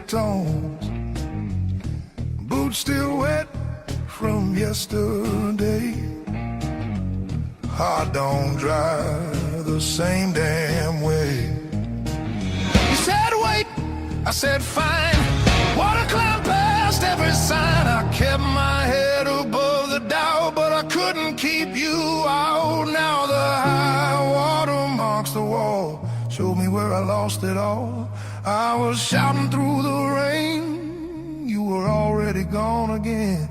tones, boots still wet from yesterday. Heart don't drive the same damn way. You said wait, I said fine. Water climbed past every sign. I kept my head above the doubt, but I couldn't keep you out. Now the high water marks the wall, showed me where I lost it all. I was shouting through the rain, you were already gone again.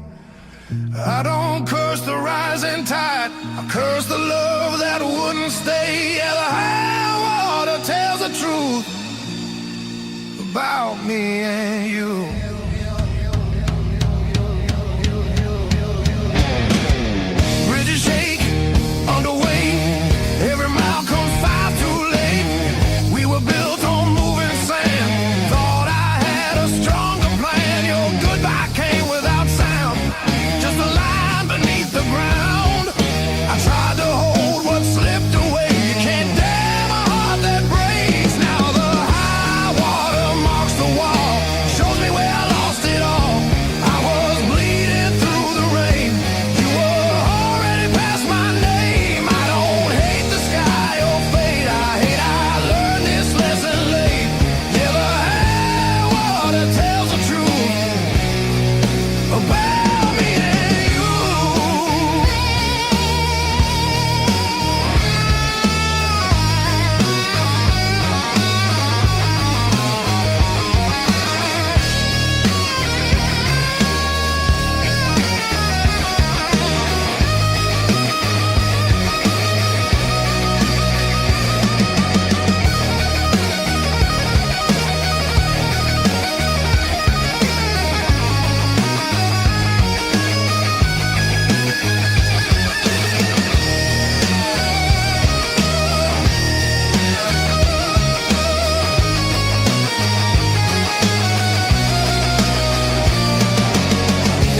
I don't curse the rising tide, I curse the love that wouldn't stay. Yeah, the high water tells the truth about me and you. Bridges shake under weight, every mile comes far too late. We were built on moving sand, thought I had a stronger plan. Your goodbye came without sound, just a line beneath the ground. I tried to hold what slipped away. You can't damn a heart that breaks. Now the high water marks the wall, shows me where I lost it all. I was bleeding through the rain, you were already past my name. I don't hate the sky or fate, I hate I learned this lesson late. Yeah, the high water tells the truth about me and you.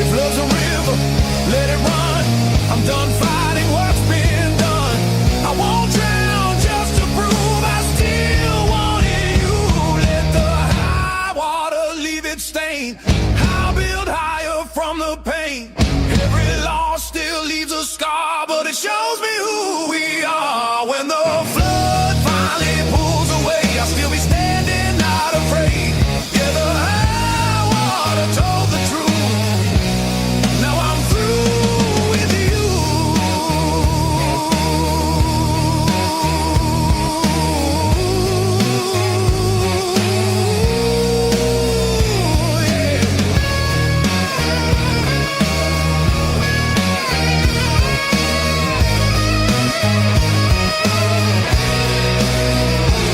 If love's a river, let it run. I'm done fighting what's been done. I won't drown just to prove I still wanted you. Let the high water leave its stain, I'll build higher from the pain. Every loss still leaves a scar, but it shows me who we are. When the flood finally pulls away, I'll still be standing, not afraid. Yeah, the high water told the truth. Now I'm through with you. Yeah.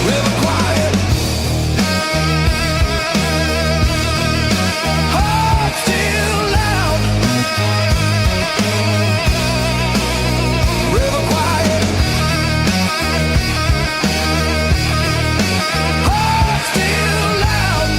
River quiet, heart still loud. River quiet, heart still loud.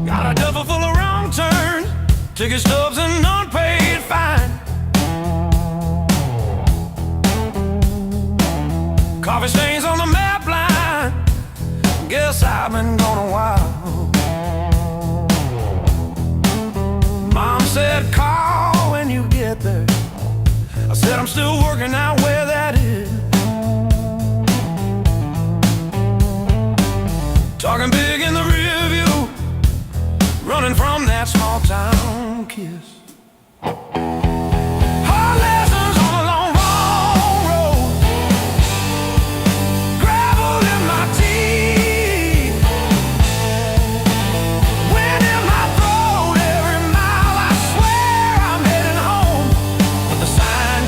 Got a duffel full of wrong turns, ticket stubs and unpaid fine. Coffee stains on the map line, guess I've been gone a while. Mom said call when you get there, I said I'm still working out where that is. Talking big in the rear view, running from that small town kiss. Hard lessons on a long, wrong road, gravel in my teeth, wind in my throat every mile. I swear I'm heading home, but the sign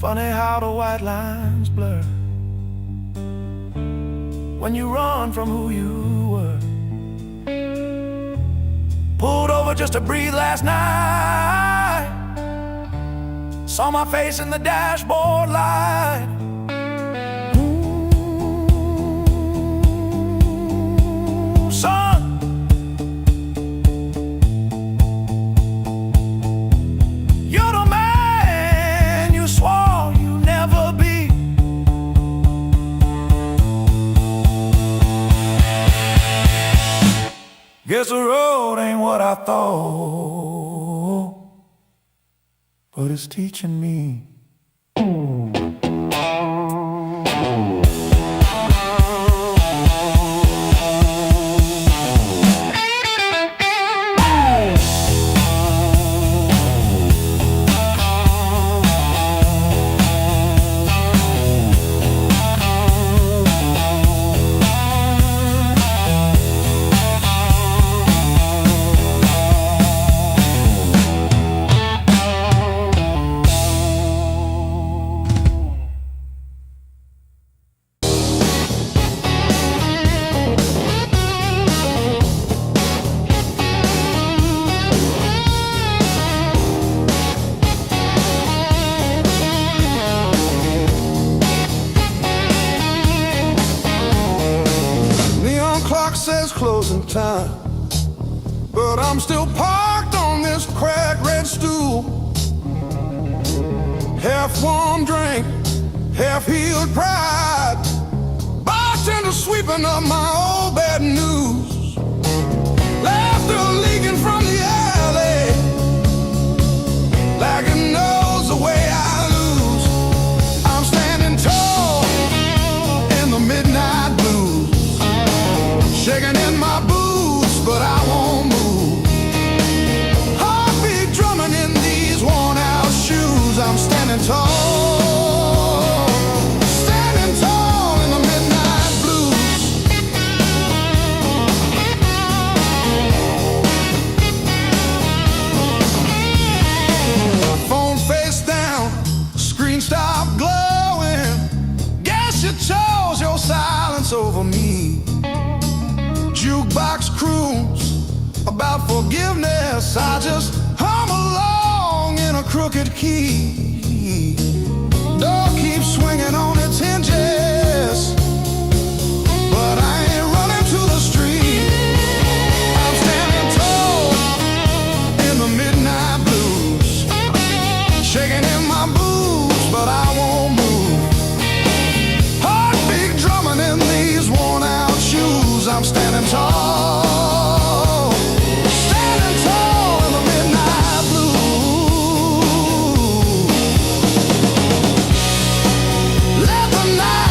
Funny how the white lines blur when you run from who you were. Pulled over just to breathe last night. Saw my face in the dashboard light. Ooh, son, you're the man you swore you'd never be. Guess the road ain't what I thought, but it's teaching me. Says closing time, but I'm still parked on this cracked red stool. Half warm drink, half healed pride. Bartender sweeping up my old bad news. Laughter leaking from the alley, like it knows the way I lose. I'm standing tall in the midnight blues, shaking in my boots, but I won't move. Heartbeat drumming in these worn-out shoes. I'm standing tall, standing tall in the midnight blues. Phone face down, screen stopped glowing. Guess you chose your silence over me. Jukebox croons about forgiveness. I just hum along in a crooked key. Door keeps swinging on its hinges, but I ain't running to the street. I'm standing tall in the midnight blues, shaking in my boots, but I won't move. Heartbeat drumming in these worn-out shoes. I'm standing tall, standing tall in the midnight blue. Let the night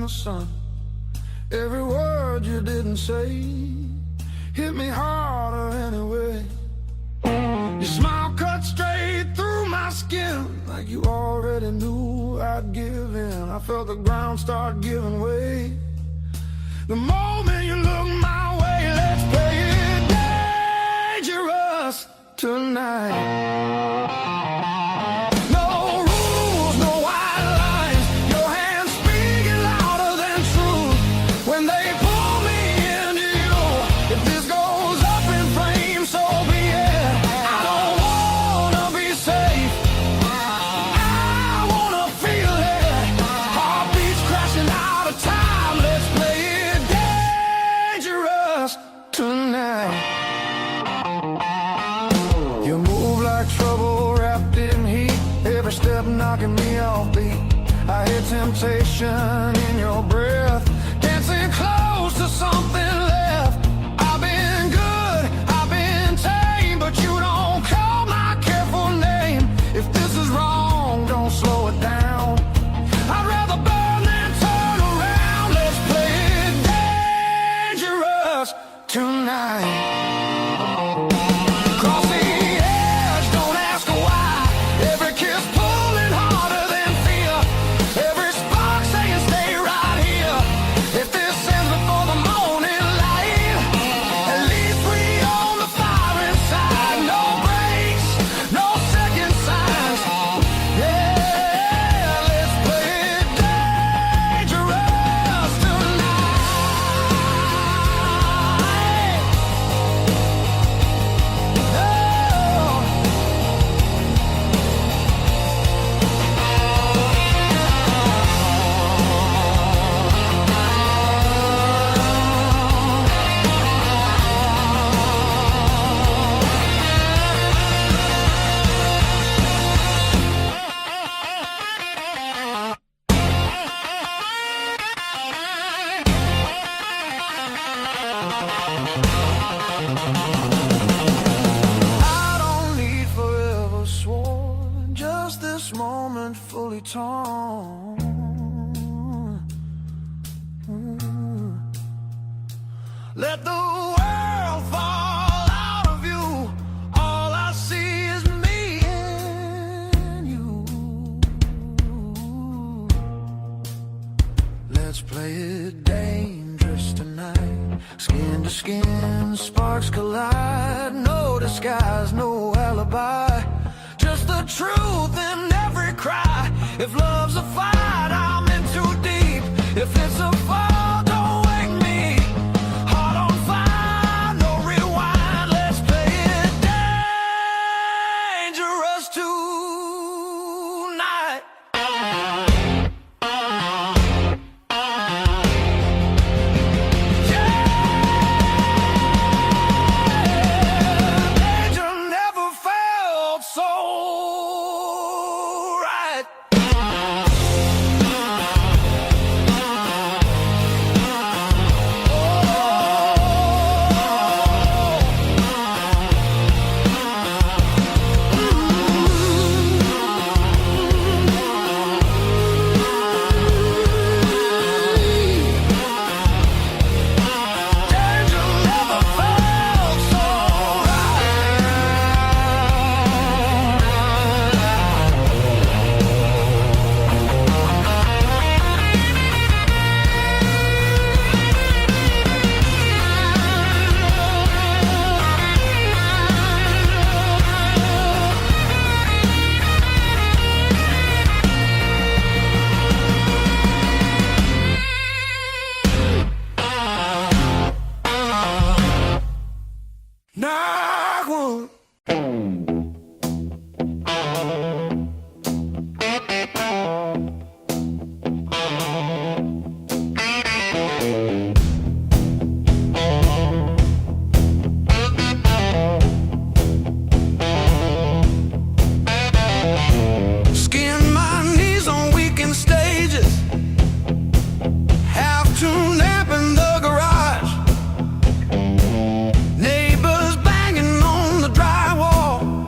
in the sun. Every word you didn't say hit me harder anyway. Your smile cut straight through my skin, like you already knew I'd give in. I felt the ground start giving way the moment you looked my way. Let's play it dangerous tonight. You move like trouble wrapped in heat, every step knocking me off beat. I hear temptation in your breath, dancing close to something left. I've been good, I've been tame, but you don't call my careful name. If this is wrong, don't slow it down. I'd rather burn than turn around. Let's play it dangerous tonight. Fully torn. Let the world fall out of you. All I see is me and you. Let's play it dangerous tonight. Skin to skin, sparks collide. No disguise, no alibi. Just the truth in every cry. If love's a fight, I'm in too deep. If it's a fall, don't wake me. Heart on fire, no rewind. Let's play it dangerous tonight. Danger never felt so right. Knock one. Skin my knees on weekend stages. Have to nap in the garage. Neighbors banging on the drywall.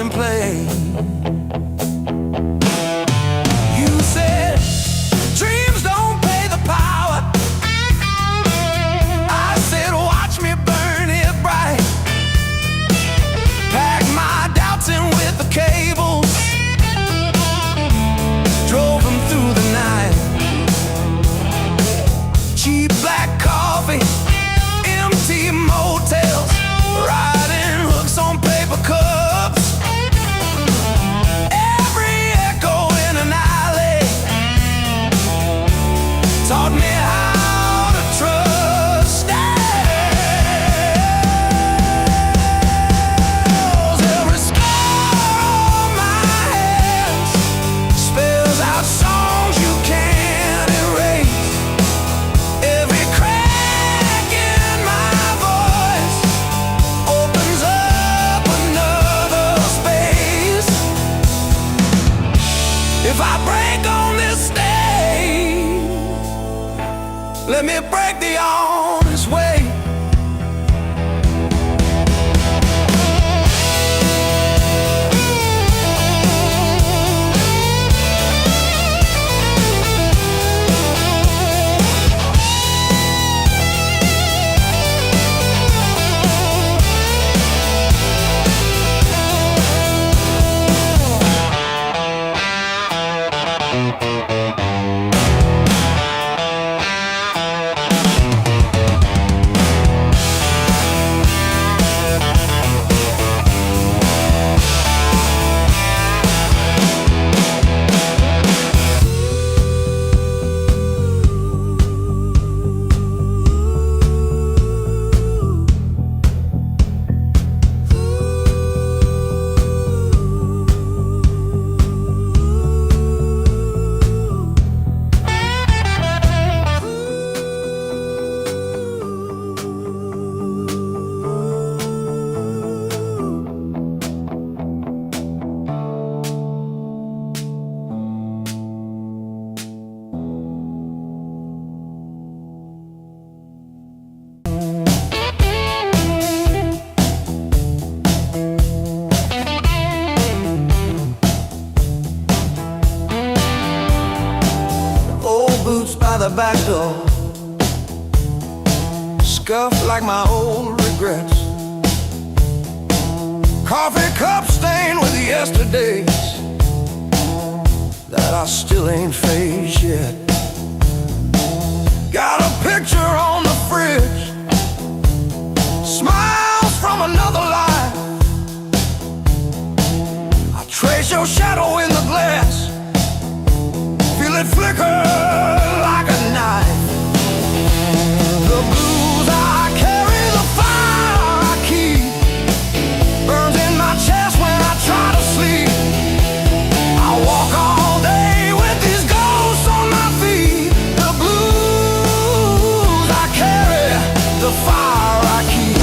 and play. You said dreams don't pay the power. I said watch me burn it bright. Pack my doubts in with the cables, drove them through the night. Cheap black coffee, empty motels, riding hooks on paper cups. Every echo in an alley taught me how to trust. Every scar on my hands spells out songs you can't erase. Every crack in my voice opens up another space. If I break on this stage, let me break the honest way. Old boots by the back door, scuffed like my old regrets. Coffee cup stained with yesterdays that I still ain't faced yet. Got a picture on the fridge, smiles from another life. I trace your shadow in the glass, feel it flicker like a knife. The blues I carry, the fire I keep, burns in my chest when I try to sleep. I walk all day with these ghosts on my feet. The blues I carry, the fire I keep.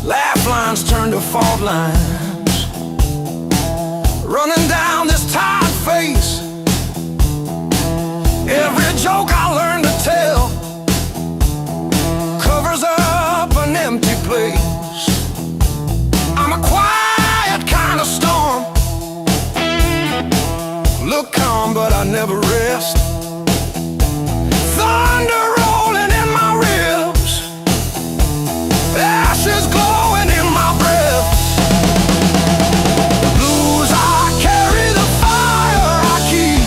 Laugh lines turn to fault lines, running down this tired face. Every joke I learn to tell covers up an empty place. I'm a quiet kind of storm, look calm but I never rest. Thunder rolling in my ribs, ashes glowing in my breath. The blues I carry, the fire I keep,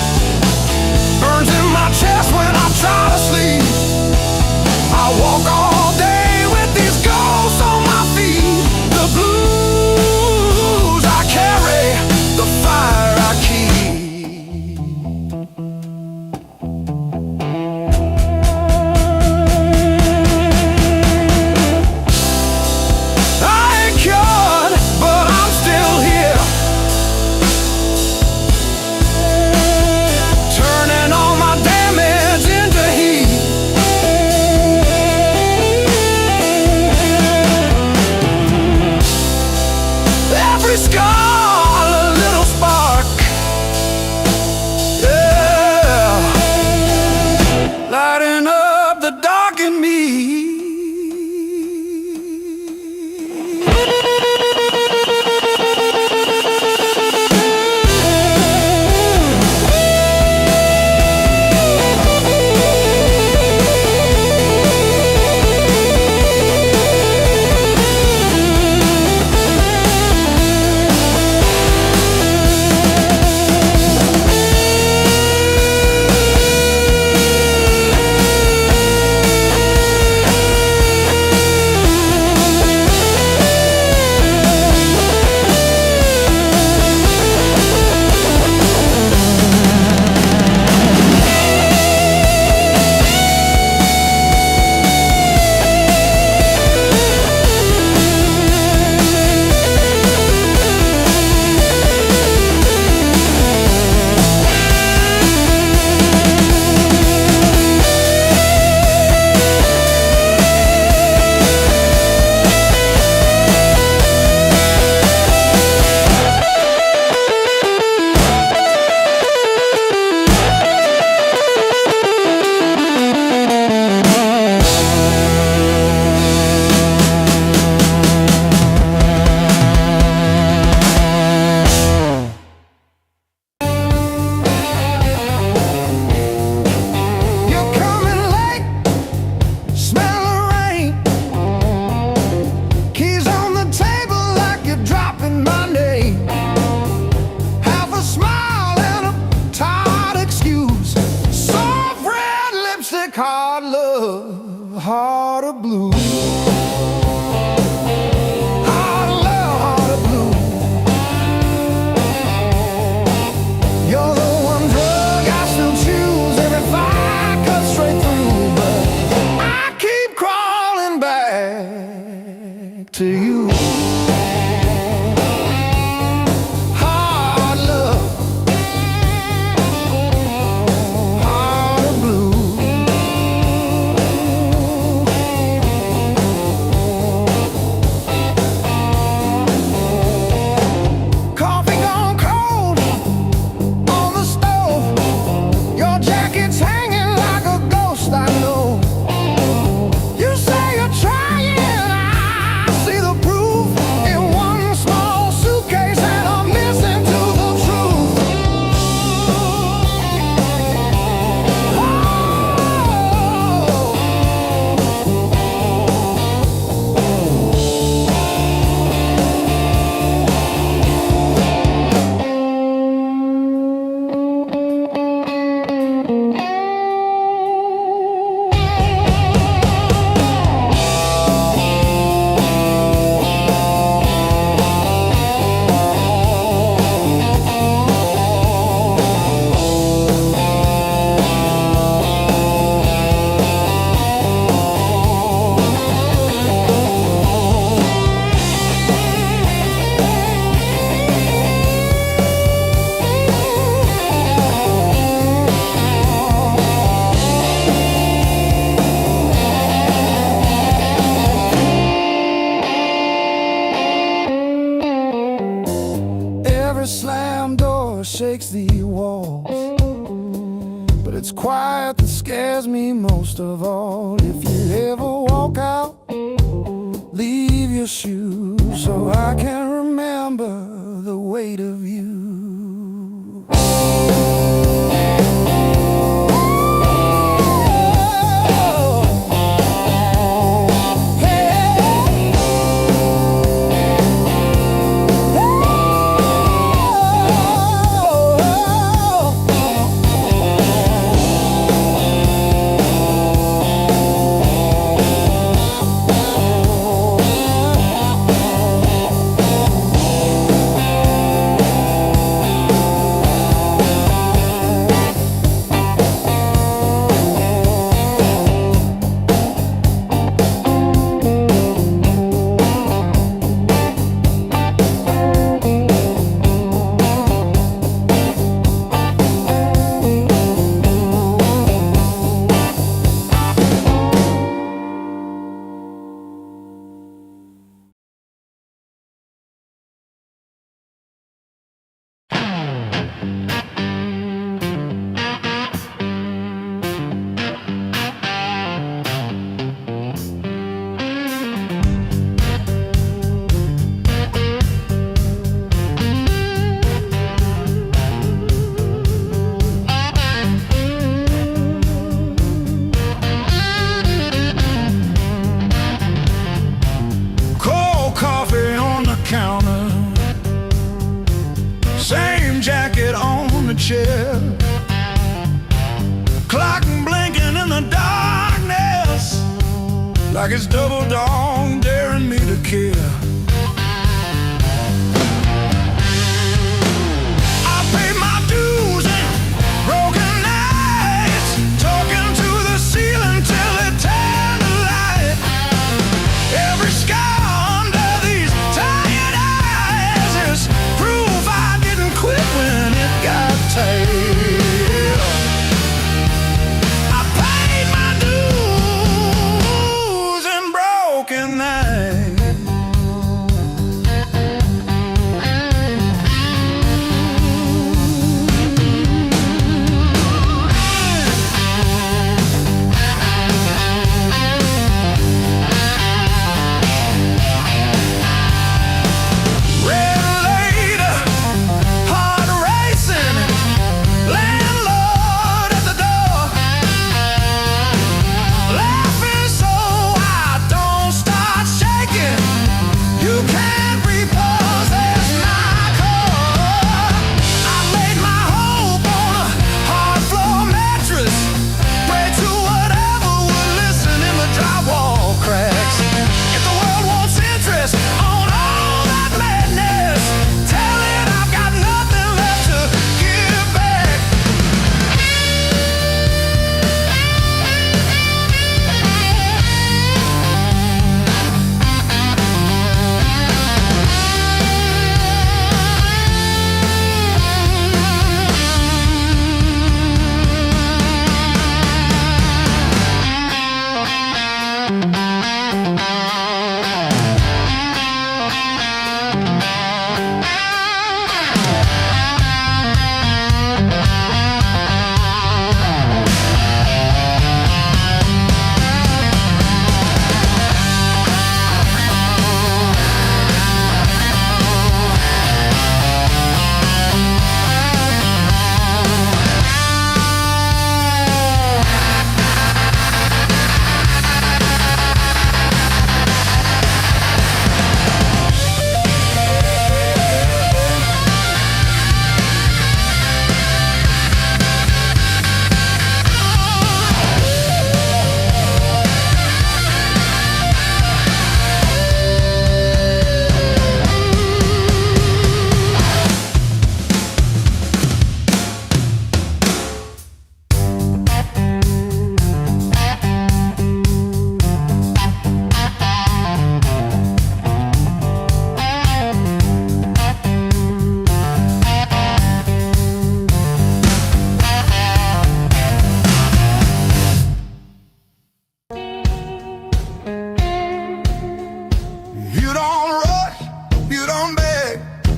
burns in my chest when I try to sleep. I walk all day with these ghosts on my feet. The blues I carry, the fire I keep. shakes the walls, but it's quiet that scares me most of all. If you ever walk out, leave your shoes so I can remember the weight of you. Same jacket on the chair, clock blinking in the darkness, like it's double dawn daring me to care. I paid my dues and broken nights, talking to the ceiling till it turned to light. Every scar under these tired eyes is proof I didn't quit when it got tight. I paid my dues and broken nights.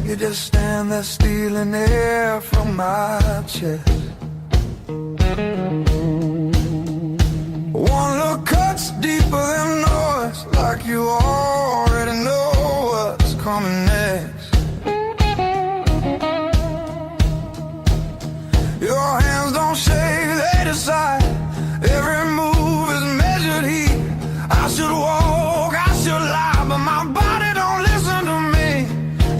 You just stand there stealing air from my chest. One look cuts deeper than noise, like you already know what's coming next. Your hands don't shake, they decide. Every move is measured heat. I should walk, I should lie, but my body don't listen to me.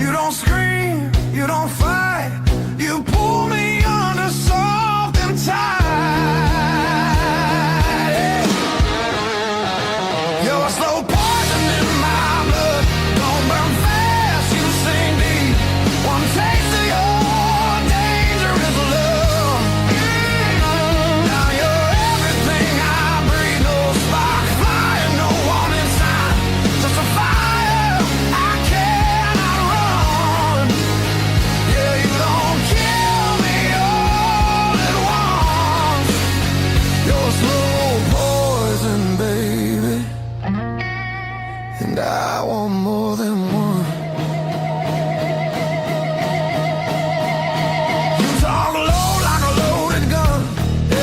You don't scream, you don't fight, you pull me under soft and tight. You're a slow poison in my blood. Don't burn fast, you sink deep. One taste of your dangerous love. Now you're everything I breathe. No spark, fire, no warning sign. Just a fire I cannot run. Yeah, you don't kill me all at once. You're slow poison, baby, and I want more than one. You talk low like a loaded gun.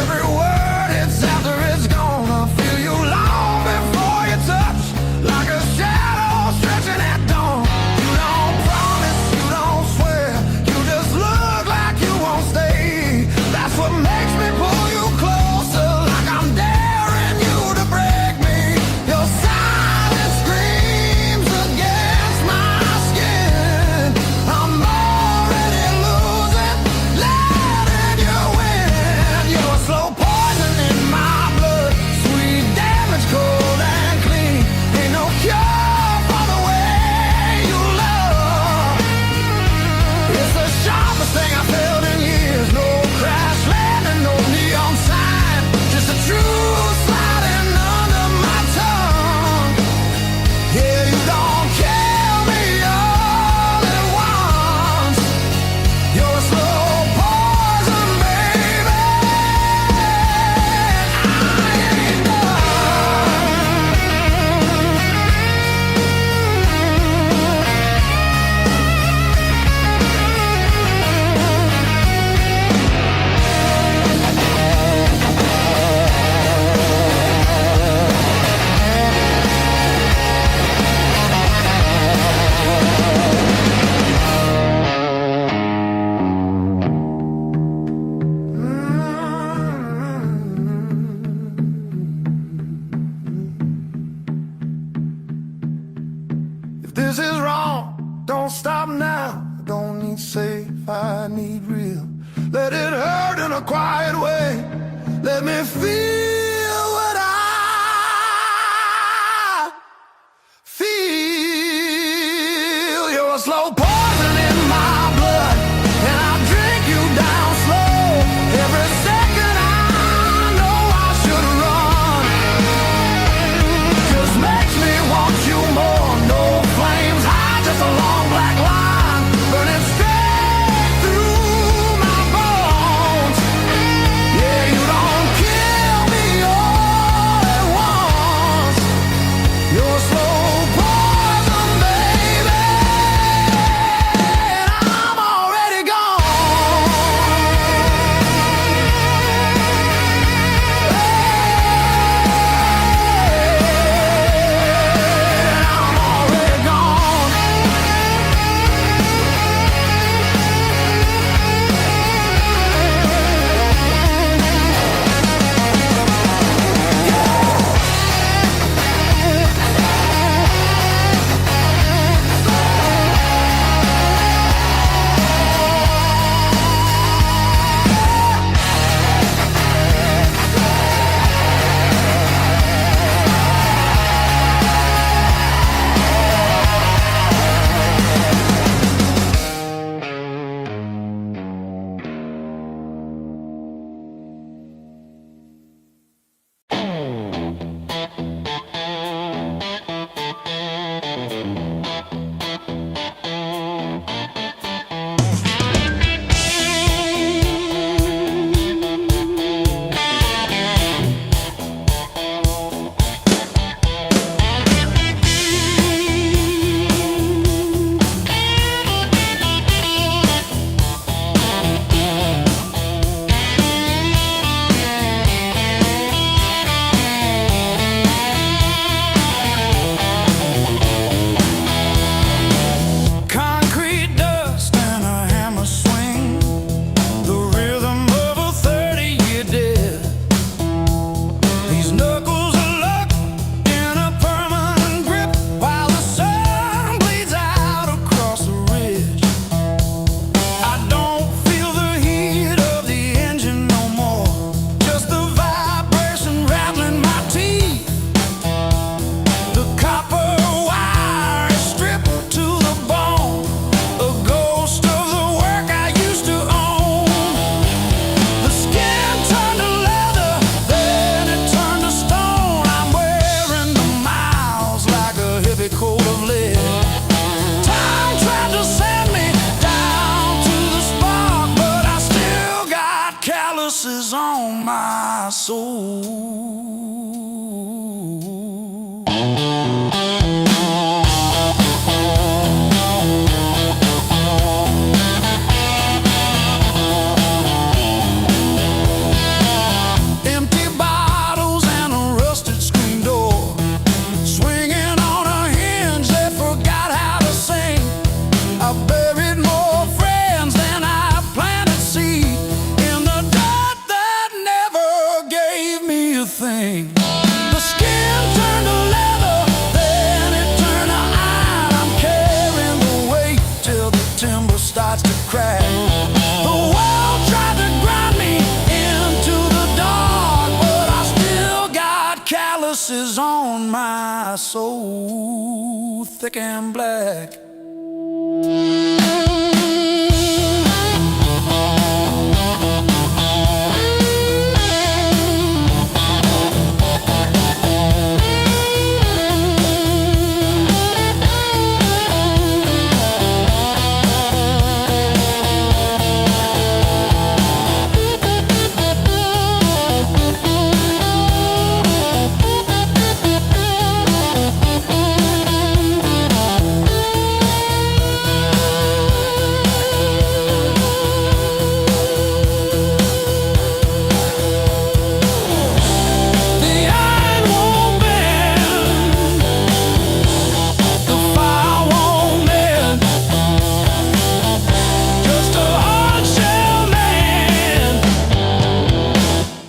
Every word hits after it's gone. I feel you long before you touch, like a shadow stretching at dawn. You don't promise, you don't swear, you just look like you won't stay. That's what makes me pull you closer, like I'm daring you to break me. Your silence screams against my skin. I'm already losing, letting you win. You're slow poison in my blood, sweet damage, cold and clean. Ain't no cure for the way you love. It's the sharpest thing I felt in years. No crash landing, no neon sign, just the truth sliding under my tongue. Yeah, you don't kill me all at once. You're a slow poison, baby. I ain't If this is wrong, don't stop now. I don't need safe, I need real. Let it hurt in a quiet way. Let me feel what I feel. You're a slow poison in my blood, and I drink you down slow. Every second I know I should run. Just makes me want you more. No flames high, just a long black line burning straight through my bones. soul. Empty bottles and a rusted screen door, swinging on a hinge that forgot how to sing. I buried more friends than I planted seed in the dirt that never gave me a thing. The skin turned to leather, then it turned to iron. I'm carrying the weight till the timber starts to crack. The world tried to grind me into the dark, but I still got calluses on my soul, thick and black.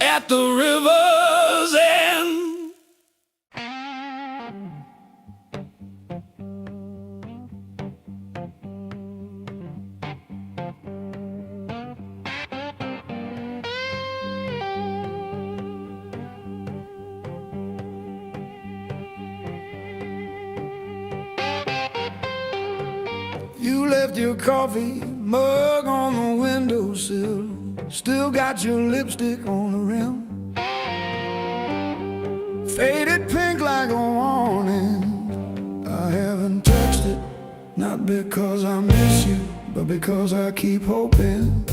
At the river's end. You left your coffee mug on the windowsill, still got your lipstick on the rim, faded pink like a warning. I haven't touched it, not because I miss you, but because I keep hoping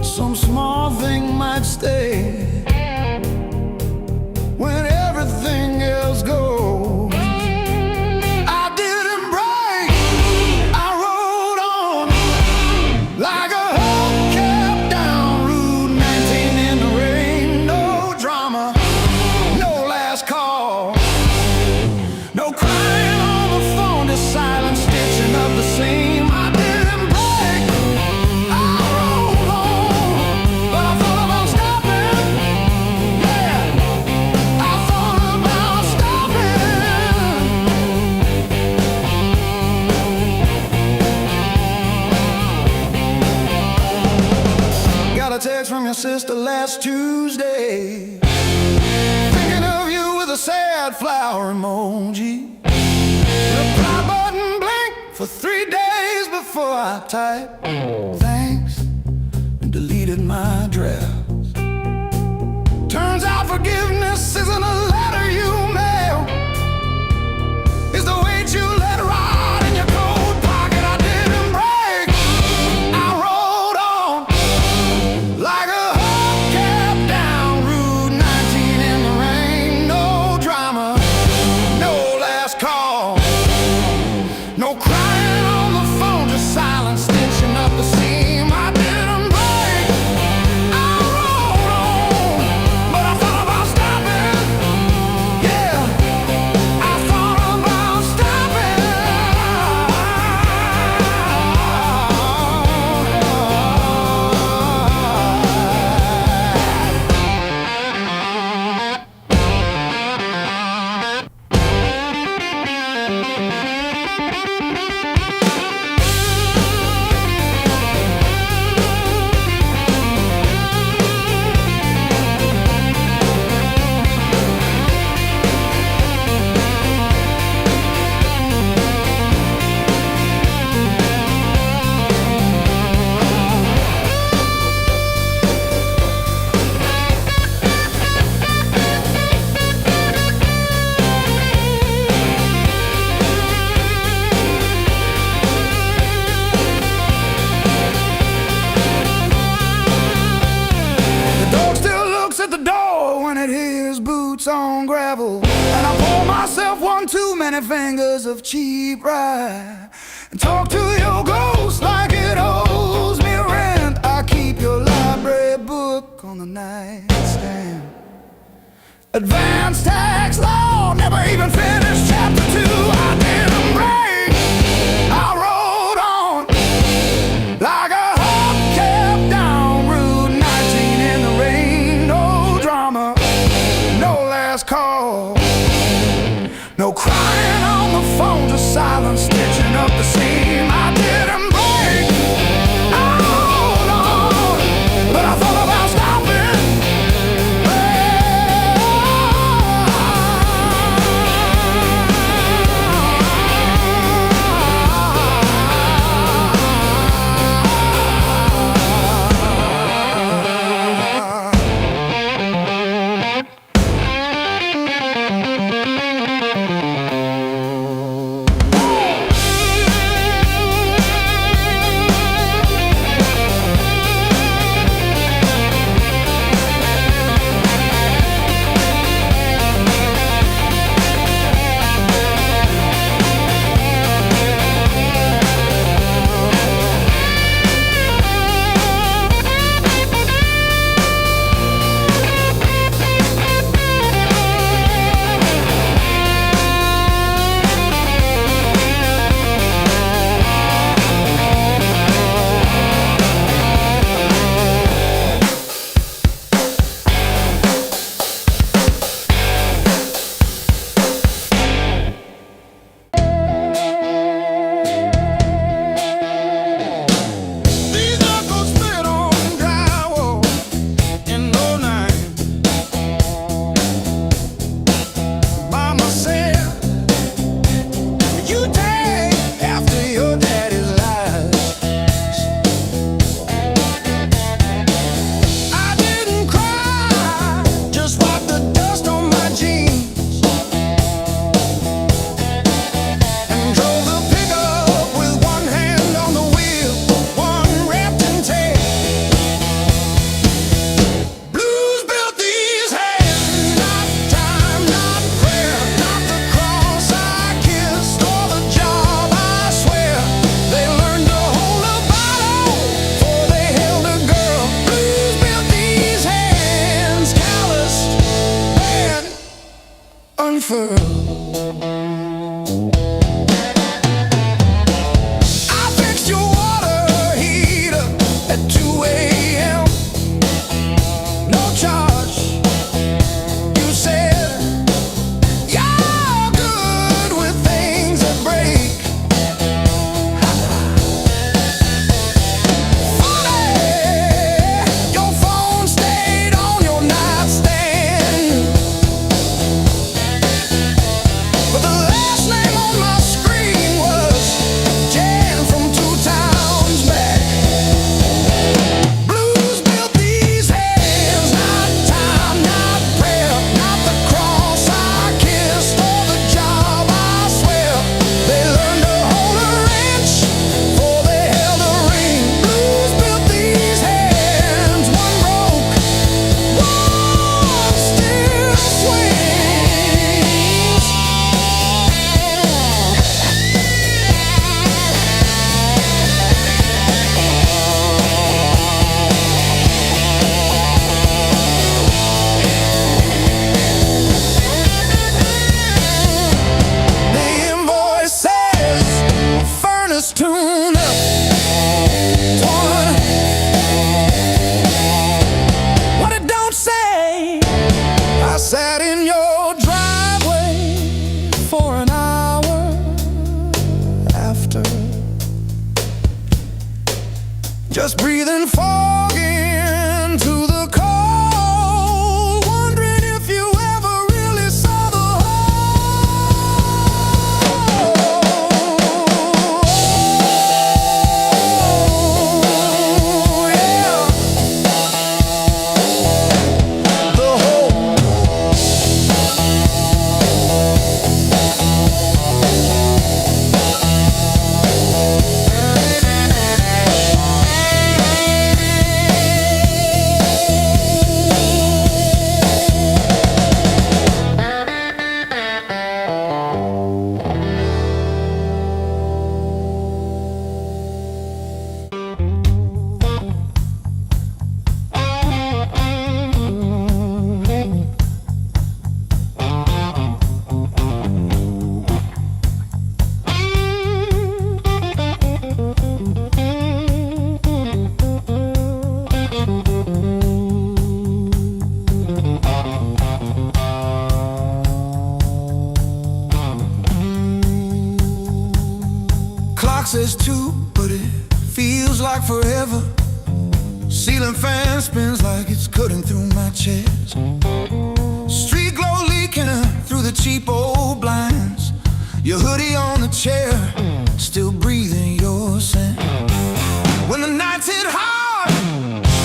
some small thing might stay when everything else goes. Like a hubcap down Route 19 in the rain. No drama, no last call, no crying on the phone, just silent stitching up the seam. I didn't break, I rolled on, but I thought about stopping. Yeah, I thought about stopping. Got a text from your sister last Tuesday, thinking of you with a sad flower emoji. Reply button blinked for 3 days before I typed thanks and deleted my drafts. Turns out forgiveness isn't a letter you mail, it's the weight you let ride in your coat pocket. I didn't break, I rolled on like a hubcap down Route 19 in the rain. No drama, no last call, no crying on the phone, just silent stitching up the seam. I didn't break, I rolled on, but I thought about stopping. boots on gravel, and I pour myself one too many fingers of cheap rye, and talk to your ghost like it owes me rent. I keep your library book on the nightstand. Advanced tax law, never even finished chapter 2. I didn't break, I rode on like a hubcap down Route 19 in the rain. No drama, no last call, no crying on the phone, just silence stitching up the seam. I didn't break, I rode on, but I thought about stopping. Just breathing fog into the cold, wondering if you ever really saw the whole. Yeah. The whole. there's two, but it feels like forever. Ceiling fan spins like it's cutting through my chest. Street glow leaking through the cheap old blinds. Your hoodie on the chair, still breathing your scent. When the nights hit hard,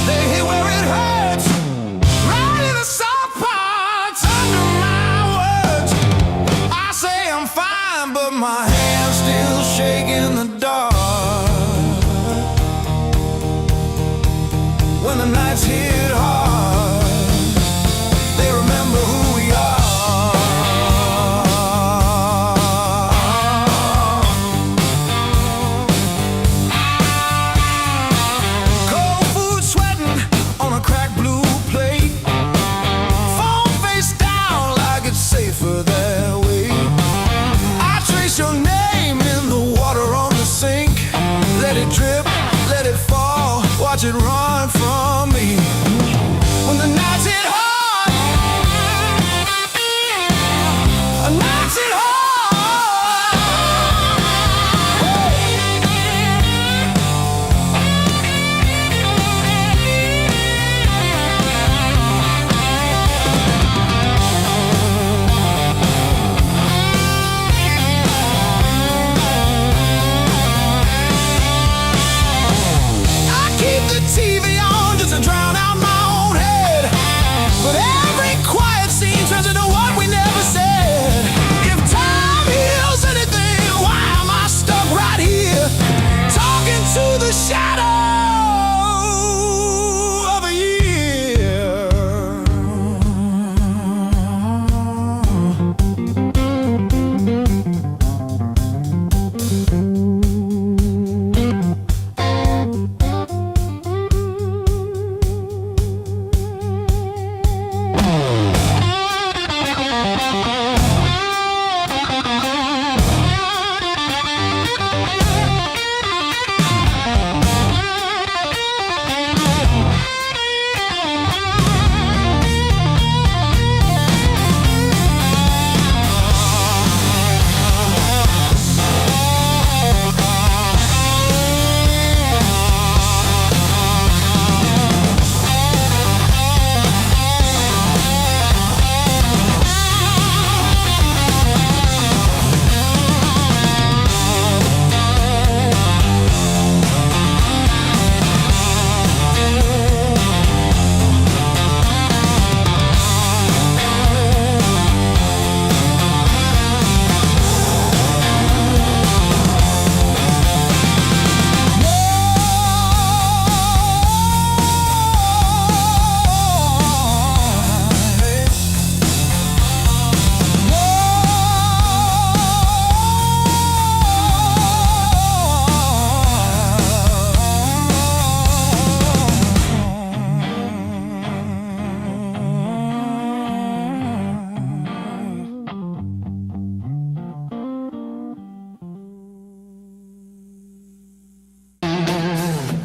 they hit where it hurts, right in the soft parts under my words. I say I'm fine, but my hand's still shaking in the dark. When the nights hit hard, they remember who we are. Cold food sweating on a cracked blue plate. Phone face down like it's safer that way. I trace your name in the water on the sink. Let it drip, let it fall, watch it run from me. When the nights hit hard, nights hit hard. I keep the TV on just to drown out my own head, but every quiet scene turns into what we never said. If time heals anything, why am I stuck right here, talking to the shadow of a year?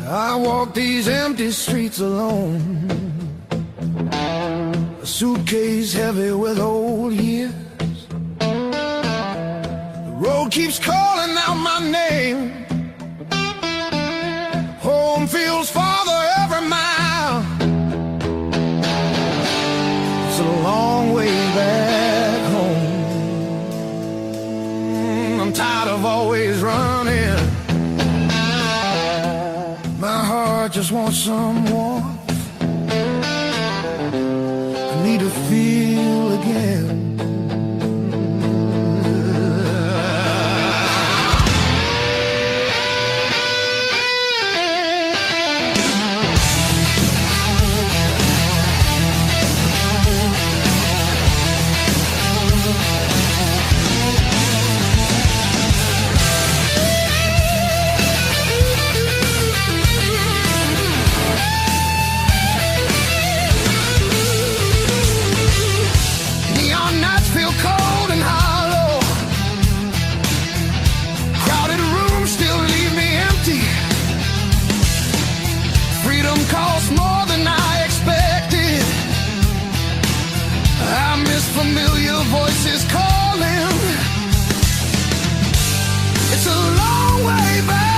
I walk these empty streets alone, a suitcase heavy with old years. The road keeps calling out my name. Home feels farther every mile. It's a long way back home. I'm tired of always running. My heart just wants some warmth. I need to feel again. Familiar voices calling. It's a long way back.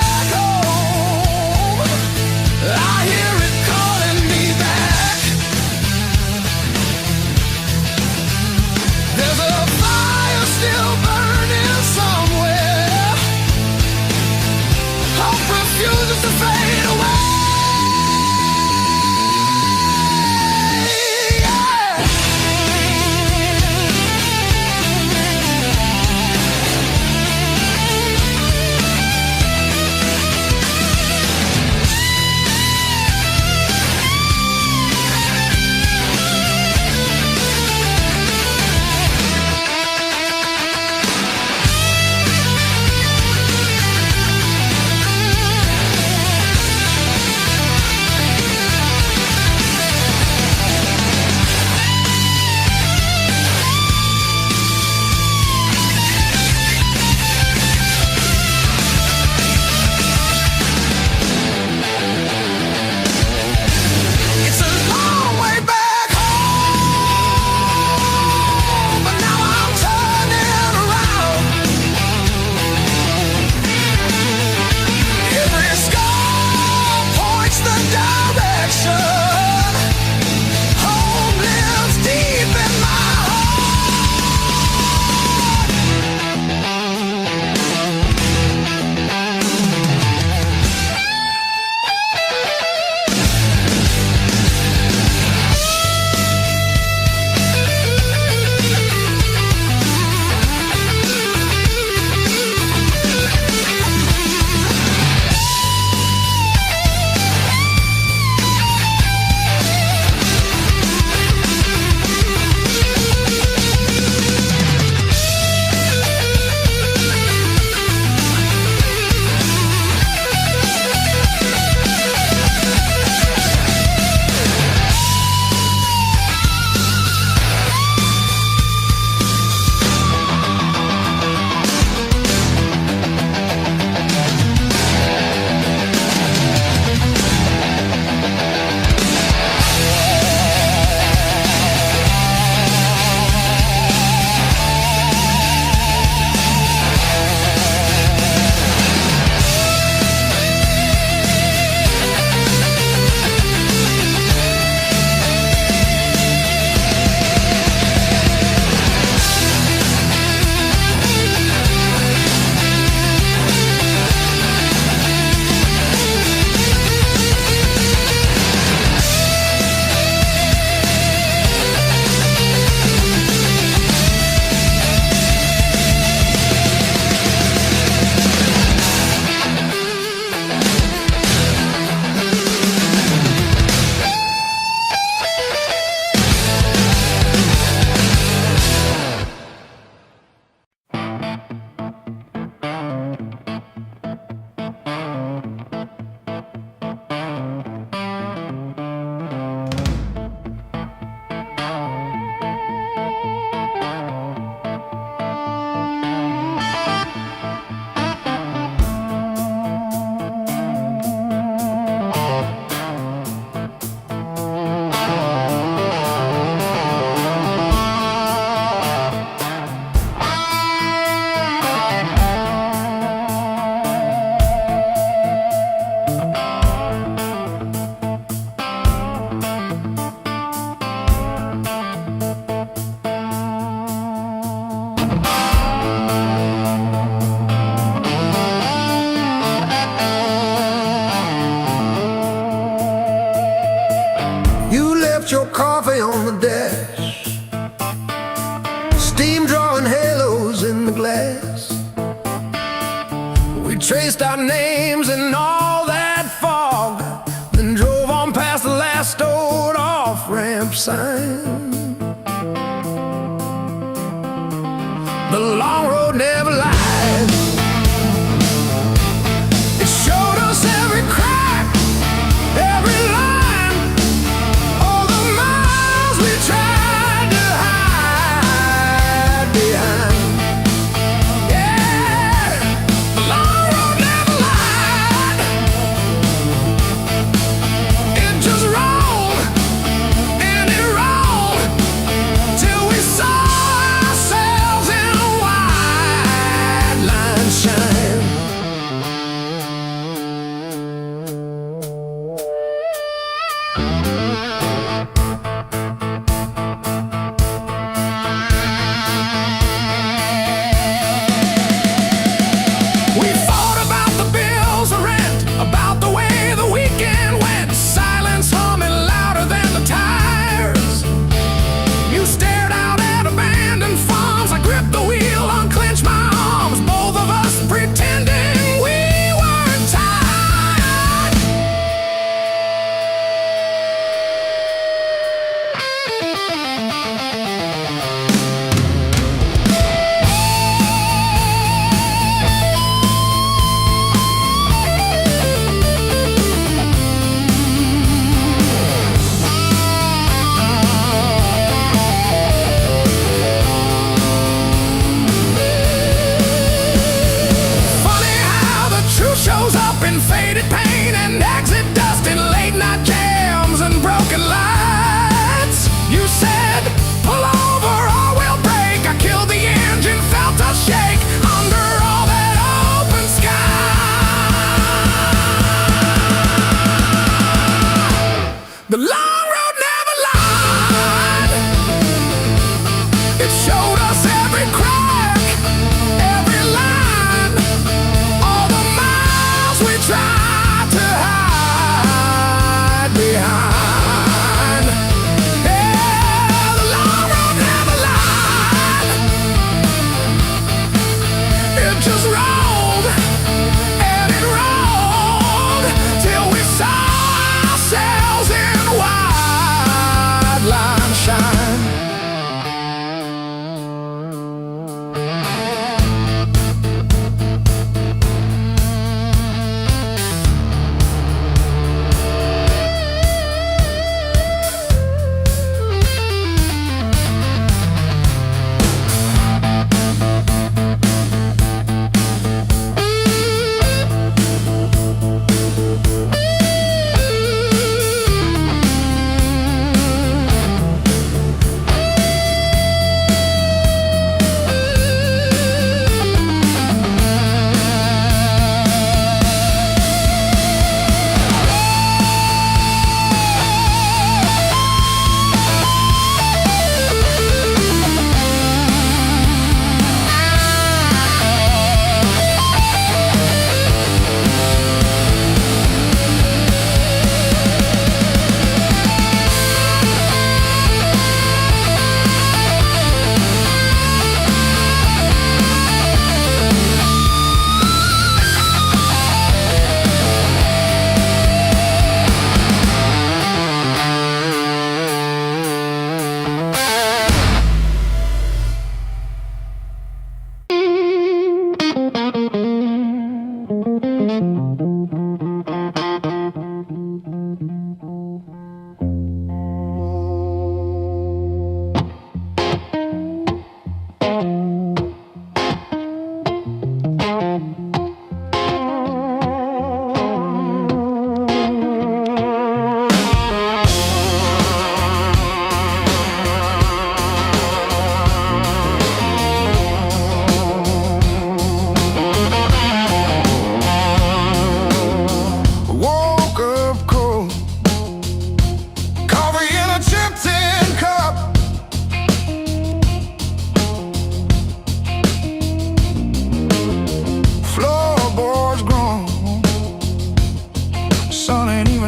erased our names and all that fog, then drove on past the last old off-ramp sign. The long road never lied. It showed us every crack, every line, all the miles we tried to hide behind. Yeah, the long road never lied. It just rolled and it rolled till we saw ourselves in a wide line shine. We fought about the bills of rent, about the way the weekend went, silence humming louder than the tires. You stared out at abandoned farms. I gripped the wheel, unclenched my arms, both of us pretending we weren't tired. Funny how the truth shows up in faded pain and exit dust in late night jams and broken lights. You said, pull over or we'll break. I killed the engine, felt us shake under all that open sky. The long road never lied. It showed us every crack, every line, all the miles we tried to hide behind. Yeah, the long road never lied. It just rolled and it rolled till we saw ourselves in wide line shine.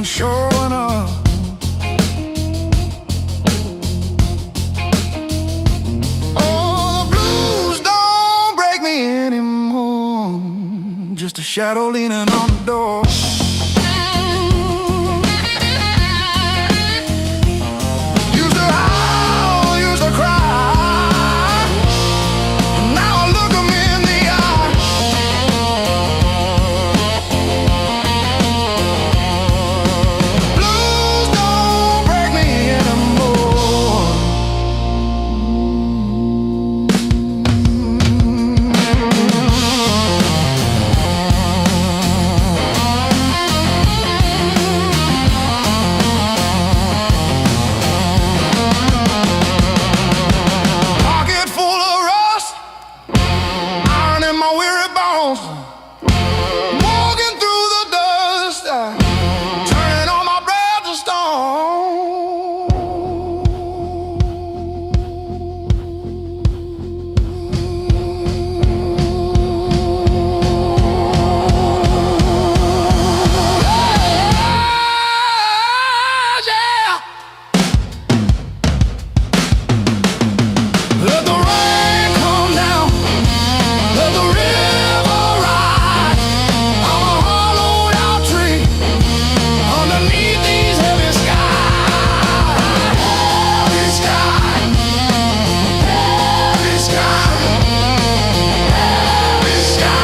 showing up. Oh, the blues don't break me anymore. Just a shadow leaning on the door. Used to howl, used to cry. Now I look 'em in the eye. Blues don't break me anymore. Pocket full of rust, iron in my weary bones. Walking through the dust, turning all my breath to stone. Yeah. Let the rain come down, let the river rise. I'm a hollowed out tree underneath these heavy skies. Heavy sky, heavy sky, heavy sky.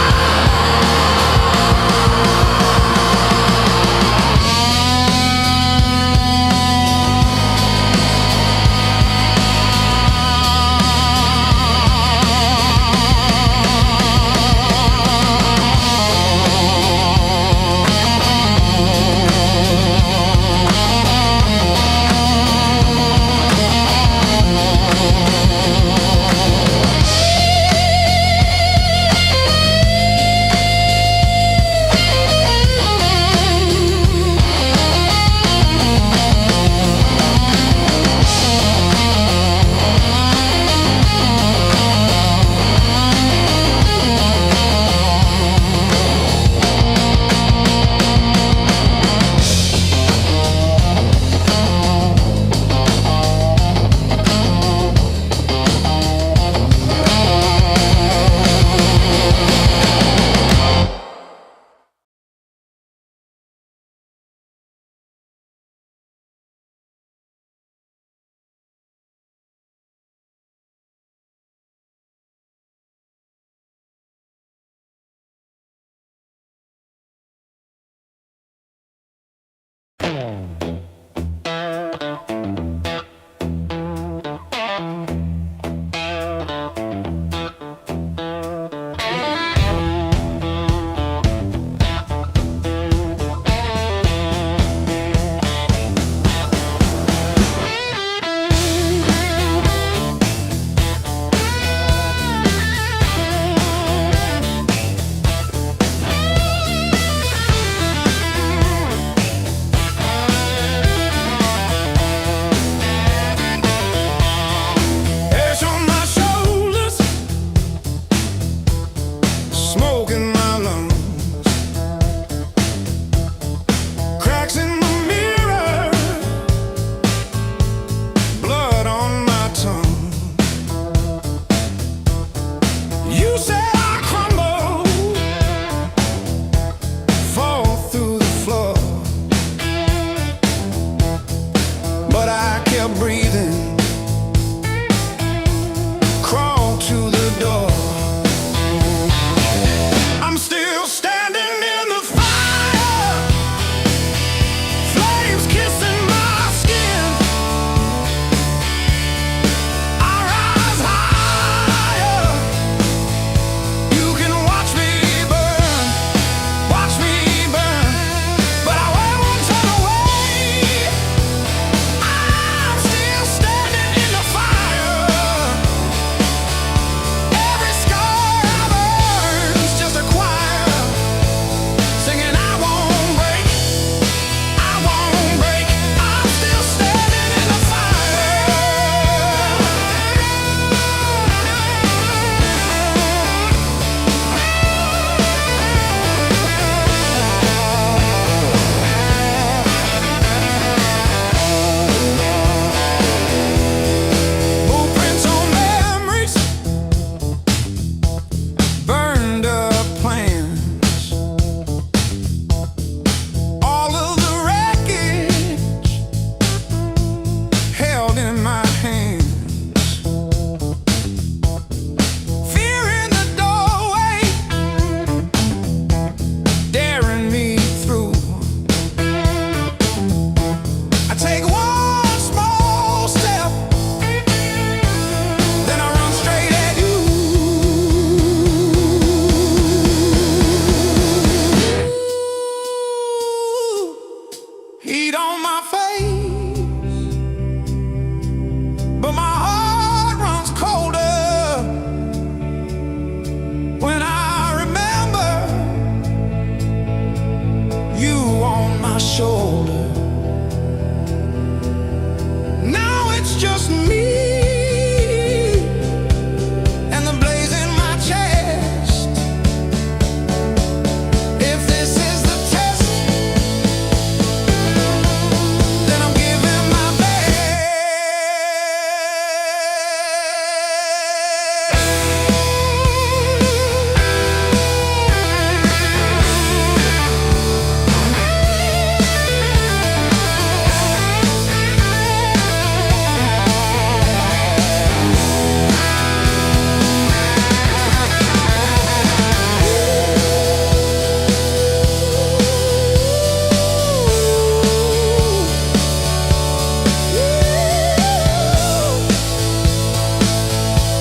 heat on my face, but my heart runs colder when I remember you on my shoulder. Now it's just me and the blaze in my chest. If this is the test, then I'm giving my best.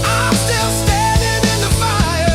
I'm still standing in the fire.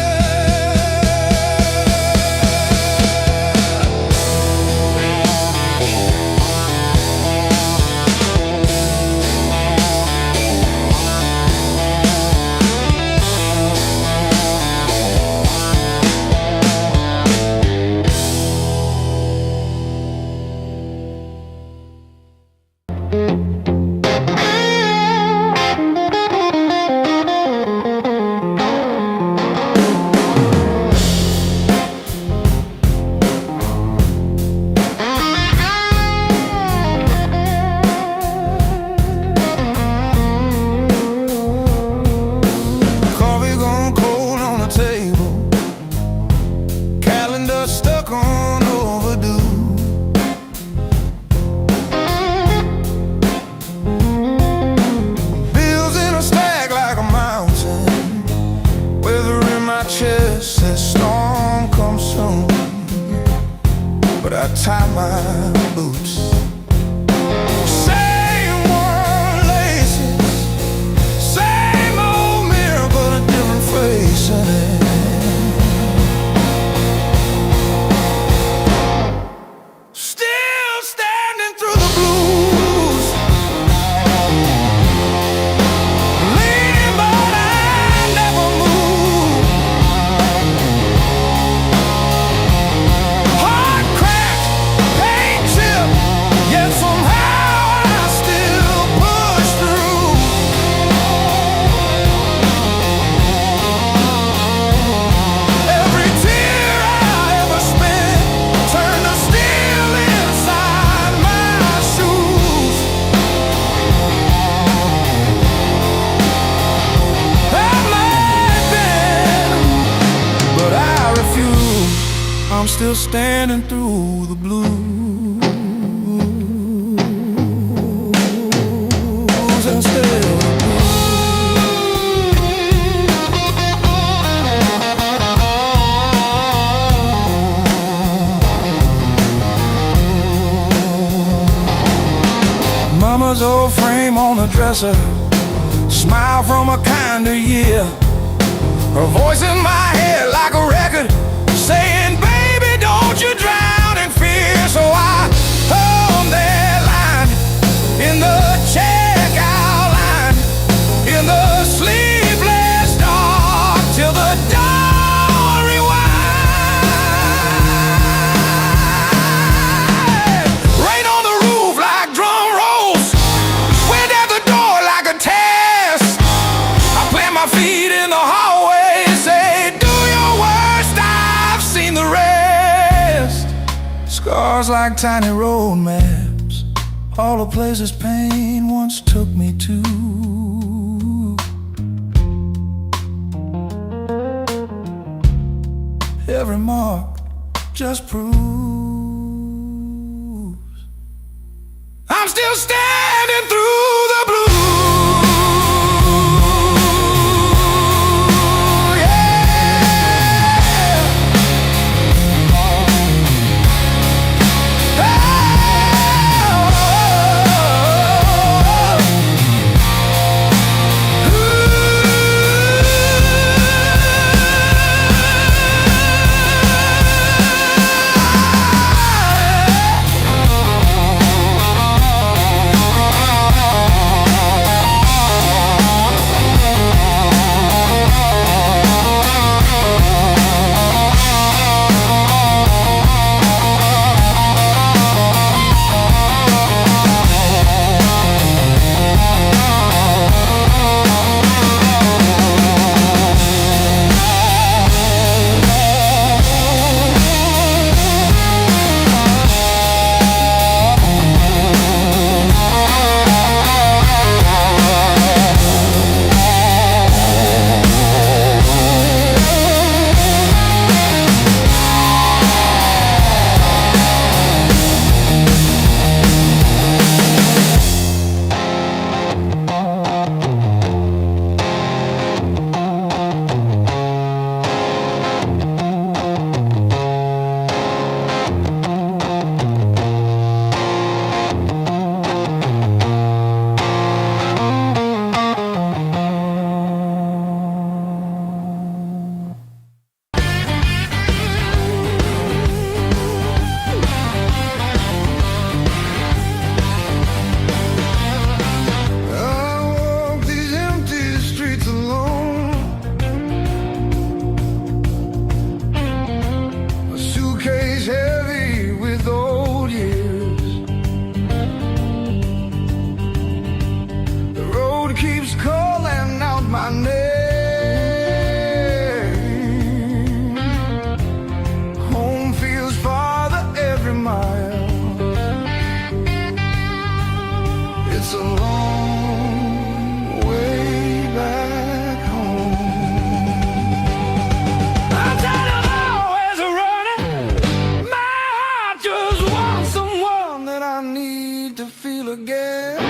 Coffee gone cold on the table, calendar stuck on overdue. Bills in a stack like a mountain, weather in my chest says storm comes soon. But I tie my boots, same one laces, same old mirror, but a different face in it. Still standing through the blues, leaning but I never move. Heart cracked, pain chipped, yet somehow I still push through. Every tear I ever spent turned to steel inside my shoes. That might have been, but I refuse. I'm still standing through the blues and still. Mama's old frame on the dresser, smile from a kinder year. Her voice in my head like a record saying, baby, don't you drown in fear. So I hum that line in the checkout line, in the sleepless dark, till the dawn rewind. Rain on the roof like drum rolls, wind at the door like a test. I plant my feet in the hallway, say, do your worst, I've seen the rest. Scars like tiny road maps, all the places pain once took me to. Every mark just proves I'm still standing through the blues. keeps calling out my name. Home feels farther every mile. It's a long way back home. I'm tired of always running. My heart just wants someone that I need to feel again.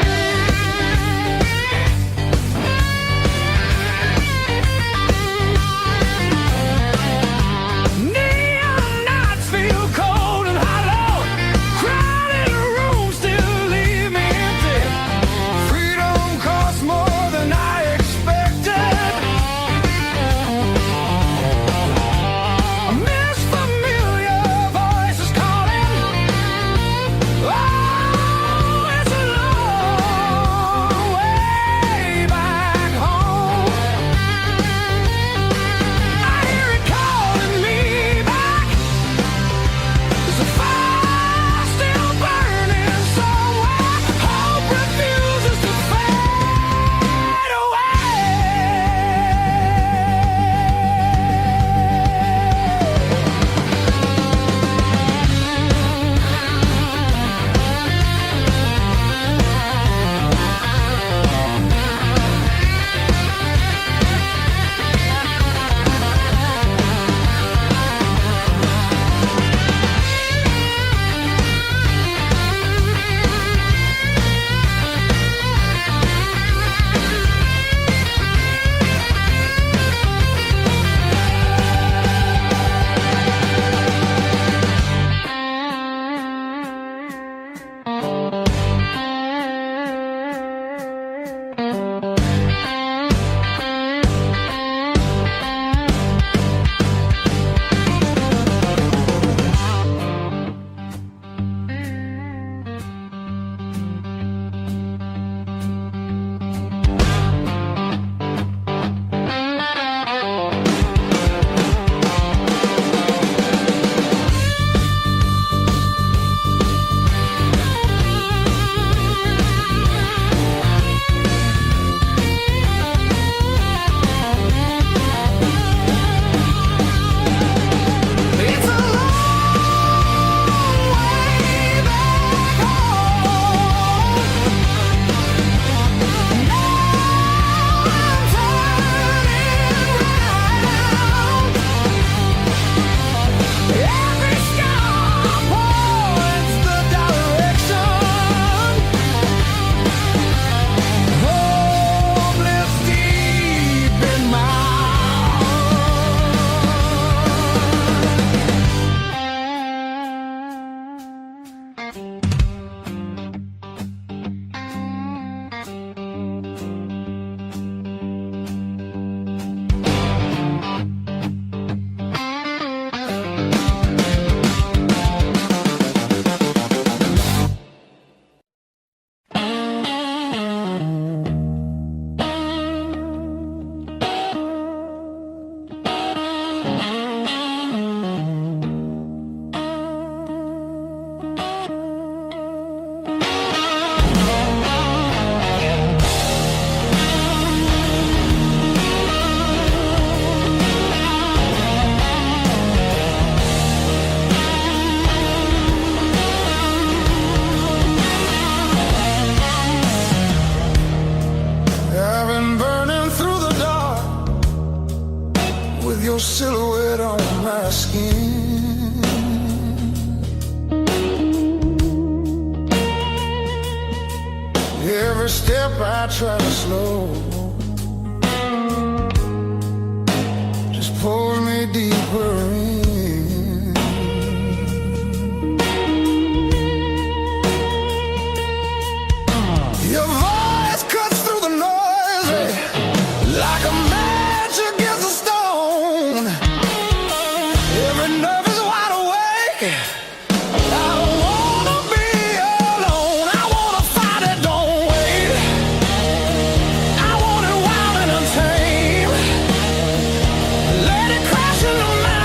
Your silhouette on my skin. Every step I try to slow just pulls me deeper in. Your voice cuts through the noise like a match against a stone. Every nerve is wide awake. I don't wanna be alone. I wanna fight it, don't wait. I want it wild and untamed. Let it crash into my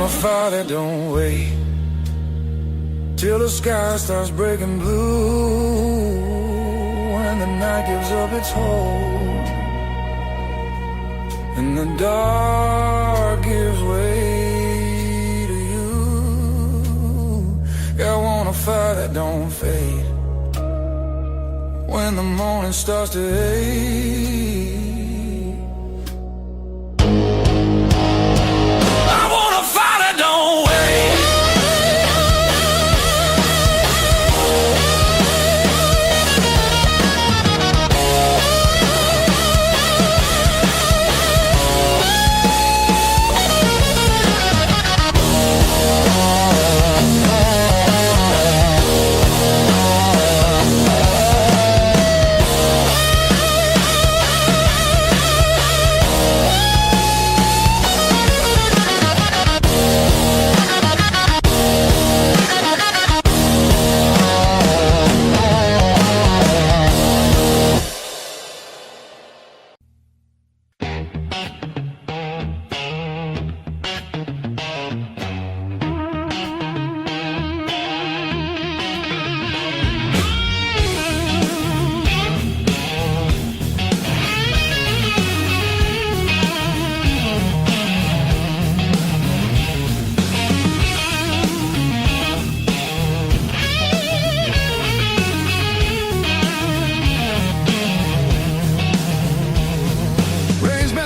a fire that don't wait till the sky starts breaking blue, when the night gives up its hold and the dark gives way to you. Yeah, I want a fire that don't fade when the morning starts to ache. I want a fire that don't wait.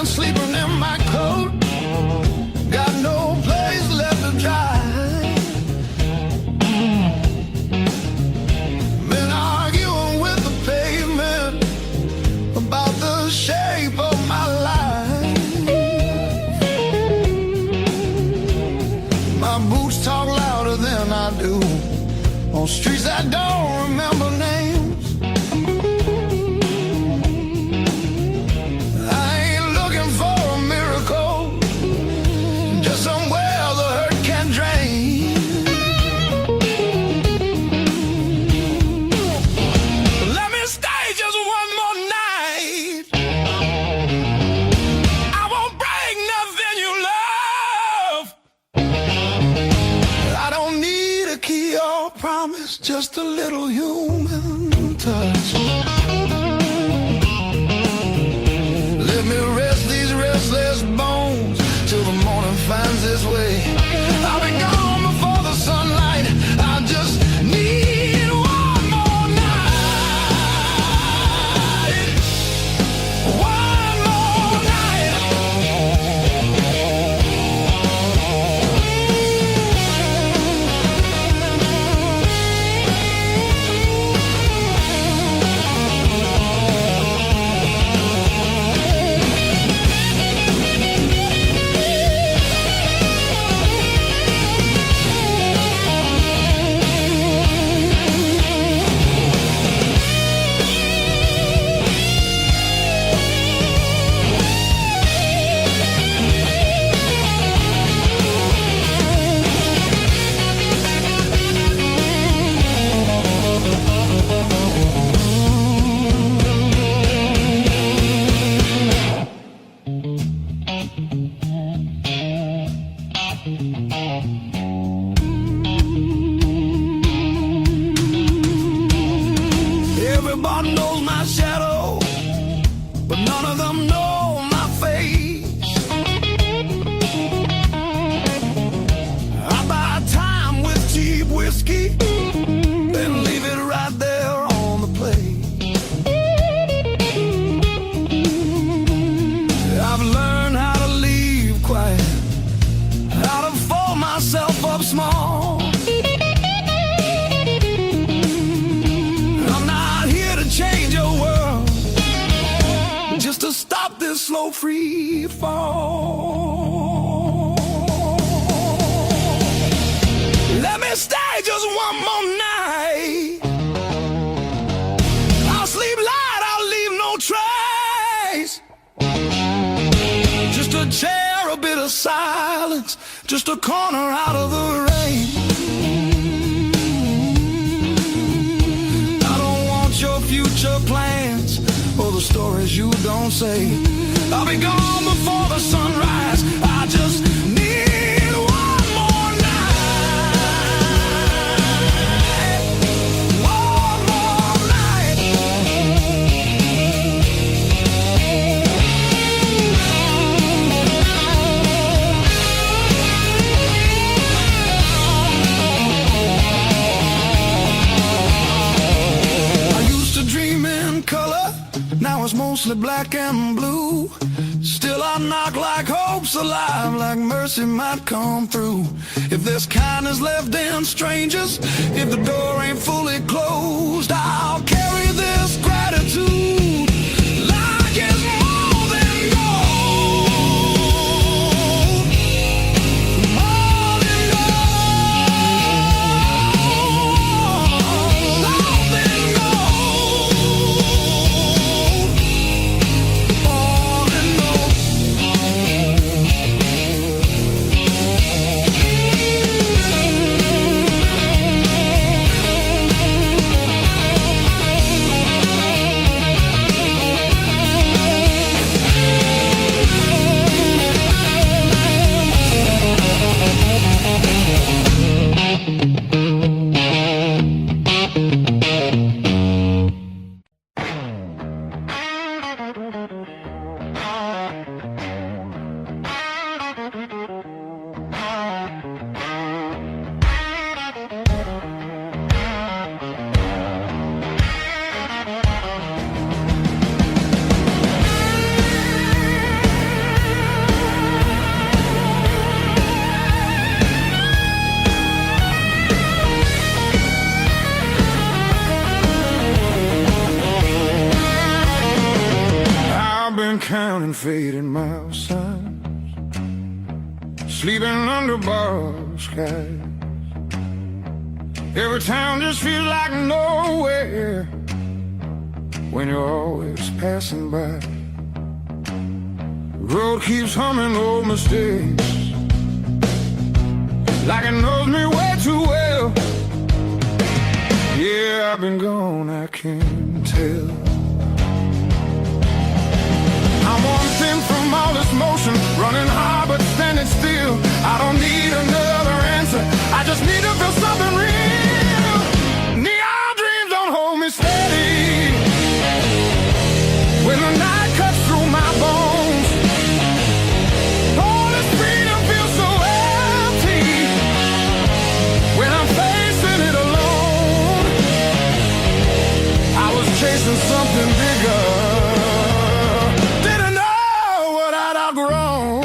Sleeping in my coat, got no place left to dry. Been arguing with the pavement about the shape of my life. My boots talk louder than I do on streets I don't remember names. Just a little human touch. Let me rest these restless bones till the morning finds its way. I'll be gone before the sunlight. I just need one more night. One more night. Everybody knows my shadow, but none of them know my face. I buy time with cheap whiskey, then leave it right there on the plate. I've learned how to leave quiet, how to fold myself up small. Change your world just to stop this slow free fall. Let me stay just one more night. I'll sleep light, I'll leave no trace. Just a chair, a bit of silence, just a corner out of the rain. Your future plans or the stories you don't say. I'll be gone before the sunrise. I just need one more mostly black and blue. Still I knock like hope's alive, like mercy might come through. If there's kindness left in strangers, if the door ain't fully closed, I'll carry this gratitude like it's more than gold. More than gold. More than gold. More than gold. I've been counting fading mile signs, sleeping under borrowed skies. Every town just feels like nowhere when you're always passing by. The road keeps humming old mistakes, like it knows me way too well. Yeah, I've been gone, I can't tell. I'm one thing from all this motion, running hard but standing still. I don't need another answer, I just need to feel something real. Neon dreams don't hold me steady when the night cuts through my bones. All this freedom feels so empty when I'm facing it alone. I was chasing something bigger, didn't know what I'd outgrown.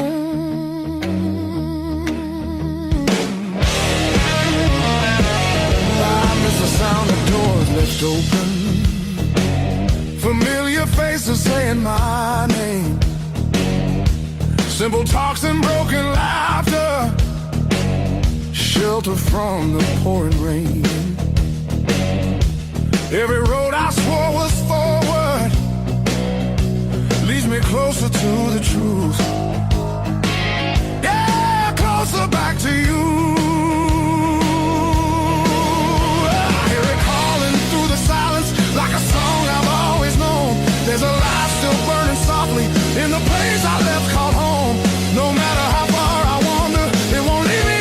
I miss the sound of doors left open, familiar faces saying my name, simple talks and broken laughter, shelter from the pouring rain. Every road I swore was forward leads me closer to the truth. Yeah, closer back to you. I hear it calling through the silence like a song I've always known. There's a light still burning softly in the place I left called home. No matter how far I wander, it won't leave me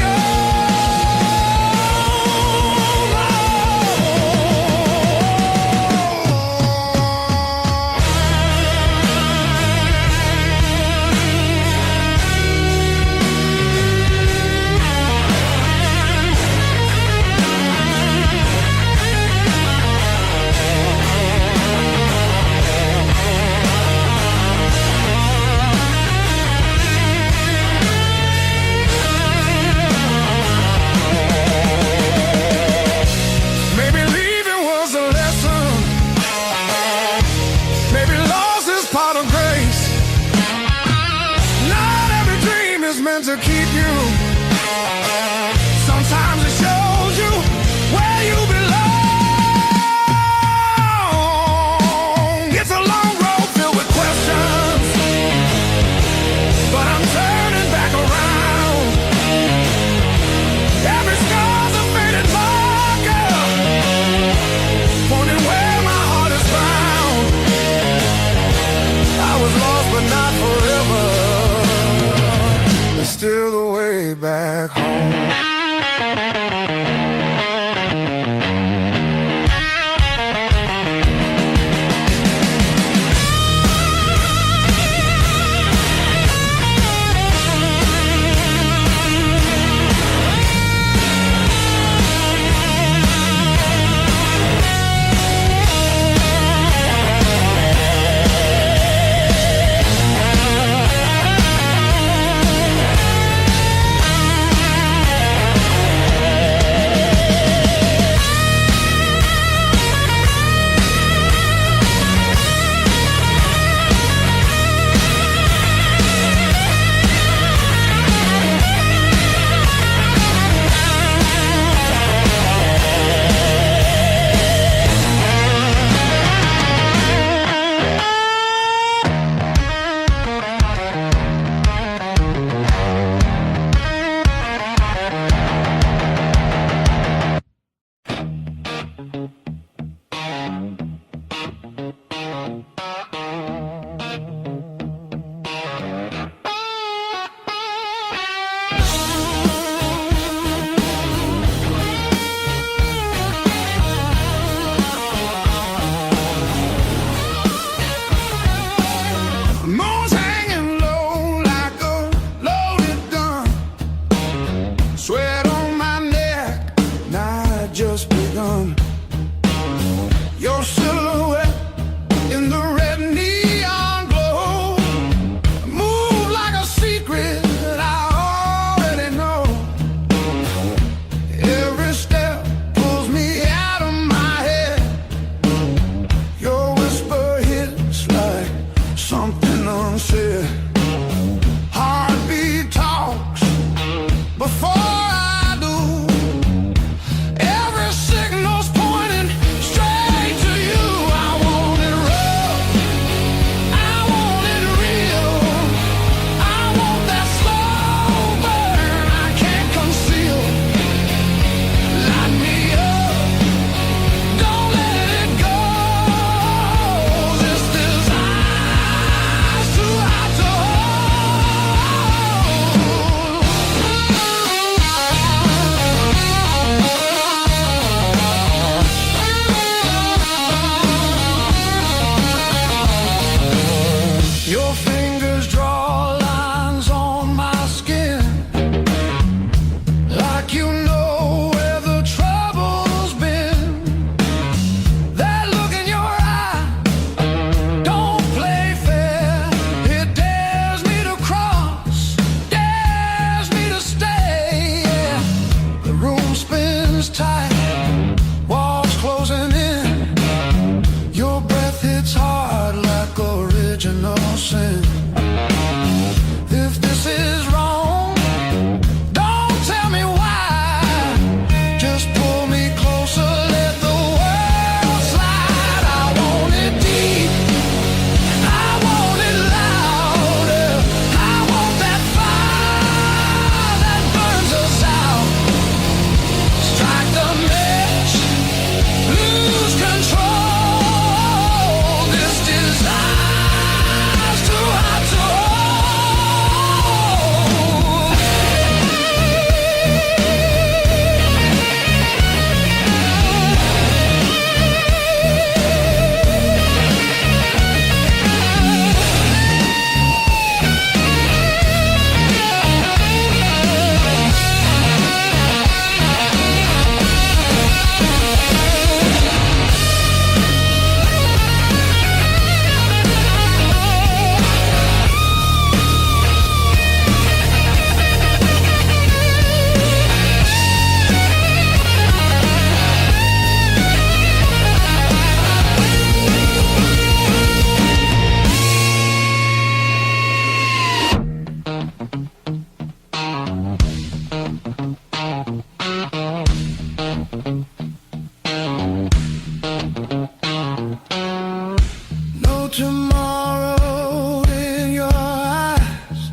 No tomorrow in your eyes,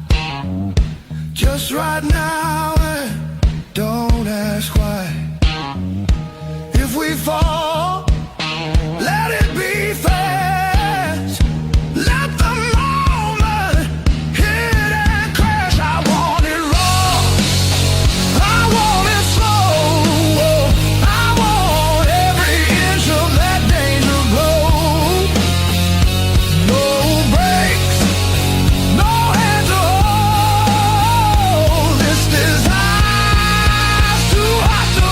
just right now, and don't ask why. If we fall, let it be fast. Let the moment hit and crash. I want it raw, I want it slow, I want every inch of that danger glow. No brakes, no hands to hold. This desire's too hot to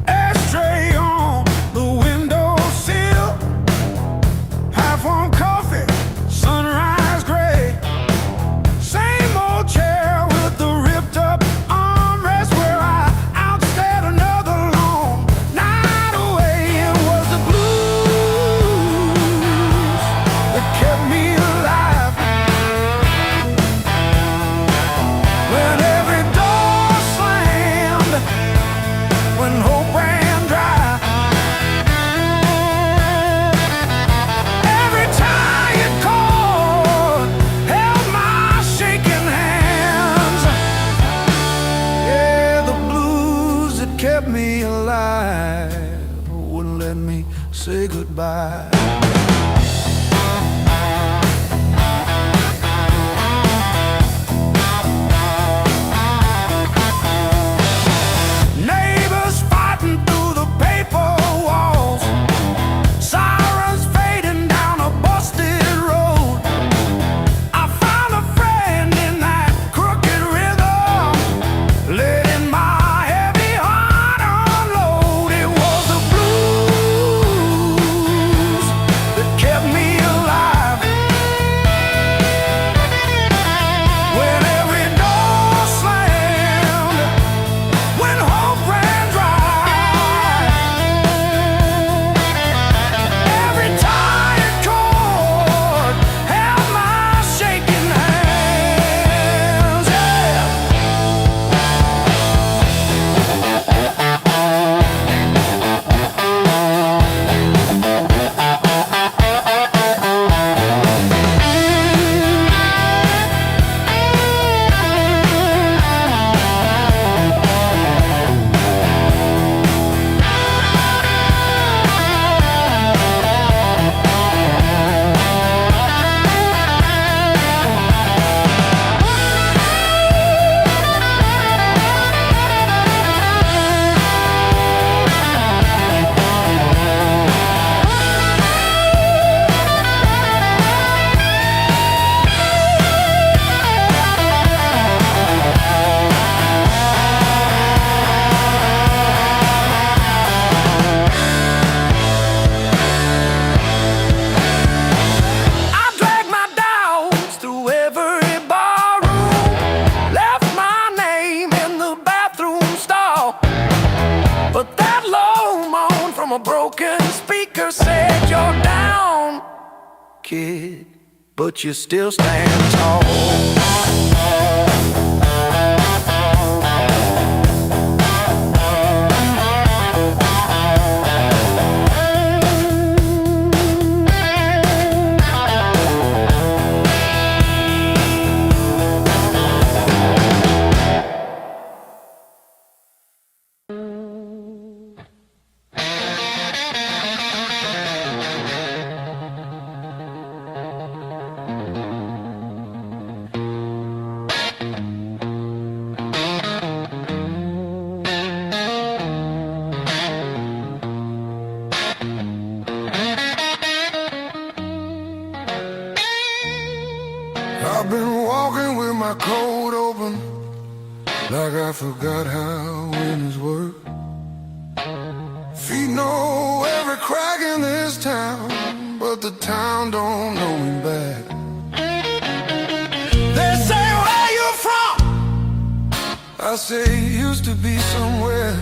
ashtray on the windowsill, half warm coffee, sunrise gray. Same old chair with the ripped up armrest where I outstayed another long night away. It was the blues that kept me alive. When every door slammed, when hope ran dry, every tie you caught held my shaking hands. Yeah, the blues that kept me alive wouldn't let me say goodbye. Neighbors fighting through the paper walls, sirens fading down a busted road. I found a friend in that crooked rhythm, letting my heavy heart unload. It was the blues that kept me alive. said you're down, kid, but you still stand tall. I've been walking with my coat open, like I forgot how winners work. Feet know every crack in this town, but the town don't know me back. They say, where you from? I say, used to be somewhere.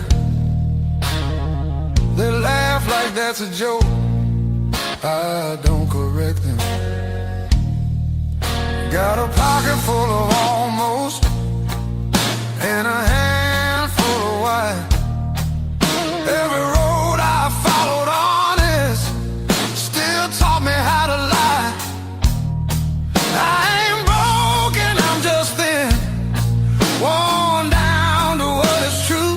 They laugh like that's a joke. I don't correct them. Got a pocket full of almost, and a handful of why. Every road I followed honest still taught me how to lie. I ain't broken, I'm just thin, worn down to what is true.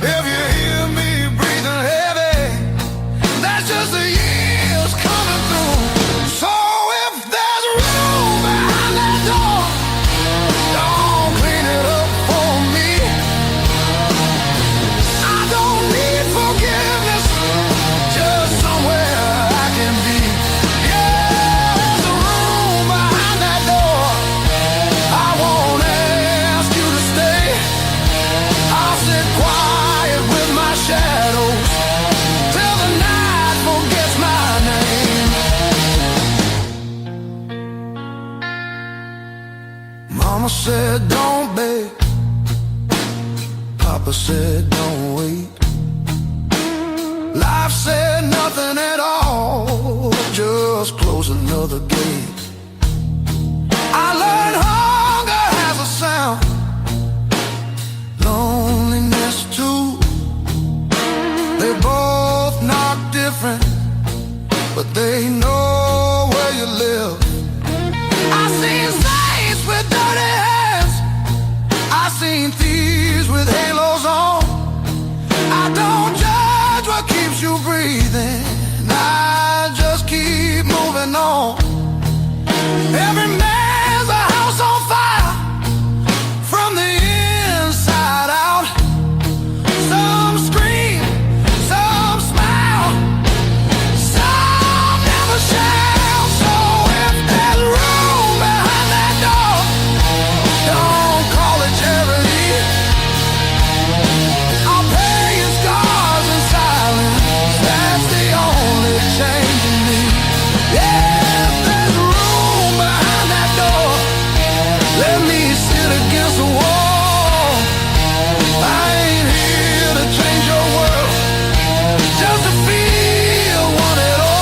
If you hear me breathing heavy, that's just the years coming through. So if there's room behind that door, don't clean it up for me. I don't need forgiveness, just somewhere I can be. Yeah, there's a room behind that door. I won't ask you to stay. I'll sit quiet with my shadows till the night forgets my name. Mama said don't beg, Papa said don't wait. Life said nothing at all, just close another gate. I learned hunger has a sound, loneliness too. They both knock different, but they know where you live. I seen saints with dirty hands, I seen thieves with halos on. I don't judge what keeps you breathing, I just keep moving on. Every man's a house on fire, from the inside out. Some scream, some smile, some never shout. So if there's room behind that door, don't call it charity. I'll pay your scars in silence, that's the only change in me. Yeah, if there's room behind that door, let me sit against the wall. I ain't here to change your world, just to feel one at all.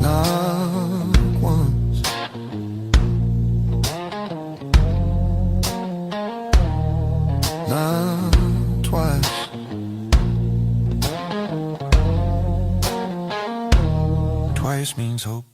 Not once, not twice. Twice means hope.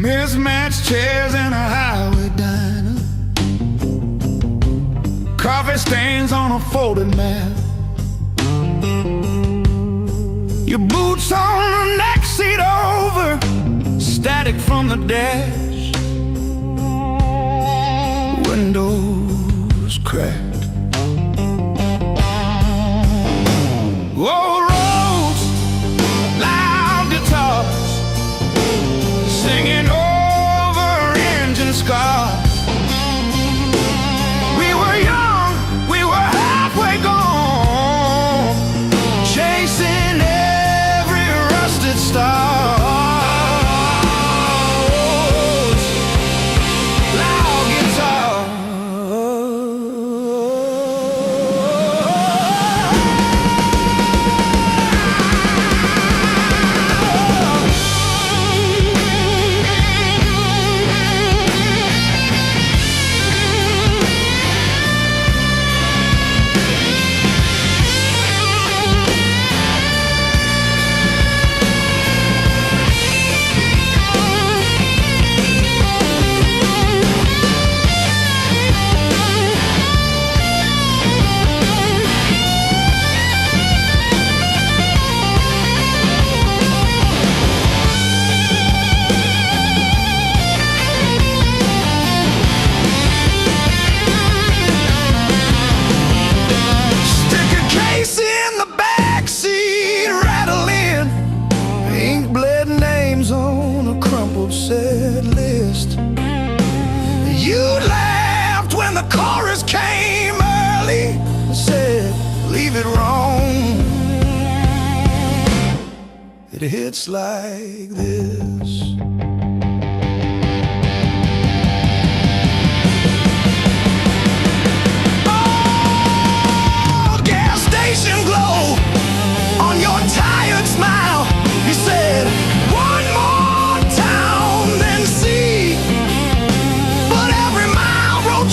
Mismatched chairs in a highway diner, coffee stains on a folded mat, your boots on the next seat over, static from the dash, windows cracked. Old roads, loud guitars, singing over engine scars. We were young, we were halfway gone, chasing every rusted star. Set list. You laughed when the chorus came early and said, leave it wrong. It hits like this. Oh, gas station glow on your tired smile. He said, one more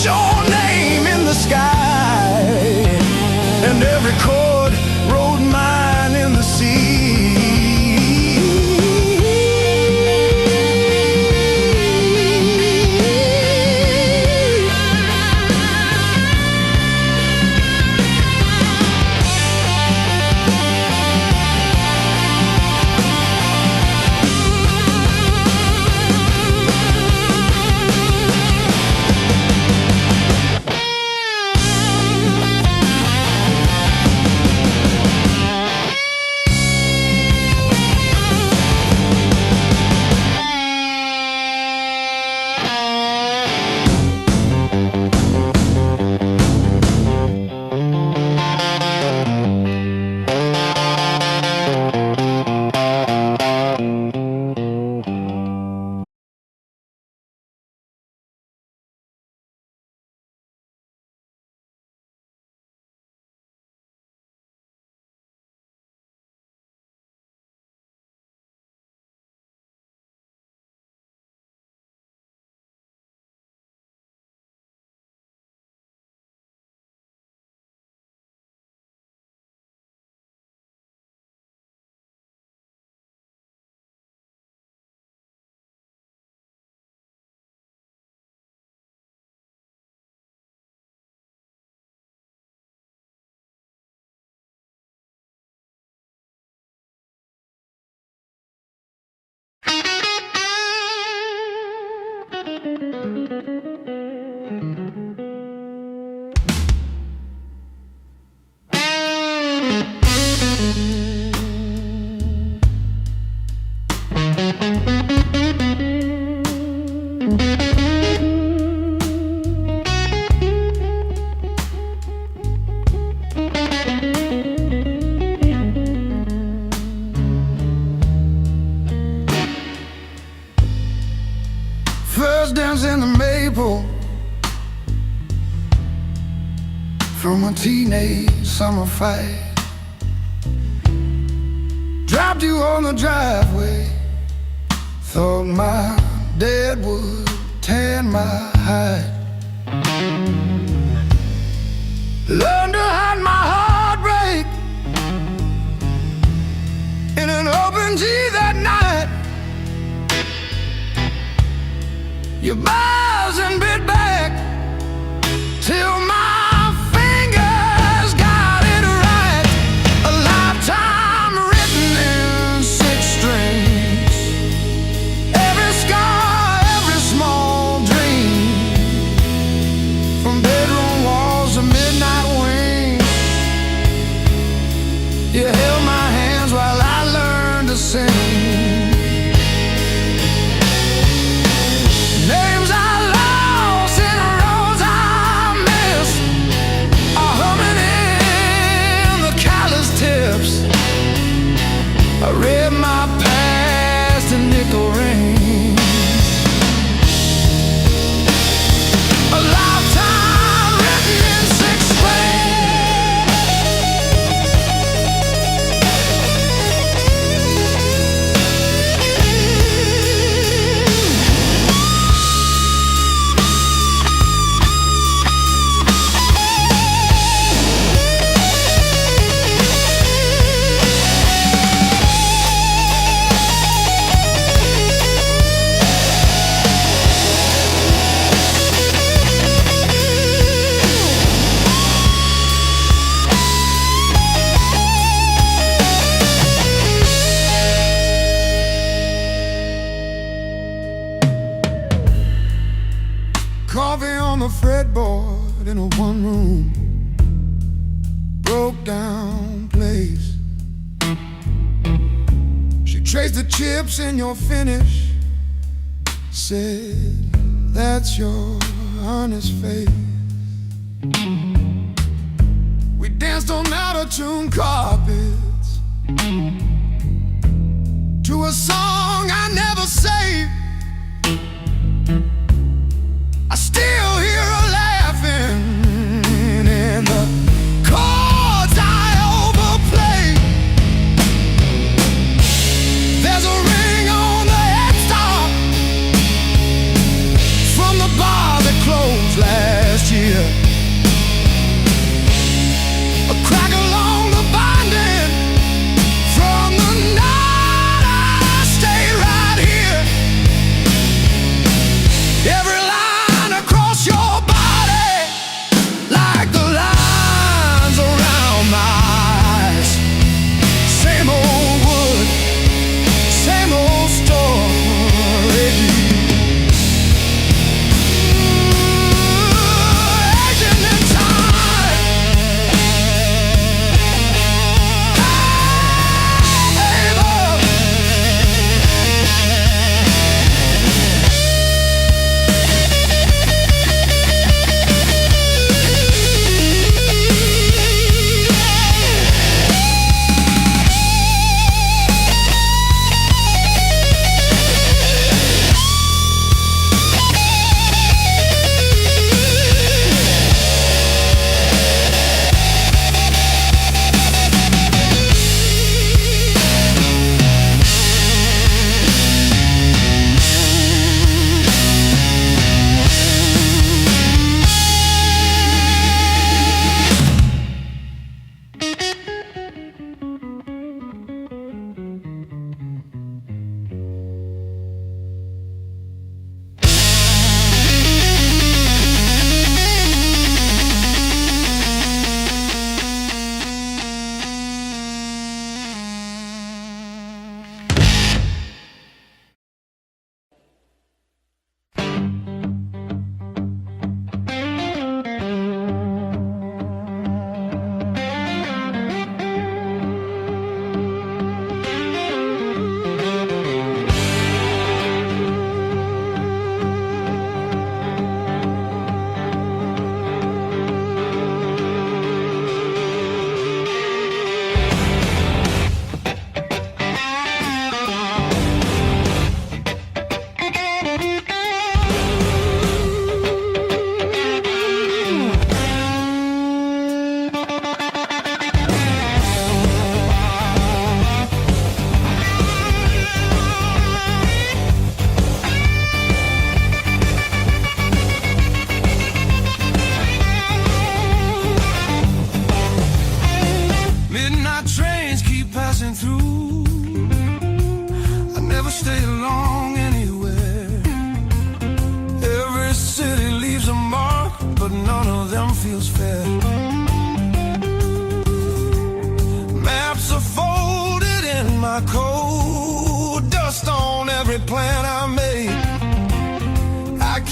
your name in the sky, and every chord wrote mine in the sea. First dance in the maple from a teenage summer fight. Dropped you on the driveway, thought my dad would tan my hide. Learned to hide my heartbreak in an open G that night. your bars and bit back till my fingers got it right. A lifetime written in 6 strings. Every scar, every small dream, from bedroom walls to midnight wings. You held my hands while I learned to sing. Names I lost and roads I missed are humming in the callous tips. I read my past in nickel rings. A lifetime written in 6 Coffee on the fretboard in a one-room broke down place. She traced the chips in your finish, said, that's your honest face. We danced on out-of-tune carpets to a song I never saved. I still hear her laughing in the chords I overplay. There's a ring on the headstock from the bar that closed last year. A crack along the binding from the night I stayed right here.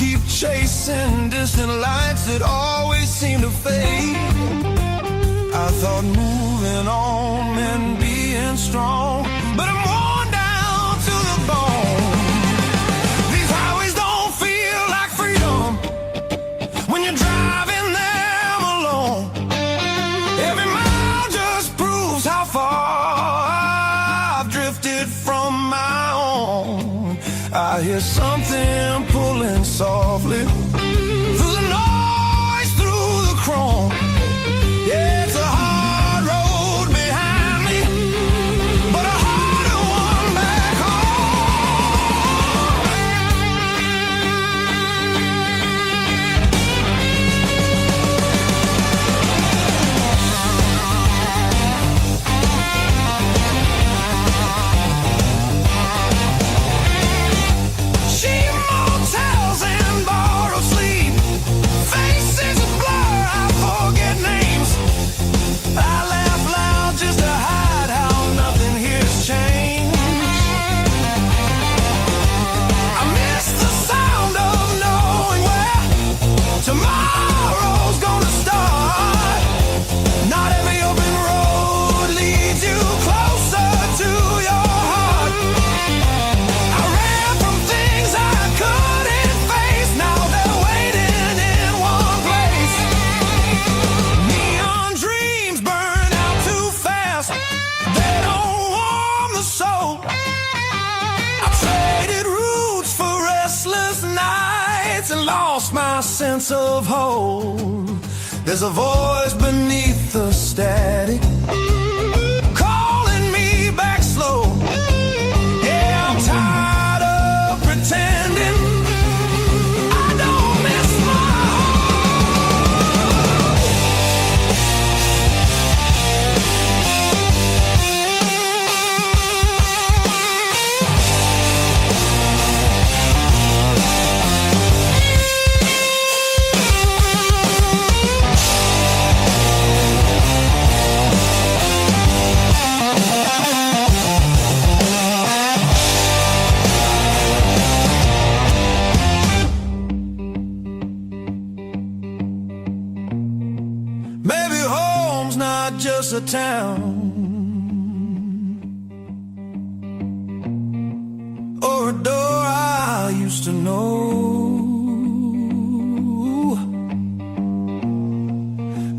keep chasing distant lights that always seem to fade. I thought moving on meant being strong, but I'm worn down to the bone. These highways don't feel like freedom when you're driving them alone. Every mile just proves how far I've drifted from my own. I hear something pulling softly through the noise, through the chrome. Yeah, it's a hard road behind me, but a harder one back cheap motels and borrowed sleep, faces a blur, I forget names. I laugh loud just to hide how nothing here's changed. I miss the sound of knowing where tomorrow's gonna start. Not every open road leads you closer to your heart. I ran from things I couldn't face, now they're waiting in one place. Neon dreams burn out too fast, they don't warm the soul. I traded roots for restless nights and lost my sense of hope. There's a voice beneath the static calling me back slow. Yeah, I'm tired of pretending I don't miss my home. Maybe home's not just a town or a door I used to know.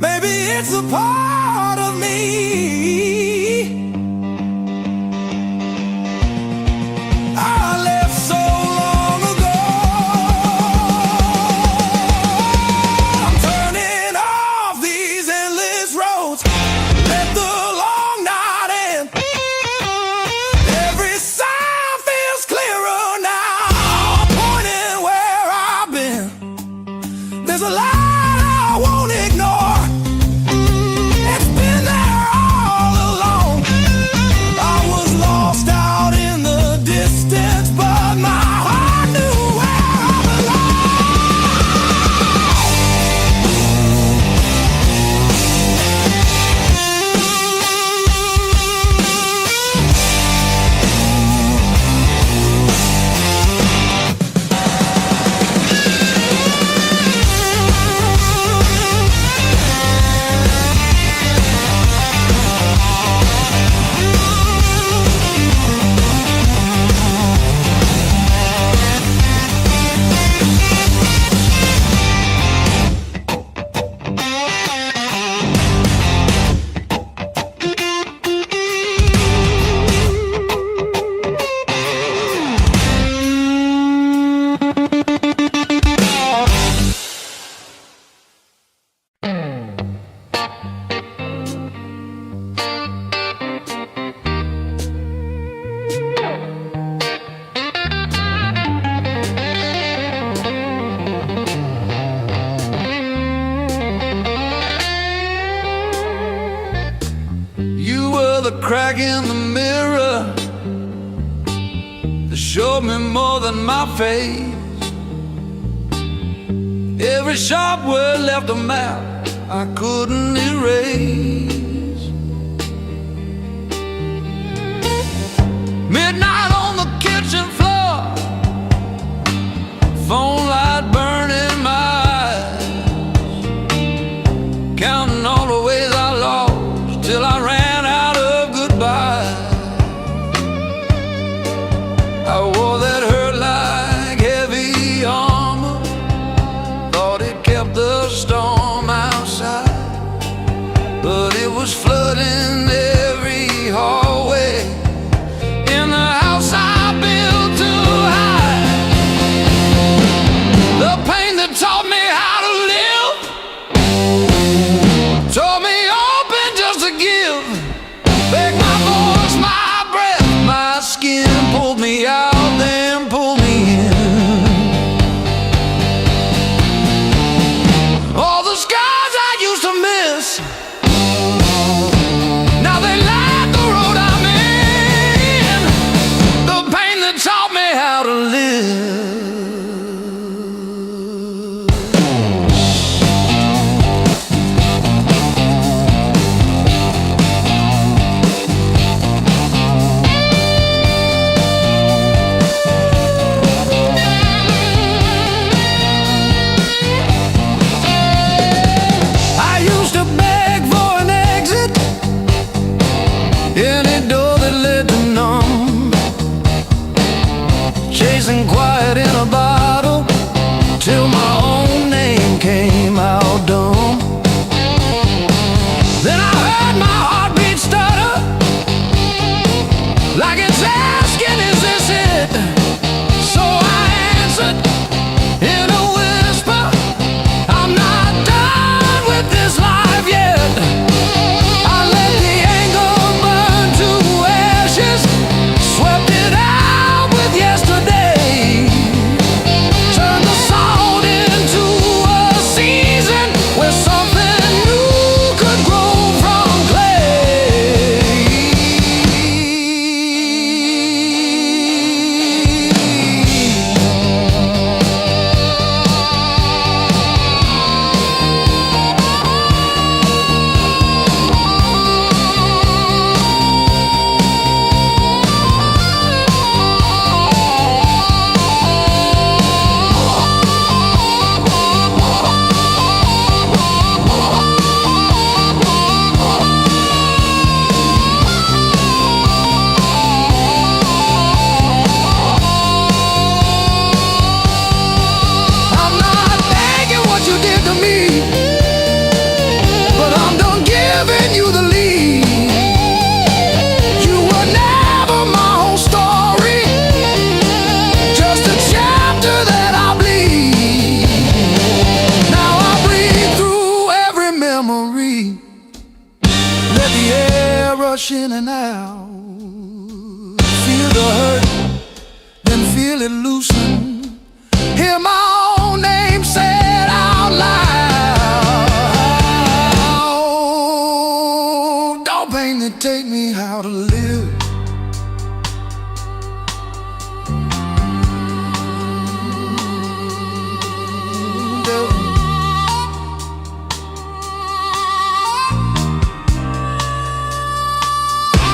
Maybe it's a part of me I left so long ago. I'm turning off these endless roads, let the long night end. Every sign feels clearer now, pointing where I've been. There's a light I won't ignore, it's been there all along. I was lost out in the distance, but my heart knew where I the crack in the mirror that showed me more than my face. Every sharp word left a map I couldn't erase. Midnight on the kitchen floor, phone light burning. till my own name came out dumb. Then I heard my heartbeat stutter, like it's asking, is this it? So I answered in a whisper, I'm not done with this life yet. I let the anger burn to ashes, swept it out with yesterday, turned the salt into a season where something new could grow from clay. I'm not thanking what you did to me, but I'm done giving you the lead. You were never my whole story, just a chapter that I bleed. Now I breathe through every memory, let the air rush in and out. Feel the hurt, then feel it loosen. Hear my own name said out loud. Don't pain to take me how to live.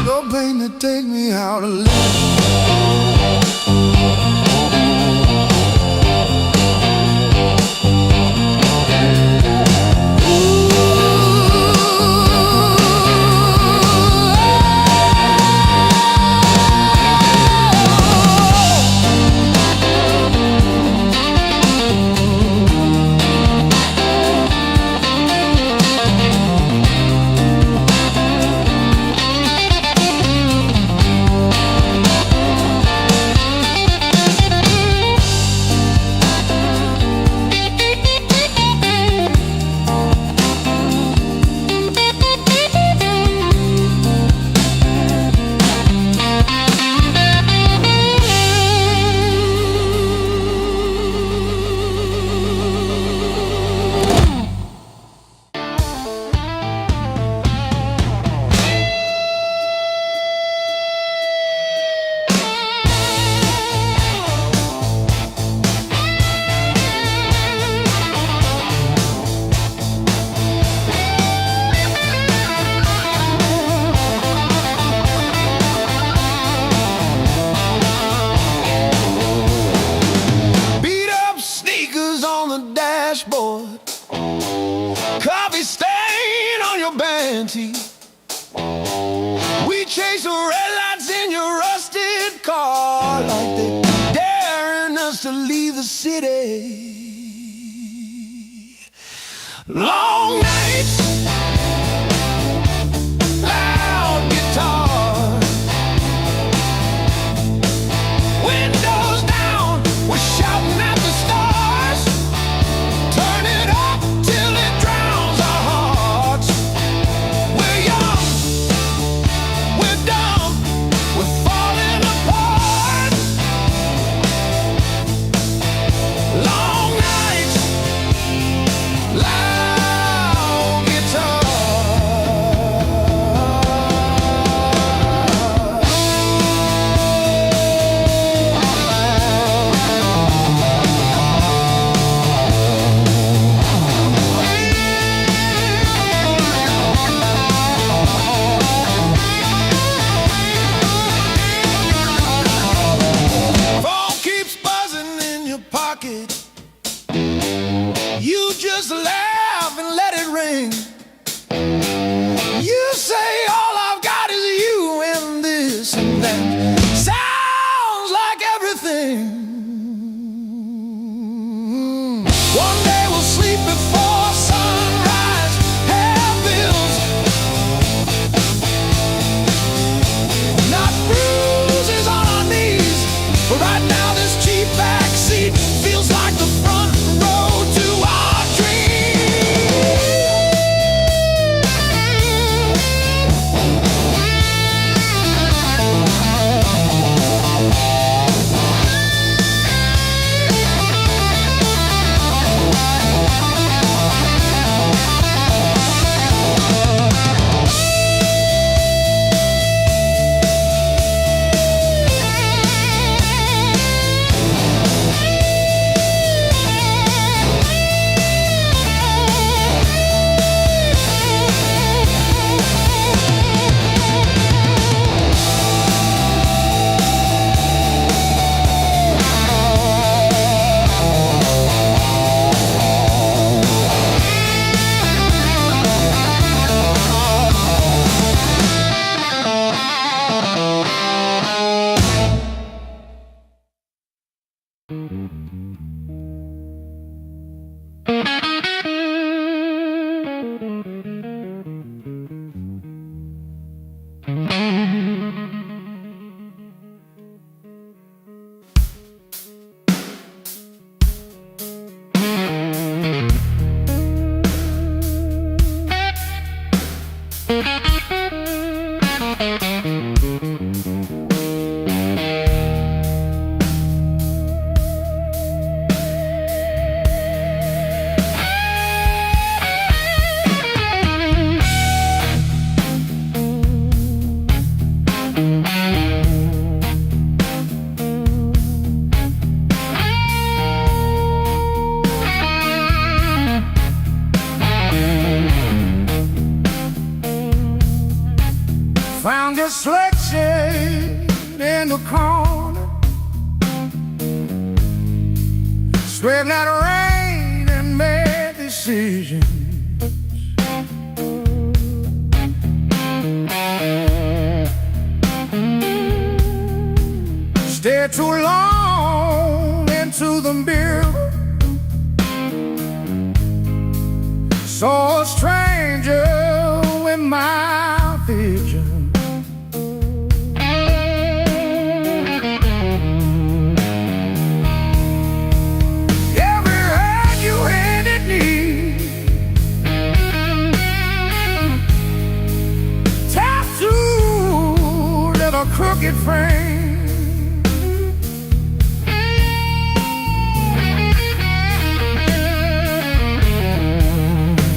Don't pain to take me how to live. Beat up sneakers on the dashboard, coffee stain on your band tee. We chase the red lights in your rusted car, like they daring us to leave the city. Long nights, loud guitar, windows down, we're shouting at the stars. Turn it up till it drowns our hearts. We're young, we're dumb, we're falling apart. Long nights, loud guitar. Phone keeps buzzing in your pocket. You just laugh and let it ring. You say all I've got is you and this and that. Sounds like everything. a slick shade in the corner, swept that rain and made decisions. Stayed too long into the mirror, saw a stranger in my vision. Every hand you handed me, tattooed in a crooked frame.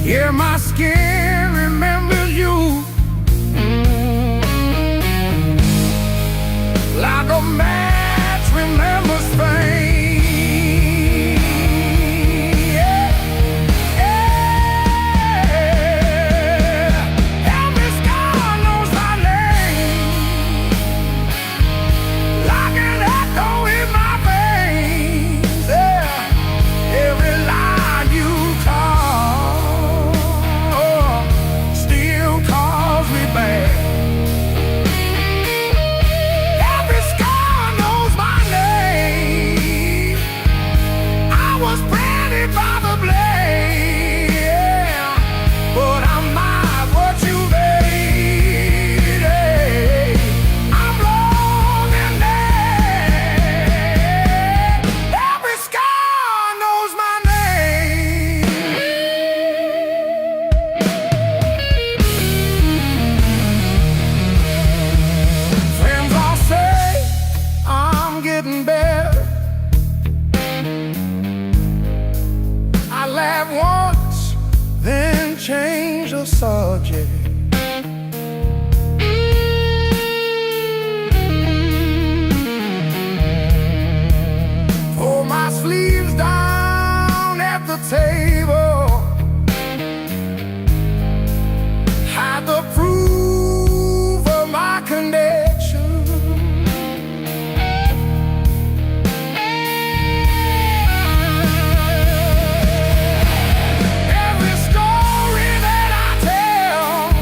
Yeah, my skin remembers you like a match remembers fame. Yeah, yeah. Every scar knows my name, like an echo in my veins. Yeah, every line you call still calls me back. Every scar knows my name. I was branded by the blade, yeah, but I'm not what you made. Hey, I'm long and dead. Every scar knows my name. Friends all say I'm getting better. I laugh once, then change the subject. Pull my sleeves down at the table, hide the proof of my connection. Every story that I tell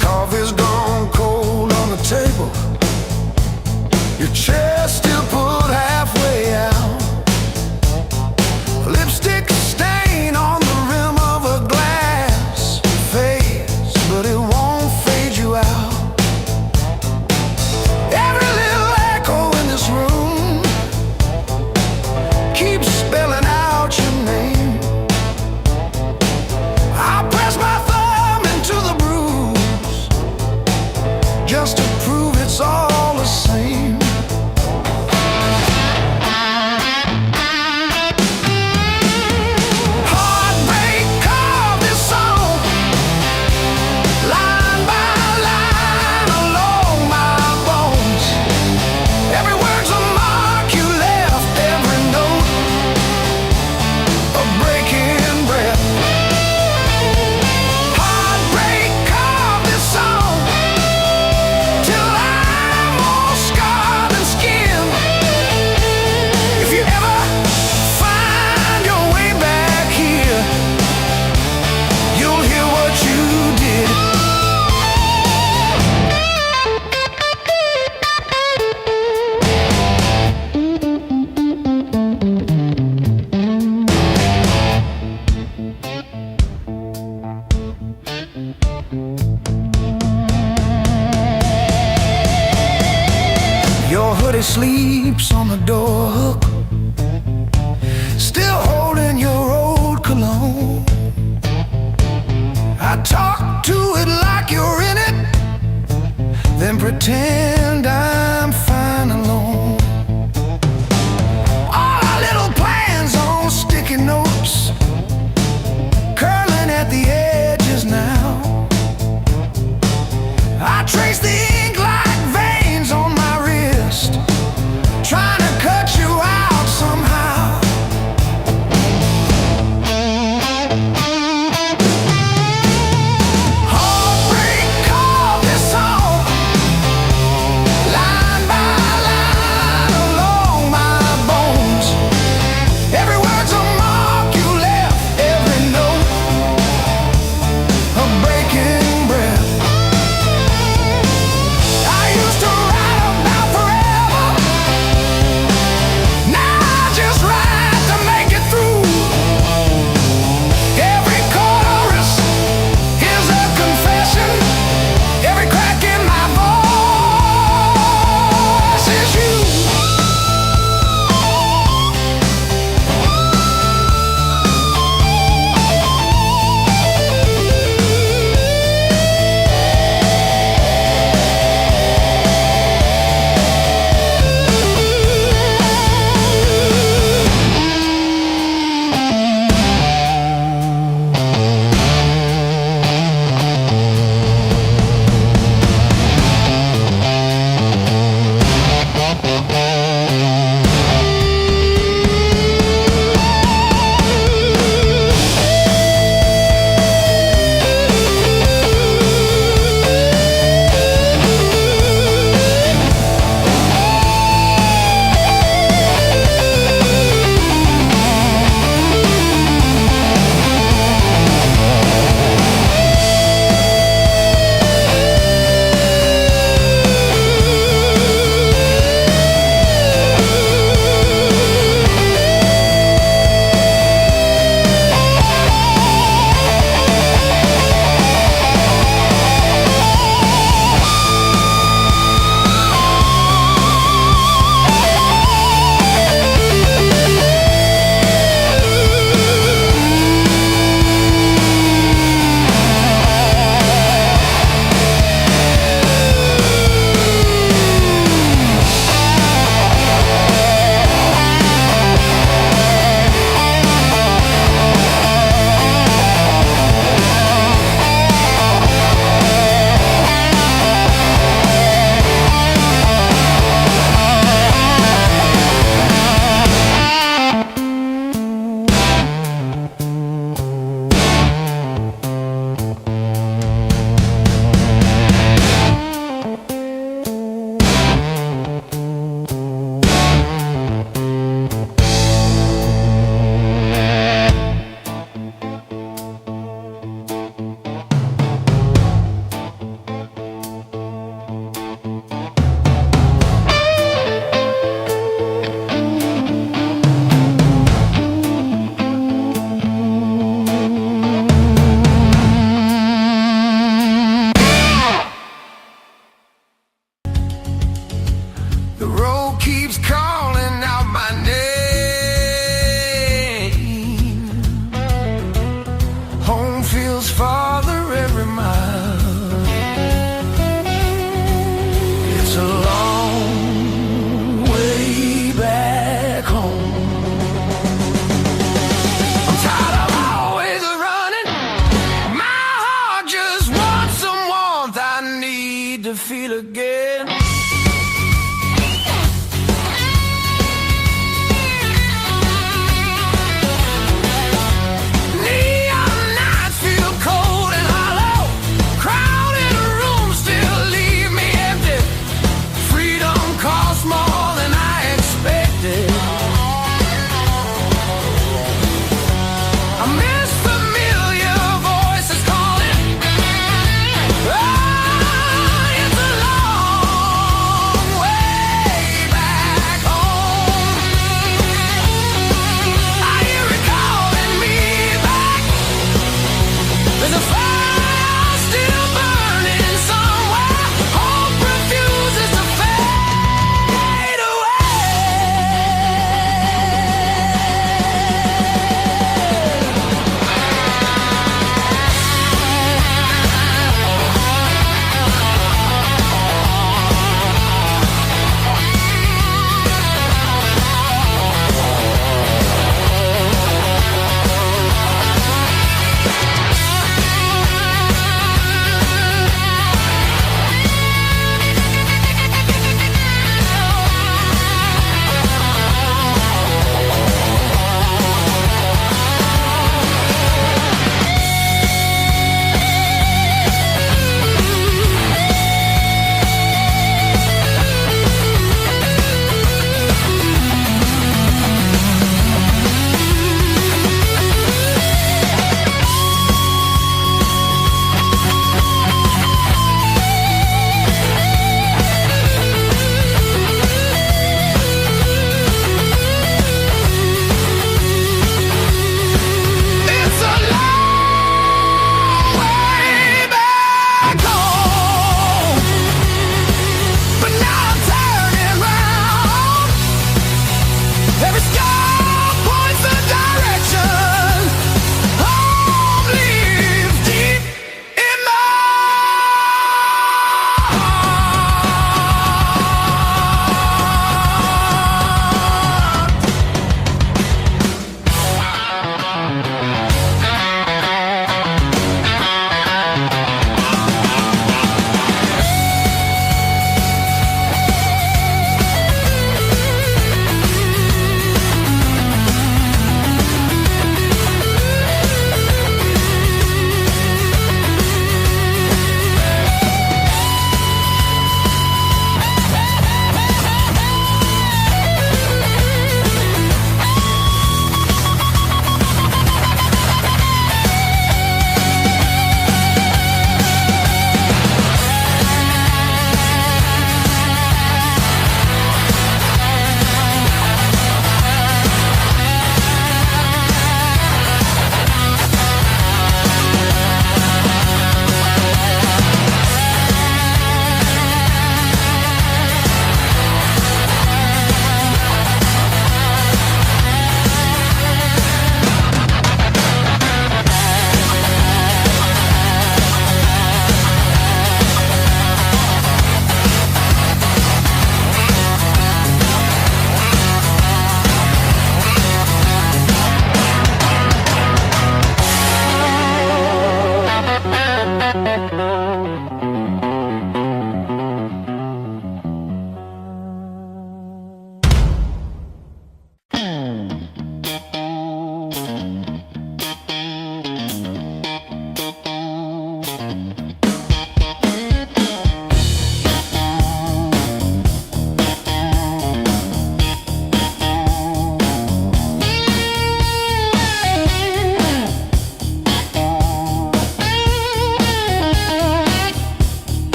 Coffee's gone cold on the table. Your chair still pulled halfway out. Lipstick stain on the rim of a glass fades, but it won't fade you out. Every little echo in this room keeps spelling out your name. I press my thumb into the bruise just to prove it's all the same. Heartbreak carved this song, line by line along my bones. Every word's a mark you left, every note a breaking breath. Heartbreak carved this song till I'm all scarred and skinned. If you ever find your way back here, you'll hear what you did. Your hoodie sleeps on the door hook, still holding your old cologne. I talk to it like you're in it, then pretend I'm fine alone. All our little plans on sticky notes, curling at the edges now. I trace the ink like veins on my wrist, trying to cut you out somehow. Heartbreak carved this song, line feel again. Neon nights feel cold and hollow. Crowded rooms still leave me empty. Freedom costs more than I expected. I miss familiar voices calling. Oh, it's a long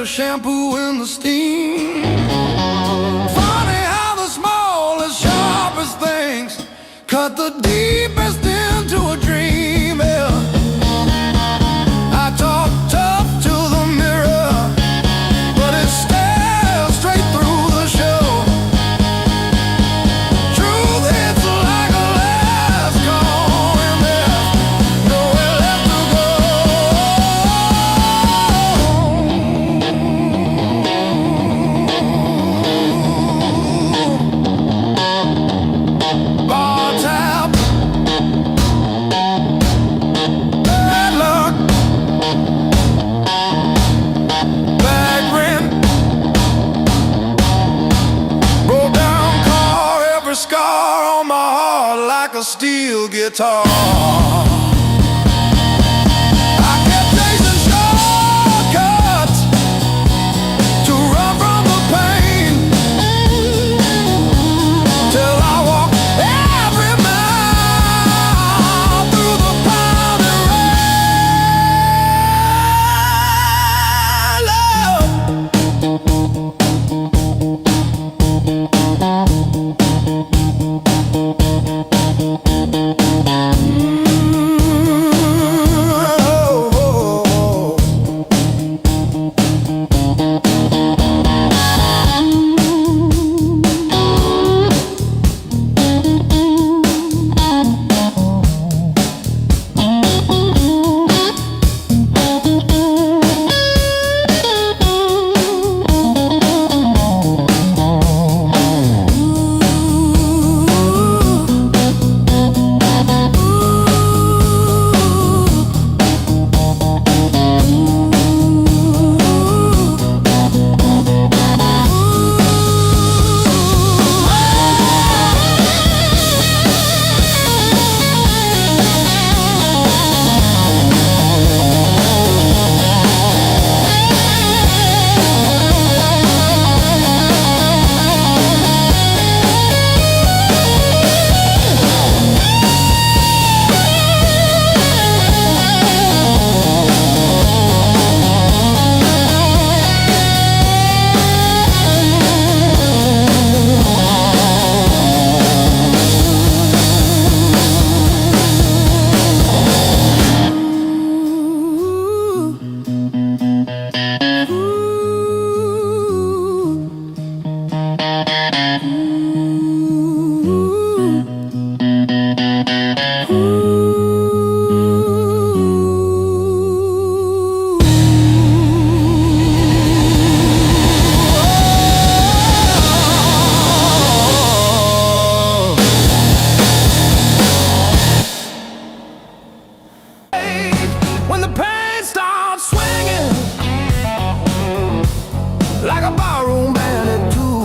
the shampoo and the steam. Funny how the smallest, sharpest things cut the deepest into a dream. Yeah. I talk tough to the mirror, but it stares straight through the show. Truth hits like a last call, and there's nowhere left to go. Bar tab, bad luck, bad rent, broke down car, every scar on my heart like a steel guitar. I kept chasing shortcuts to run from the pain, till I walked every mile through the pounding when the pain starts swinging like a barroom band at two.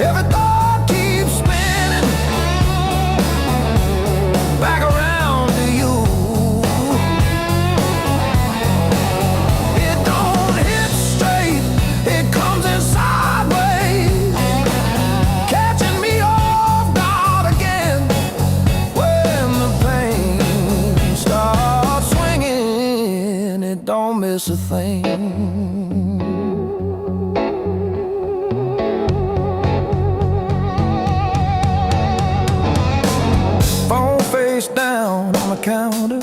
Every thought keeps spinning back around to you. It don't hit straight, it comes in sideways, catching me off guard again. When the pain starts swinging, it don't miss a thing. Phone face down on the counter,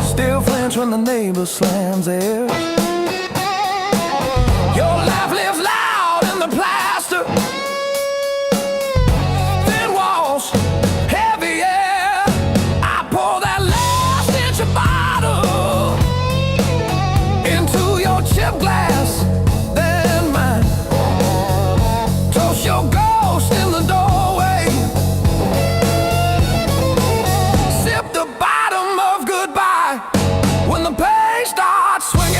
still flinch when the neighbor slams theirs. Your laugh lives loud in the plaster, thin walls, heavy air. I pour that last inch of bottle into your chip glass, then mine. Toast your ghost in the doorway, sip the bottom of goodbye when the pain starts swinging.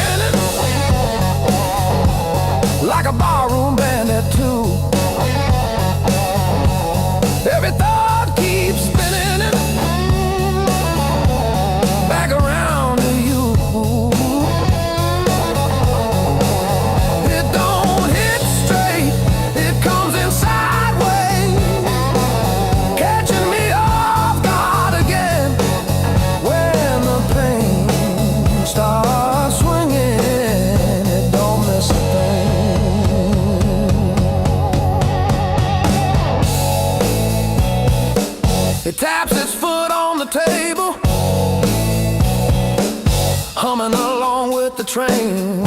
humming along with the train.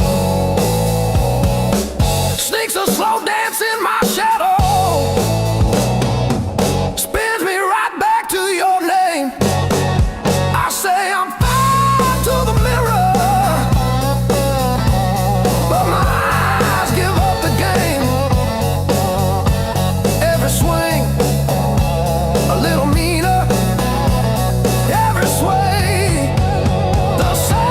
Sneaks a slow dance in my shadow, spins me right back to your name. I say I'm fine to the mirror, but my eyes give up the game. Every swing a little meaner, every sway the same.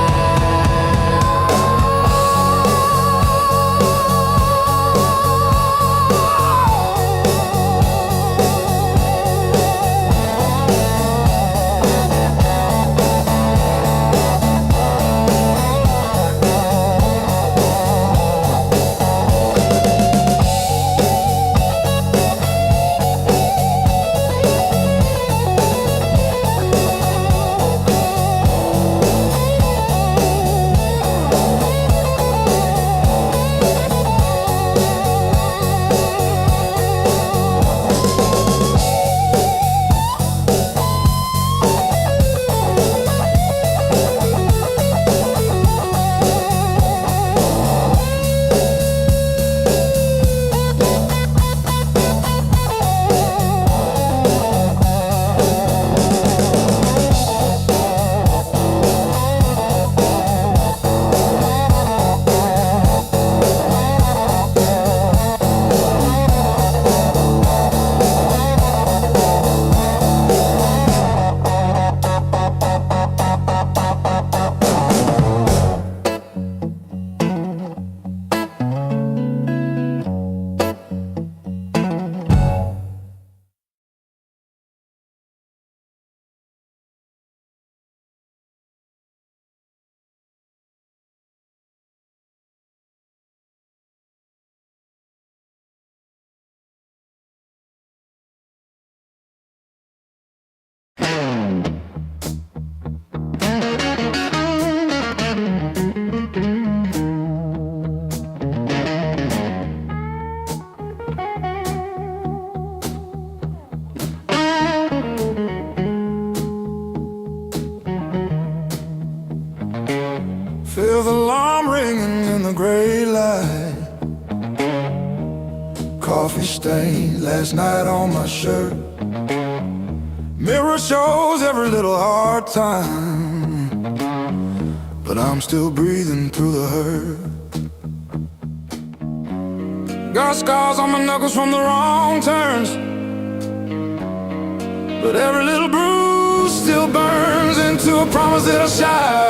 Feel the alarm ringing in the gray light. Coffee stain last night on my shirt. Mirror shows every little hard time, but I'm still breathing through the hurt. Got scars on my knuckles from the wrong turns, but every little bruise still burns into a promise that I'll shout.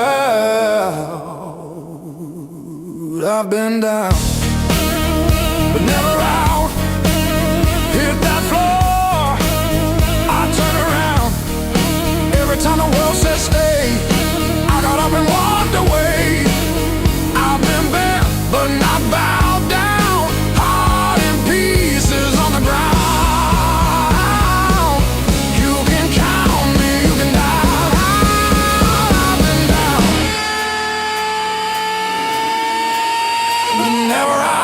I've been down, but never out. Hit that floor, I turn around. Every time the world says stay, I got up and walked away. I've been bent, but not bowed down. Heart in pieces on the ground. You can count me, you can die. I've been down, but never out.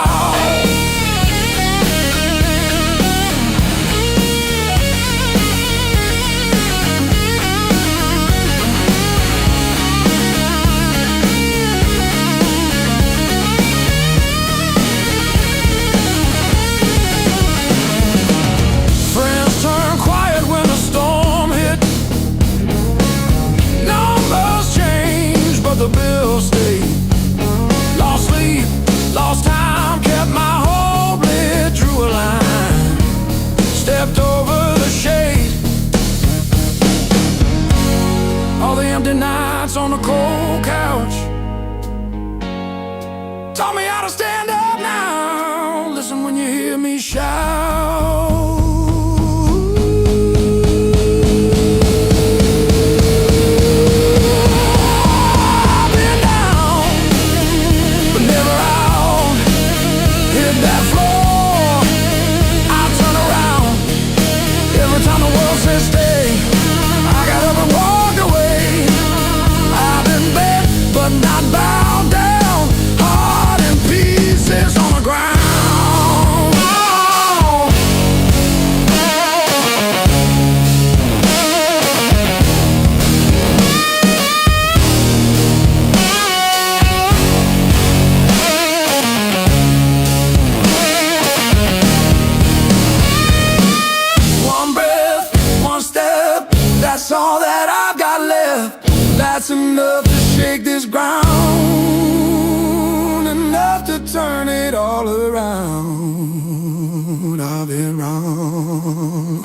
Friends turn quiet when the storm hit. Numbers change, but the bills stay. Lost sleep, lost time, kept my hope lit, drew a line, stepped over the shade. All the empty nights on the cold couch taught me how to stand up now. Listen when you hear me shout. I've been down, but never out. Hit that floor, I turn around. Every time the world says stay, I got up and walked away. I've been bent, but not bowed down. Heart in pieces on the ground. Oh, shake this ground, enough to turn it all around. I've been wrong.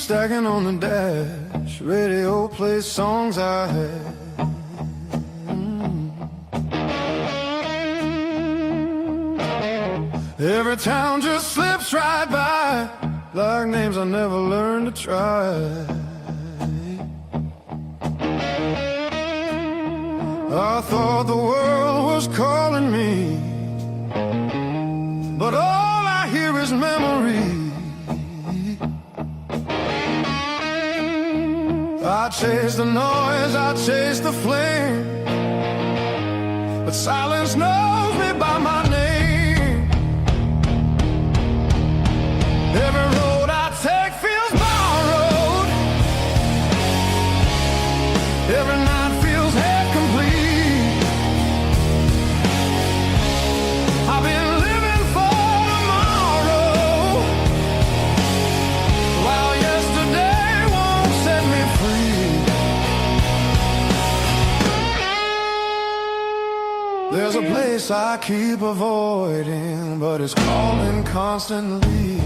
Stacking on the dash, radio plays songs I had. Every town just slips right by, like names I never learned to try. I thought the world was calling me, but all I hear is memory. I chase the noise, I chase the flame, but silence knows me by my name. Every road I take feels borrowed, every night feels half complete. I've been living for tomorrow, while yesterday won't set me free. There's a place I keep avoiding, but it's calling constantly.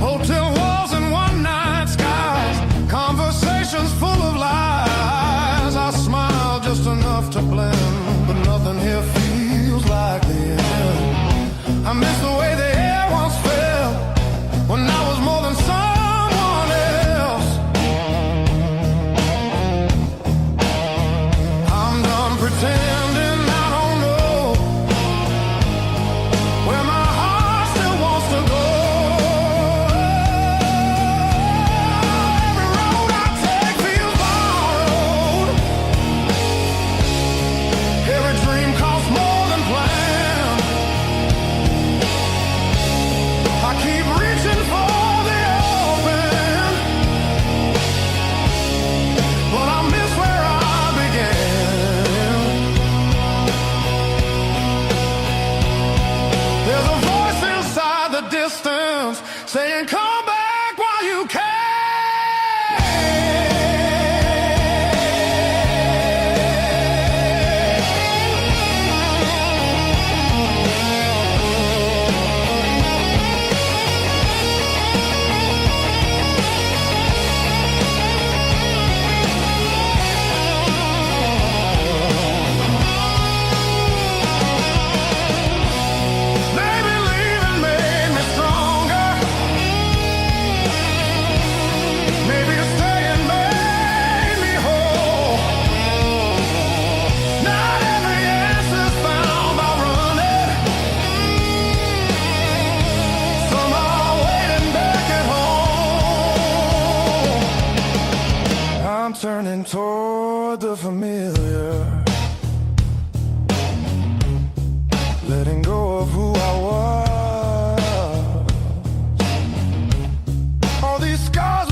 Hotel walls and one-night skies, conversations full of lies. I smile just enough to blend, but nothing here feels like the end. I miss the way the air once felt, when I was more than someone else. I'm done pretending I don't know where my heart still wants to go. Every road I take feels borrowed, every dream costs more than planned. I keep reaching for the open, but I miss where I began. There's a voice inside the distance saying, come back while you can. Maybe leaving made me stronger, maybe staying made me whole. Not every answer's found by running, some are waiting back at home. I'm turning toward the familiar, letting go of who I was. All these scars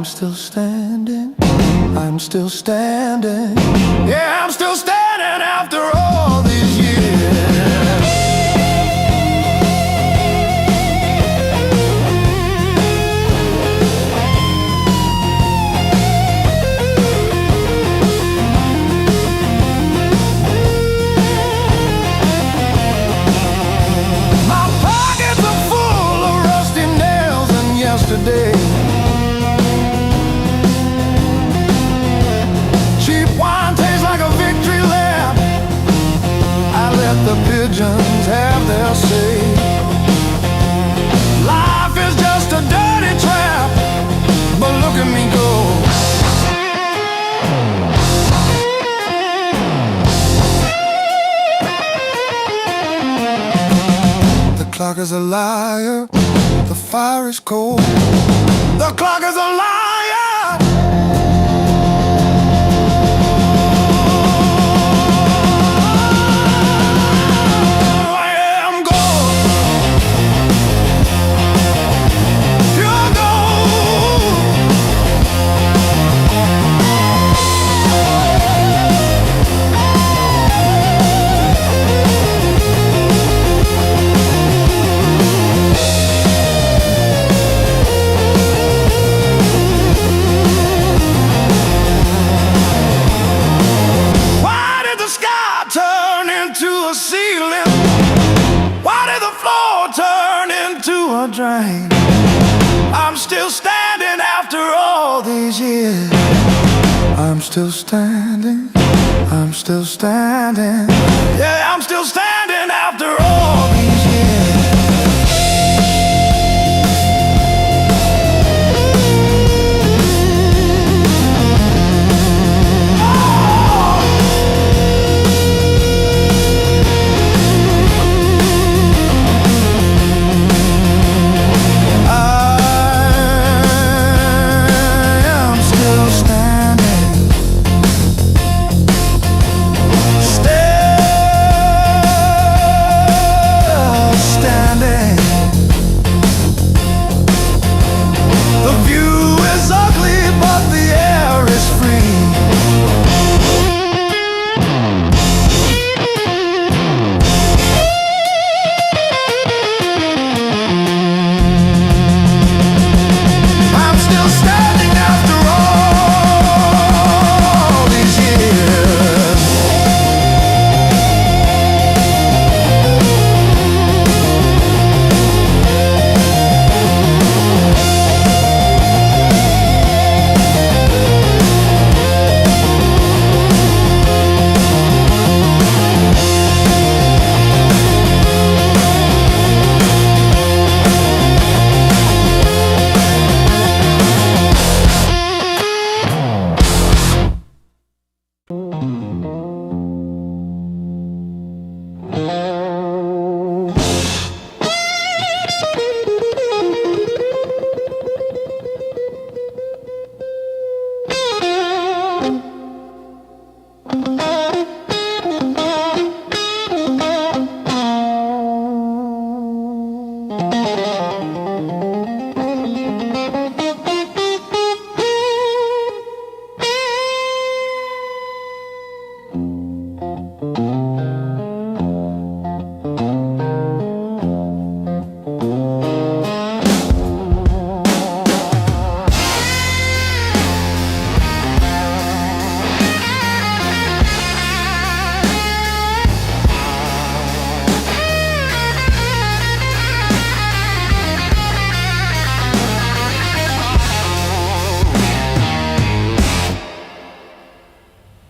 I'm still standing, I'm still standing. Yeah, I'm still standing after all these years. My pockets are full of rusty nails and yesterday. The pigeons have their say. Life is just a dirty trap, but look at me go. The clock is a liar, the fire is cold. The clock is a liar. Drain. I'm still standing after all these years. I'm still standing, I'm still standing. Yeah, I'm still standing after all these years.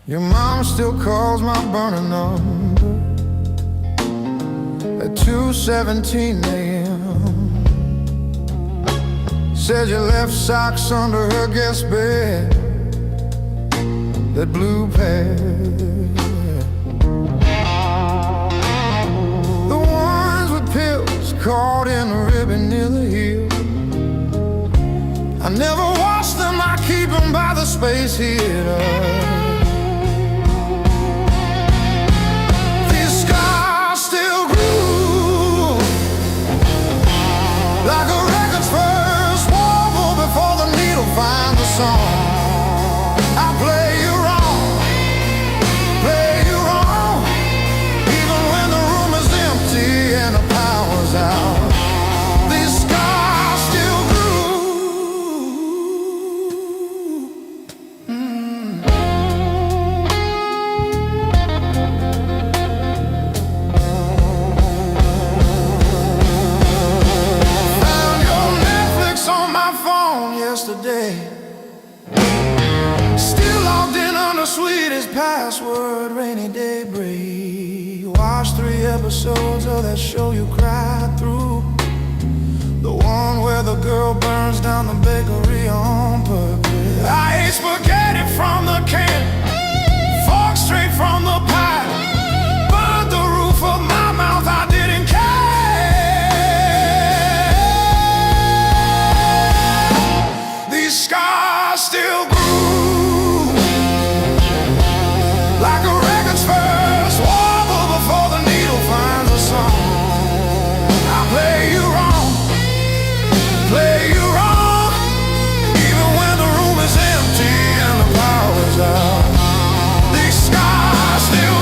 Your mom still calls my burner number at 2:17 a.m. Said you left socks under her guest bed, that blue pair, the ones with pills caught in a ribbon near the heel. I never wash them, I keep them by the space heater. Like a record's first wobble before the needle finds the episodes of that show you cried through. The one where the girl burns down the bakery on purpose. I ate spaghetti from the can, fork straight from the pie. Burned the roof of my mouth, I didn't care. These scars still grew like a record's first wobble before the needle finds a song. I play you wrong, play you wrong, even when the room is empty and the power's out. These scars still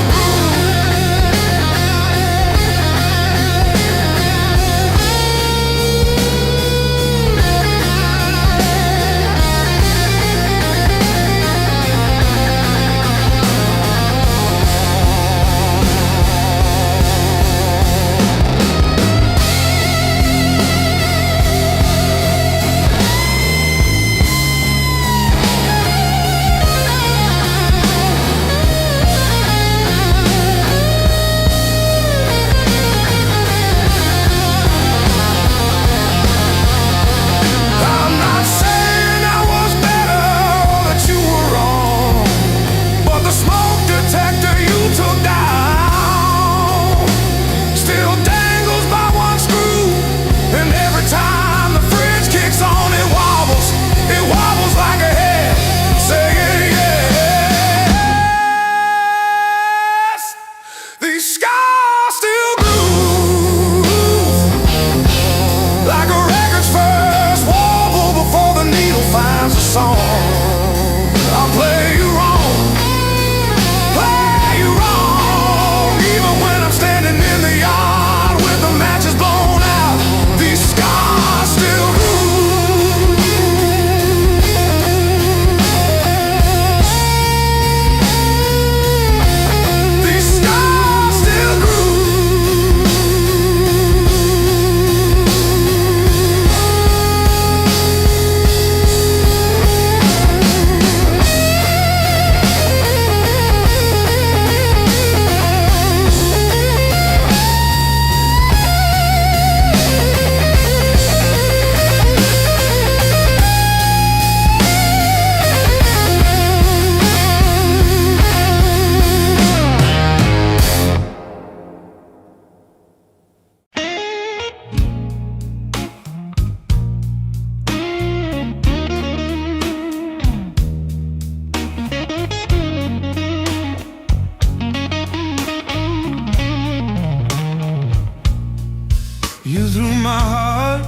you threw my heart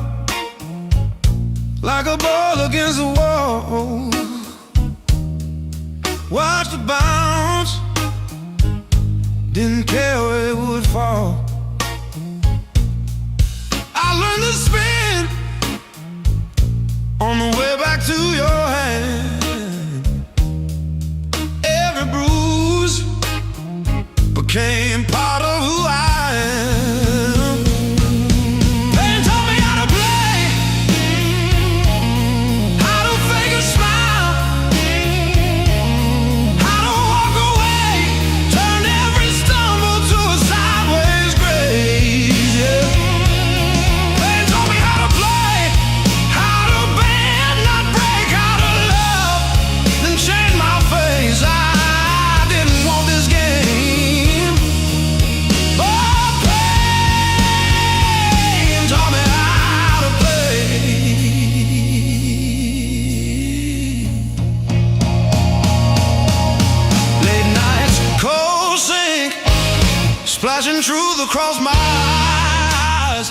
like a ball against the wall. Watched it bounce, didn't care where it would fall. I learned to spin on the way back to your hand. Every bruise became part of who I am. Splashing truth across my eyes,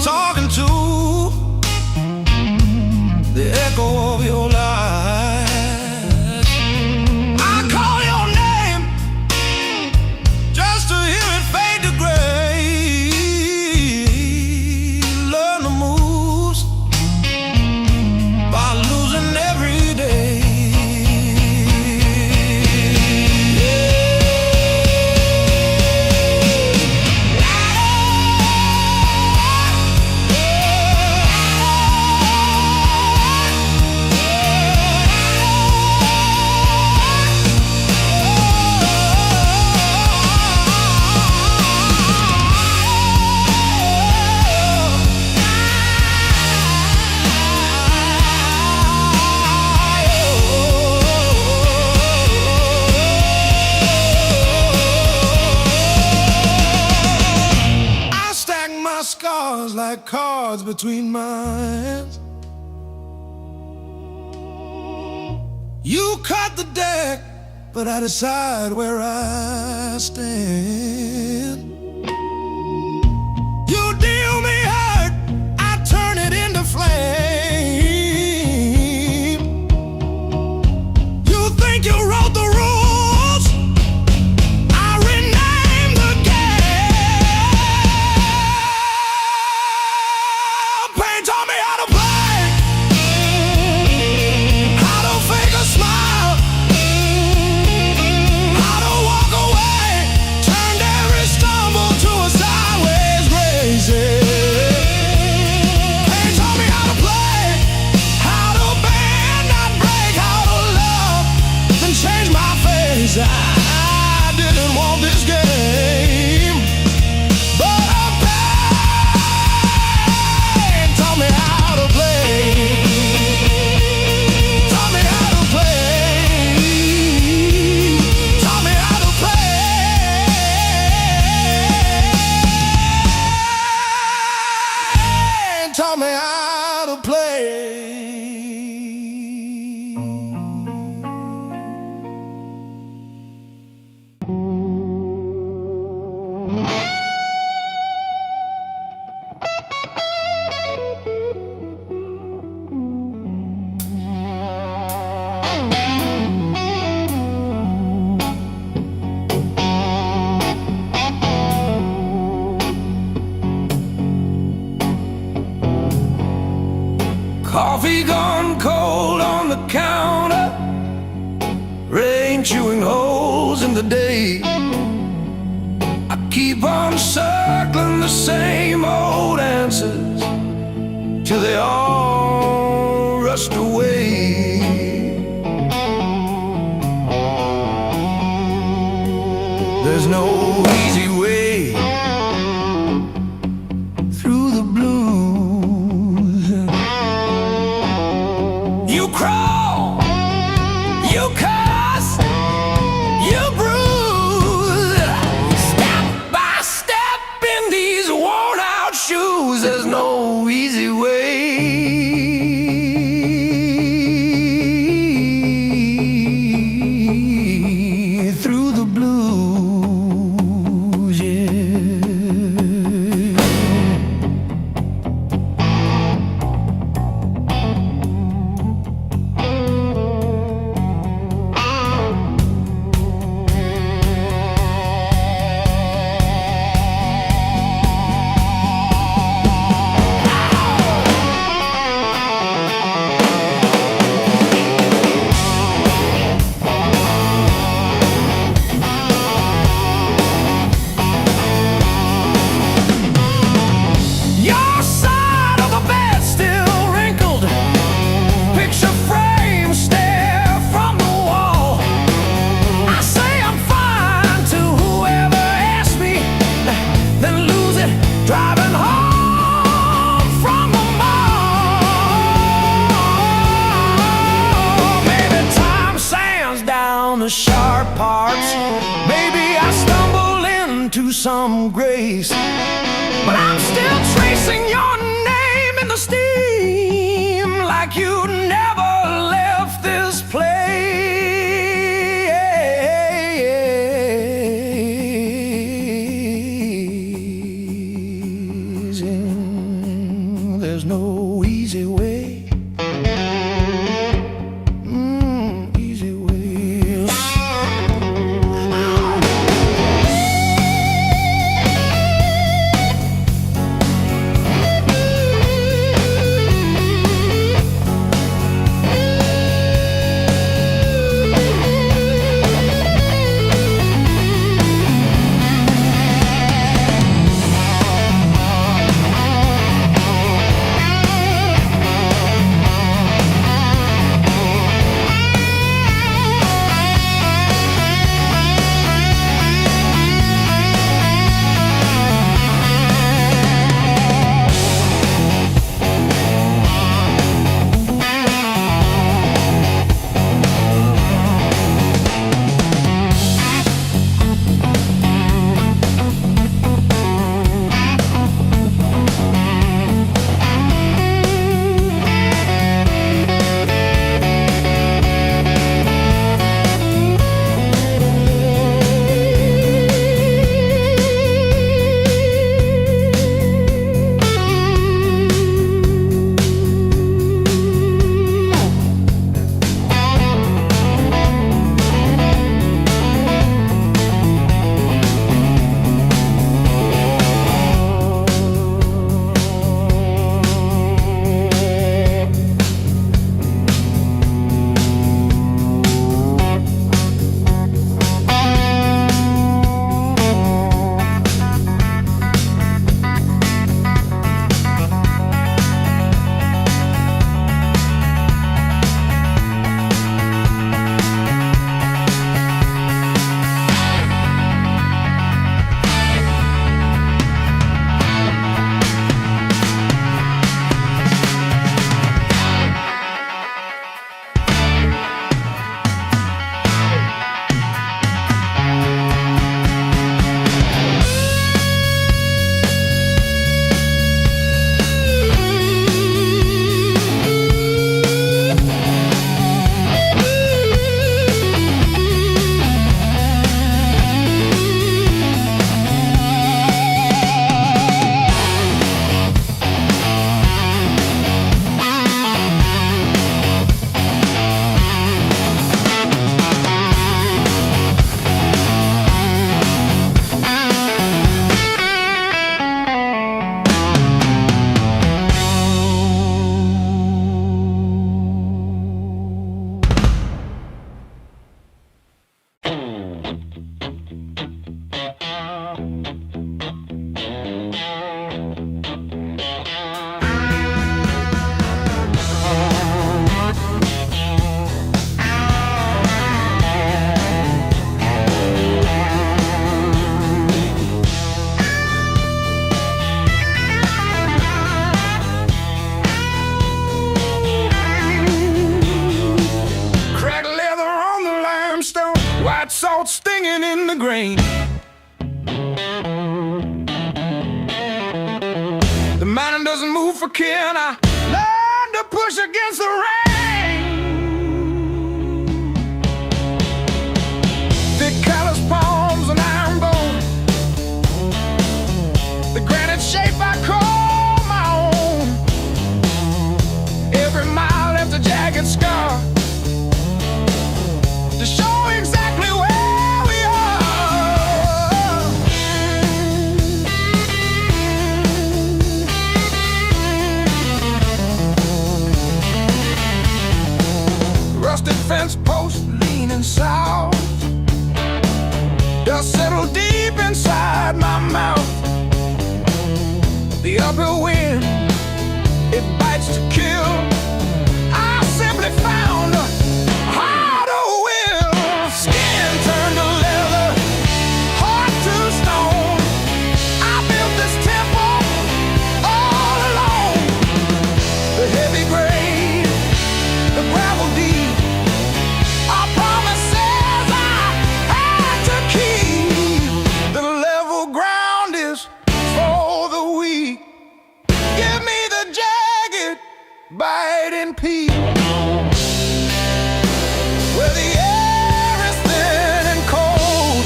talking to the echo of your lies. I call your name just to hear it fade to gray. Learn the moves by losing every day. cards between my hands. You cut the deck, but I decide where I stand. You deal me hurt, I turn it into flame. You think you wrote the rules, I rename the game. Pain taught me how to play, how to fake a smile, how to walk away, turned every stumble to a sideways grace. Pain taught me how to play, how to bend, not break, how to love, then change my face. I didn't want this game, but pain taught me how to play. Taught me how to play. Taught me how to play. Taught me how to play. Coffee gone cold on the counter, rain chewing holes in the day. I keep on circling the same old answers till they all rust away. There's no easy way through the blues. You crawl, you cuss, you bruise, step by step in these worn out shoes. There's no easy way through the blues, yeah. Your side of the bed still wrinkled, picture frame stare from the wall. I say I'm fine to whoever asks me, then lose it driving home from the mall. Maybe time sands down the sharp parts, maybe I stumble into some grace, but I'm still tracing your name in the steam like you never left this place. There's no easy way. Easy way. hanging in the grain. The mountain doesn't move for kin. I learned to push against the rain. Thick callous palms and iron bone. The granite shape I call my own. Every mile left a jagged scar to show exactly where we are. Rusted fence post leaning south. Dust settled deep inside my mouth. The uphill wind, it bites to kill. I simply found a harder will. Skin turned to leather, heart to stone. I built this temple all alone. The heavy grade, the gravel deep, our promises I had to keep. The level ground is for the weak. Give me the jagged, biting peak. Where the air is thin and cold.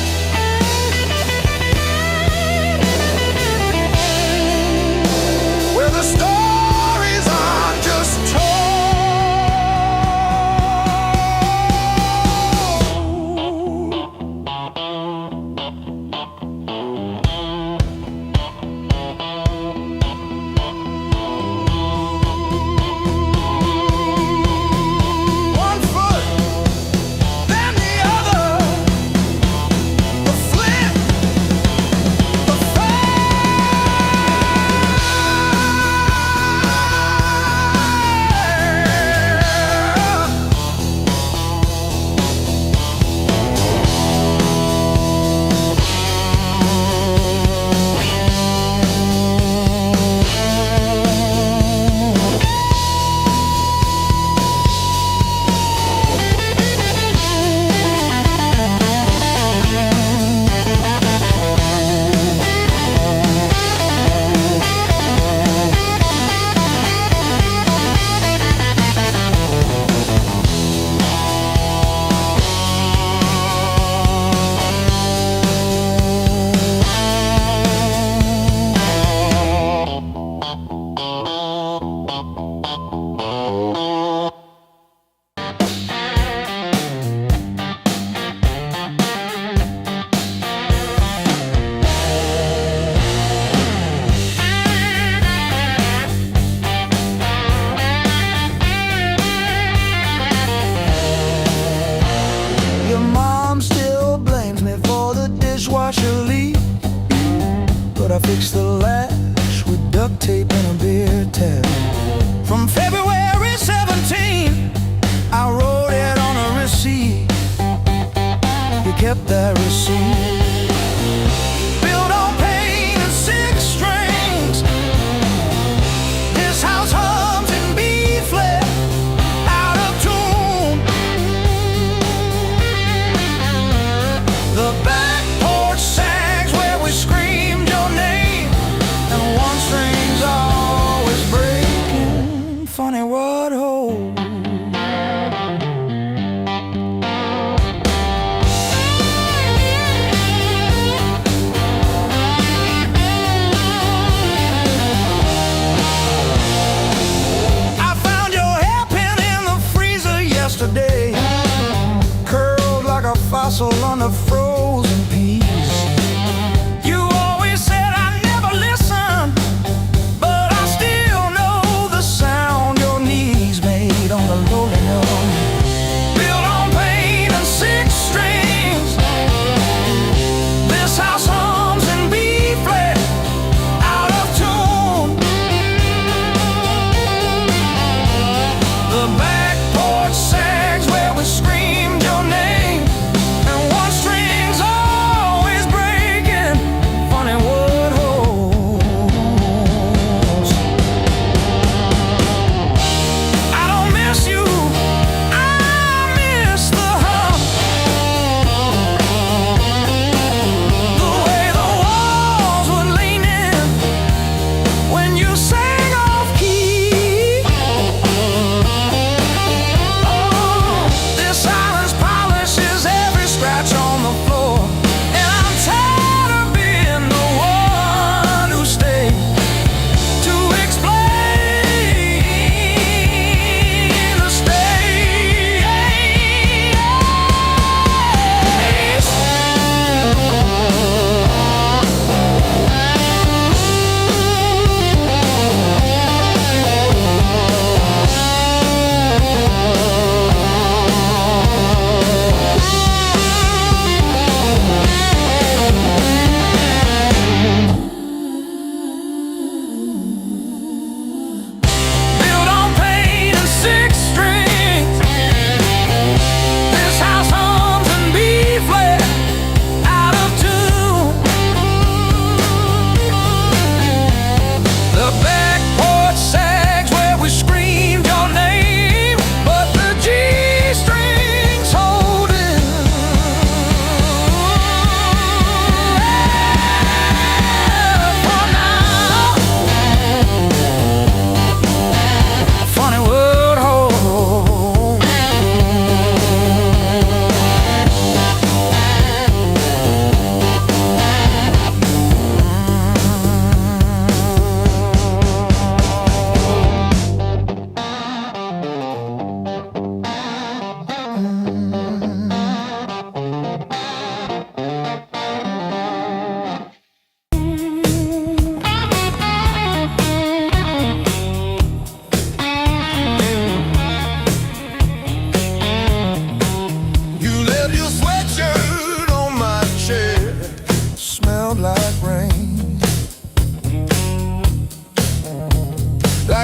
Where the stories aren't just told.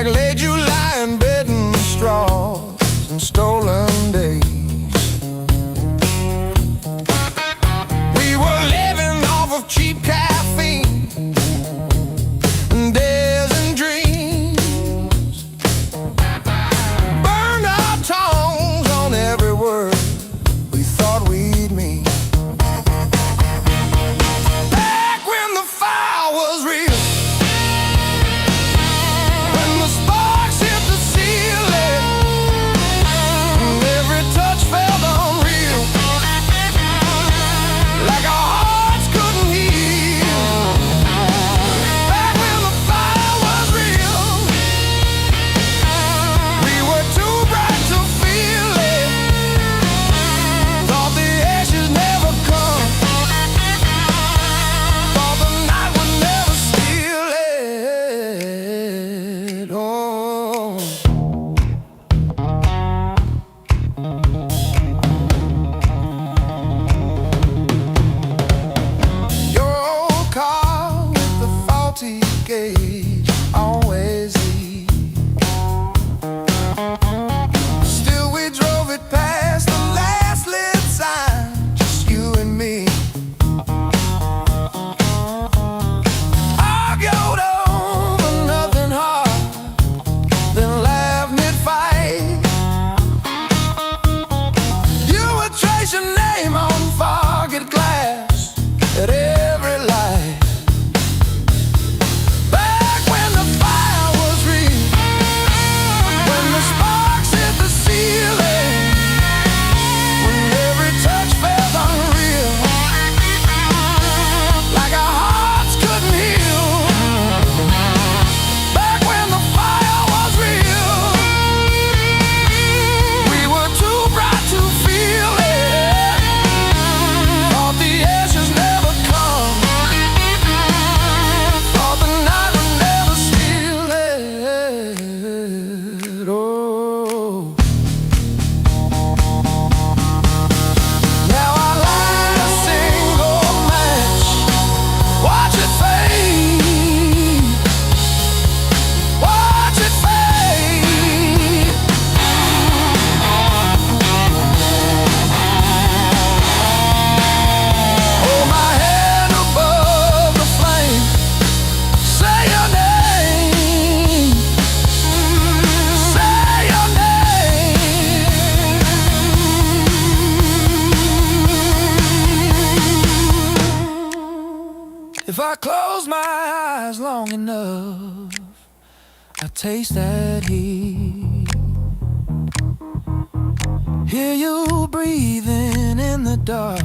like late July in bed and straws and stolen days. We were living off of cheap caffeine and days and dreams. Burned our tongues on every word we thought we'd mean. Back when the fire was real, always leave. Still we drove it past the last lit sign, just you and me. Argued over nothing hard, then laughed mid-fight. You would trace your name on forget glass at every light. If I close my eyes long enough, I taste that heat. Hear you breathing in the dark,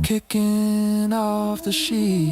kicking off the sheet.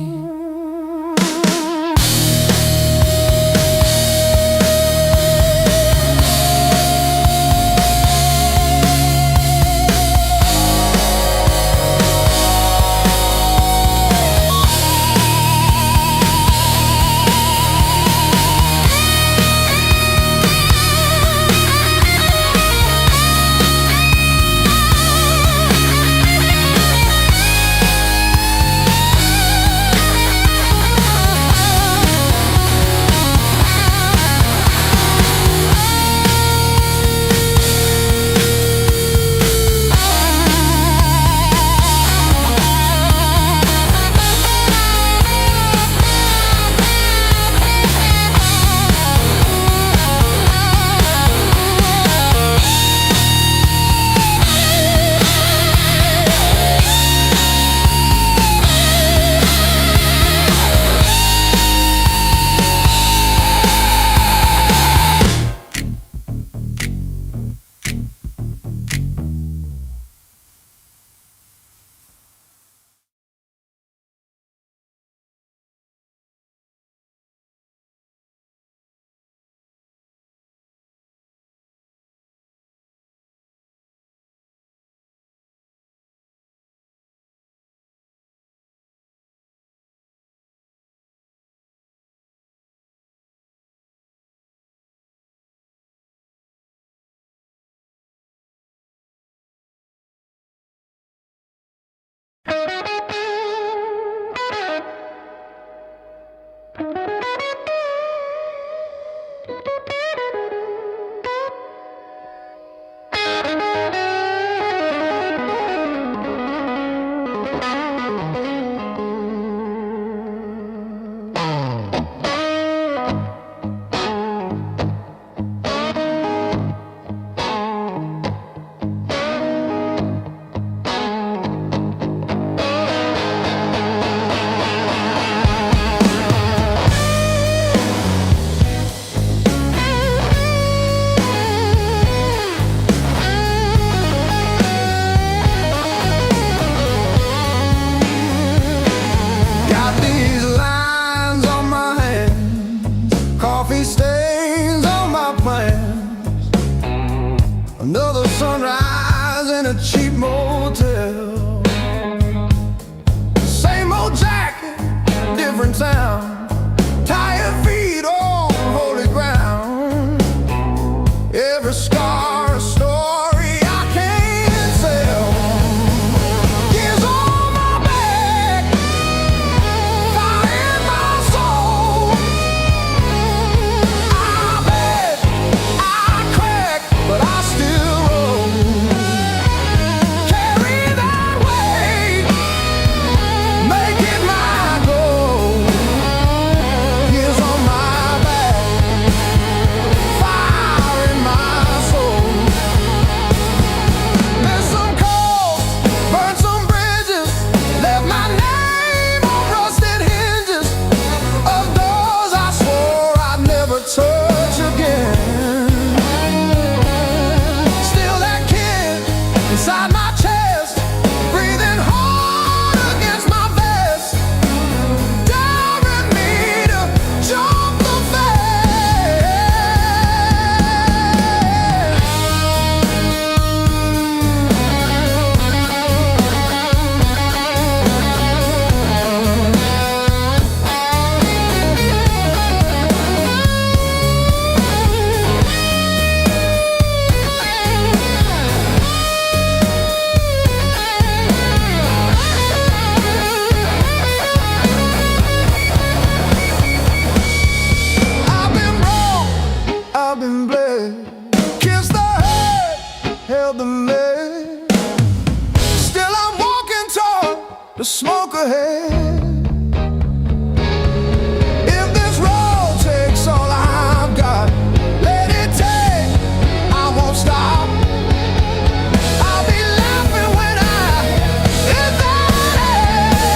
coffee stains on my plans. Another sunrise in a cheap motel. Same old jacket, different town. Tired feet on holy ground. Every scar a story I can't sell. Years on my back, fire in my soul. I bet I crack, but I still roll. Carry that weight, make it my goal. Years on my back, fire in my soul. Missed some calls, burned some bridges, left my name on rusted hinges of doors I swore I'd never touch again. Still that kid inside my chest, breathing hard against my vest, daring me to jump the fence. I've been wrong, I've been bled, kissed the head, held the lead. Still I'm walking toward the smoke ahead. If this road takes all I've got, let it take, I won't stop. I'll be laughing when I hit that edge.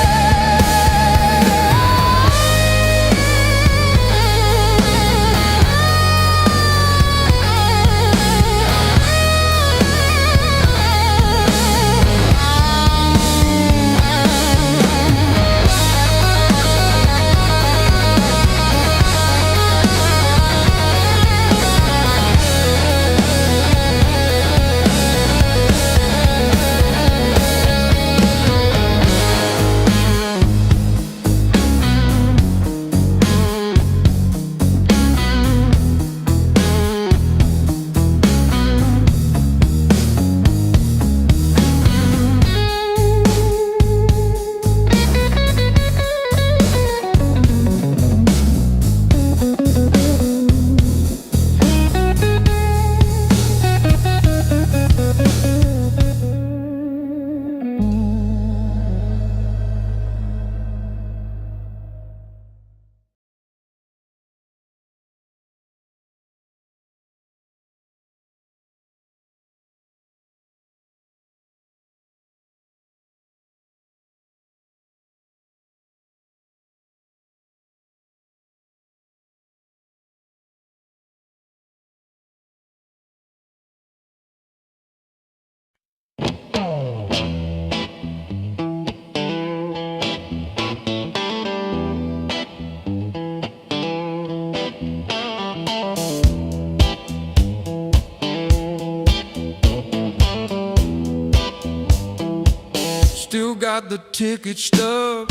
Still got the ticket stub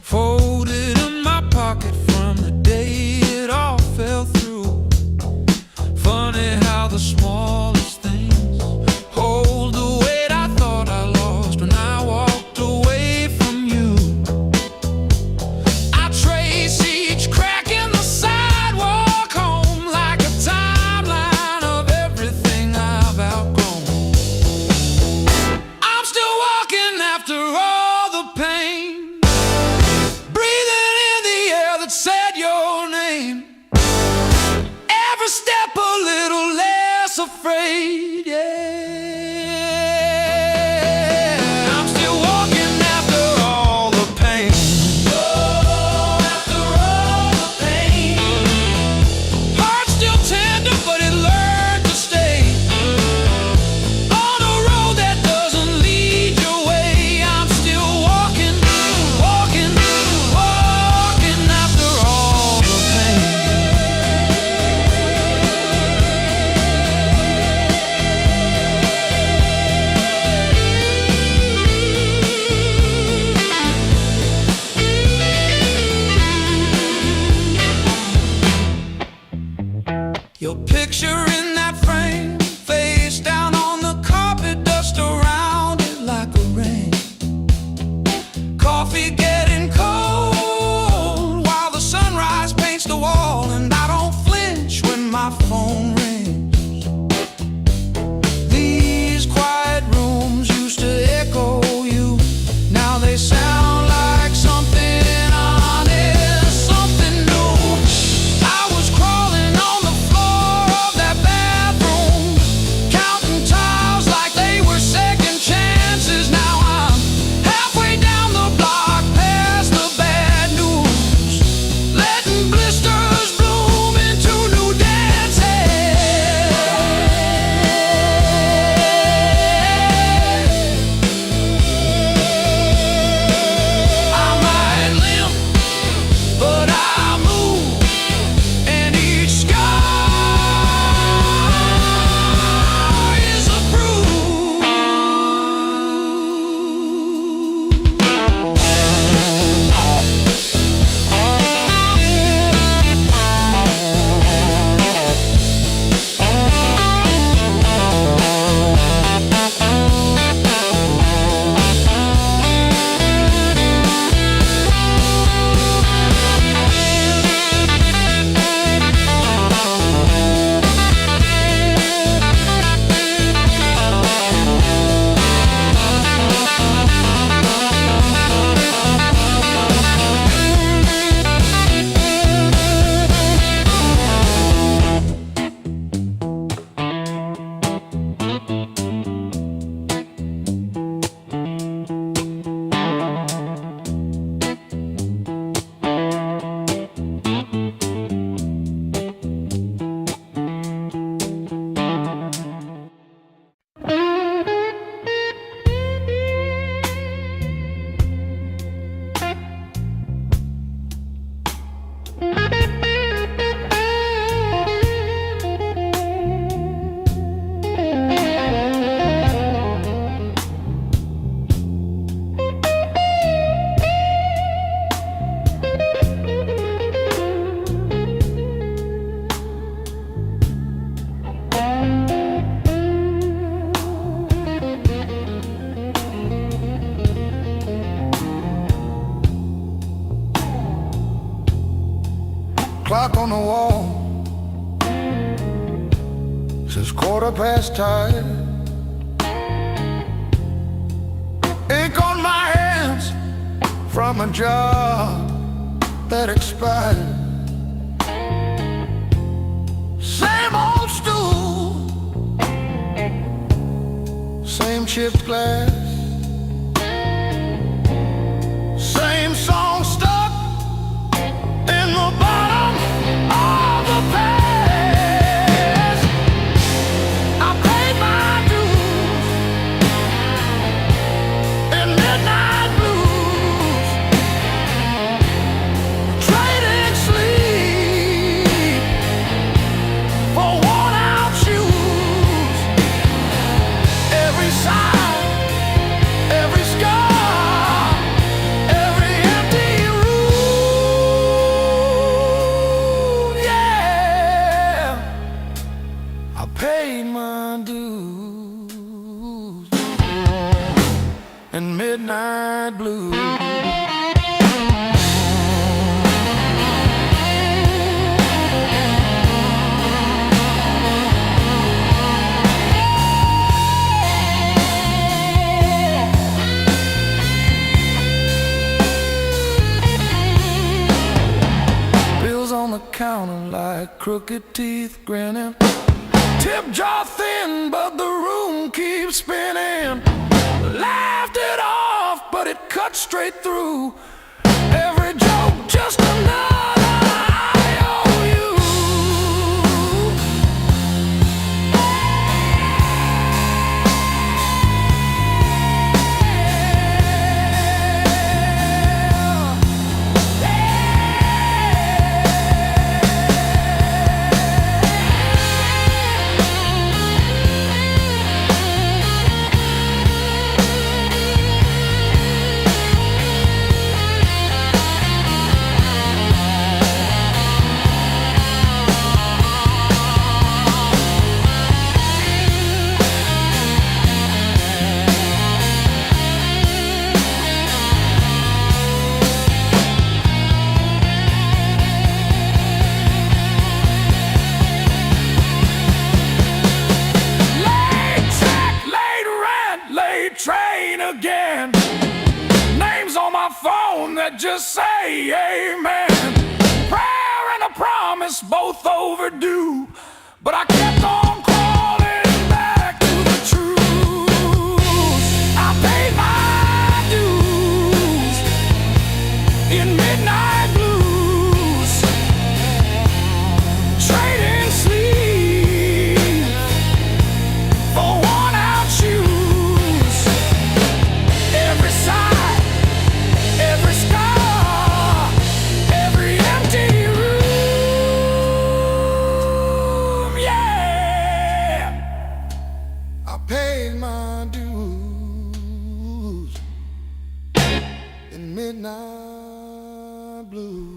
folded in my pocket from the day it all fell through. Funny how the smallest things hold the weight I thought I lost when I walked away from you. I trace each crack in the sidewalk home like a timeline of everything I've outgrown. I'm still walking after all the pain, breathing in the air that said your name. Every step a little less afraid, yeah. I'm still walking after all the pain. Oh, after all the pain. Heart still tender, but it learned to stay. On a road that doesn't lead your way, I'm still walking, walking, walking after all the pain. Your picture in that frame, face down on the carpet, dust around it like a rain. Coffee getting cold while the sunrise paints the wall, and I don't flinch when my phone rings. These quiet rooms used to echo you, now they sound like something honest, something new. I was crawling on the floor of that bathroom, counting tiles like they were second chances. Now I'm halfway down the block past the bad news, letting blisters bloom into new dances. I might limp, but I move, and each scar is a bruise. Clock on the wall says 10:15. Ink on my hands from a job that expired. Same old stool, same chipped glass, same song stuck in the bottom of the past. I paid my dues in midnight blues, trading sleep for worn-out shoes. Every sigh, every scar, every empty room, yeah, I paid my dues in midnight blues. Bills on the counter like crooked teeth grinning. Tip jar thin, but the room keeps spinning. Laughed it off, but it cut straight through. Every joke just another IOU. that just say amen. Prayer and a promise, both overdue, but I kept on crawling back to the truth. I paid my dues in midnight blues, trading sleep for worn-out shoes. Every sigh, every scar, every empty room, yeah. I paid my dues in midnight blue.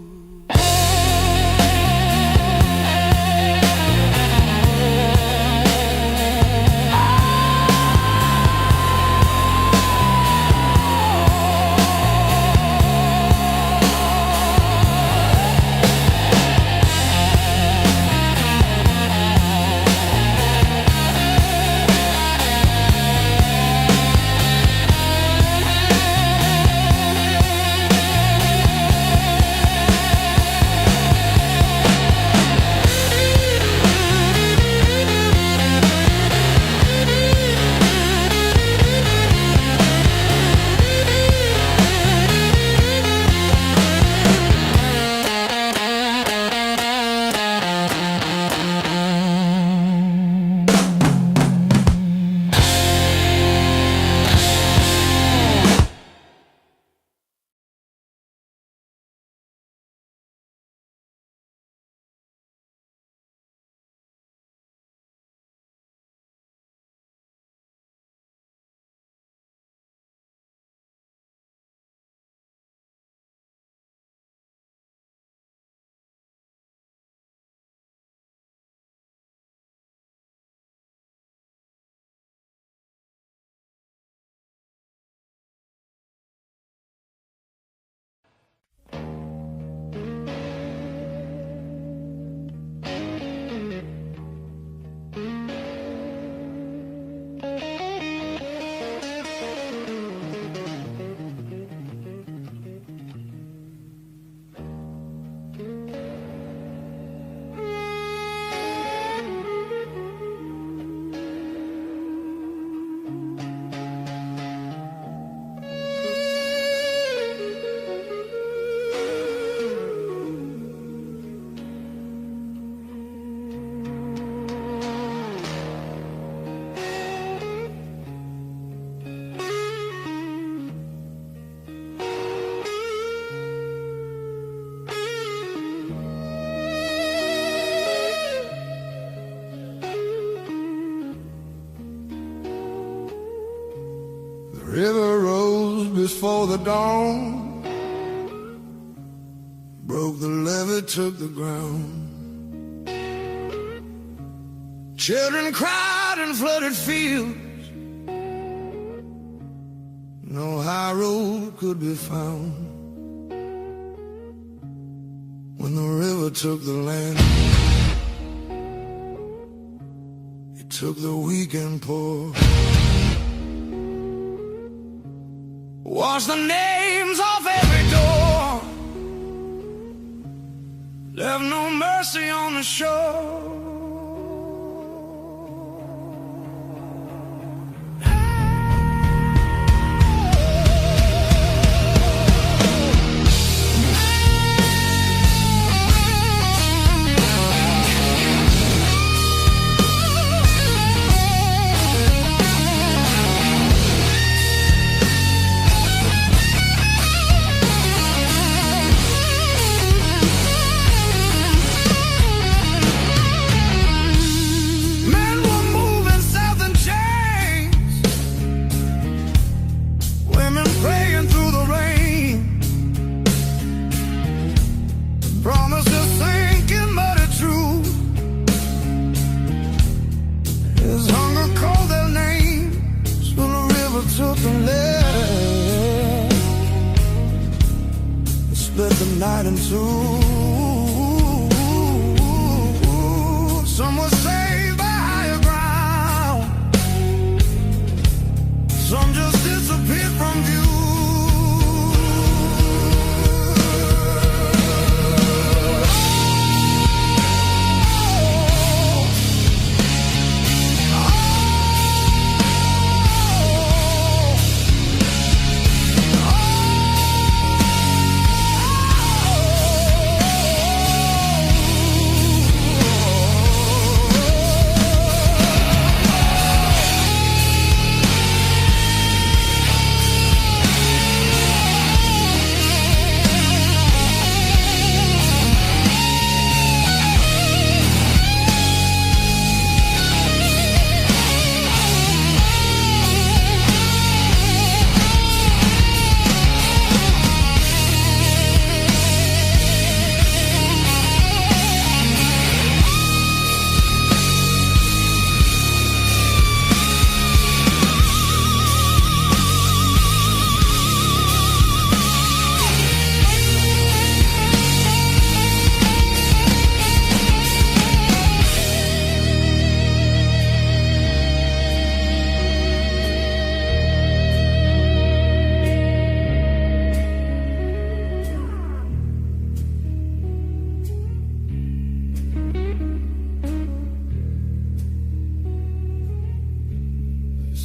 River rose before the dawn, broke the levee, took the ground. Children cried in flooded fields, no high road could be found. When the river took the land, it took the weak and poor. Wash the names off every door, left no mercy on the shore. Split the night in two. Some were saved by higher ground, some just disappeared from view.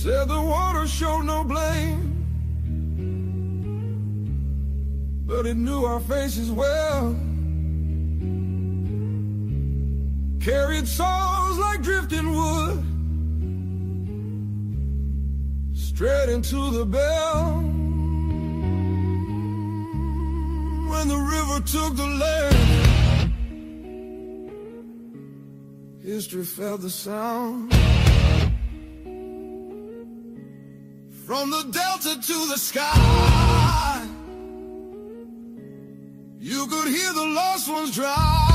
Said the water showed no blame, but it knew our faces well. Carried souls like drifting wood straight into the bell. When the river took the land, history felt the sound. From the delta to the sky, you could hear the lost ones drown.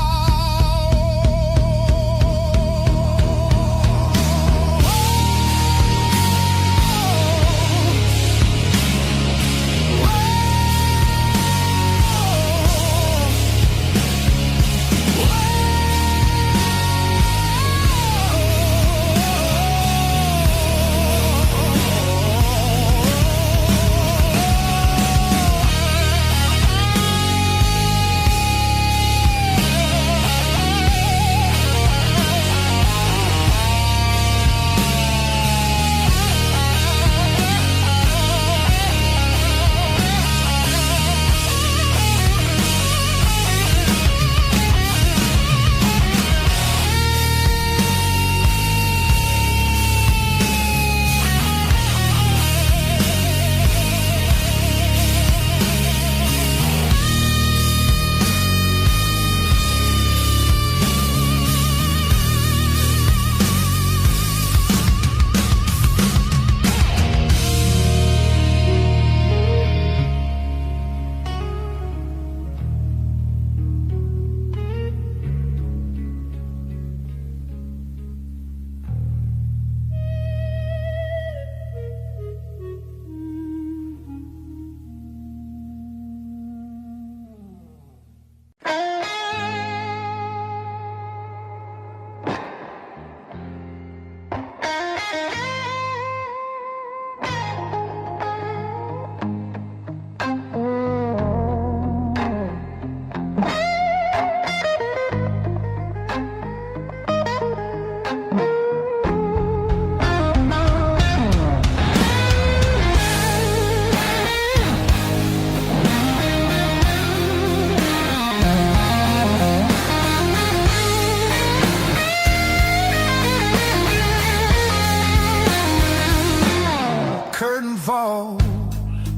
Curtain falls,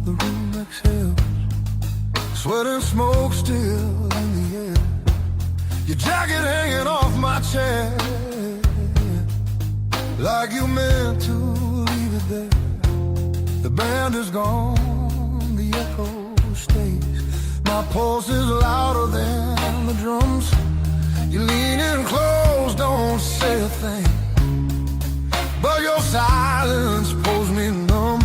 the room exhales, sweat and smoke still in the air. Your jacket hanging off my chair, like you meant to leave it there. The band is gone, the echo stays. My pulse is louder than the drums. You lean in close, don't say a thing, but your silence pulls me numb.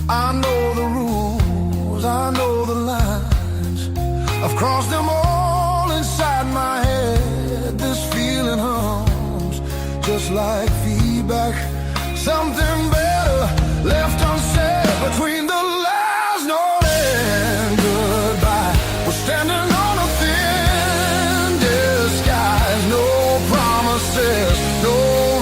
I know the rules, I know the lines. I've crossed them all inside my head. This feeling hums just like feedback. Something better left unsaid between the last note and goodbye. We're standing on a thin disguise. No promises, no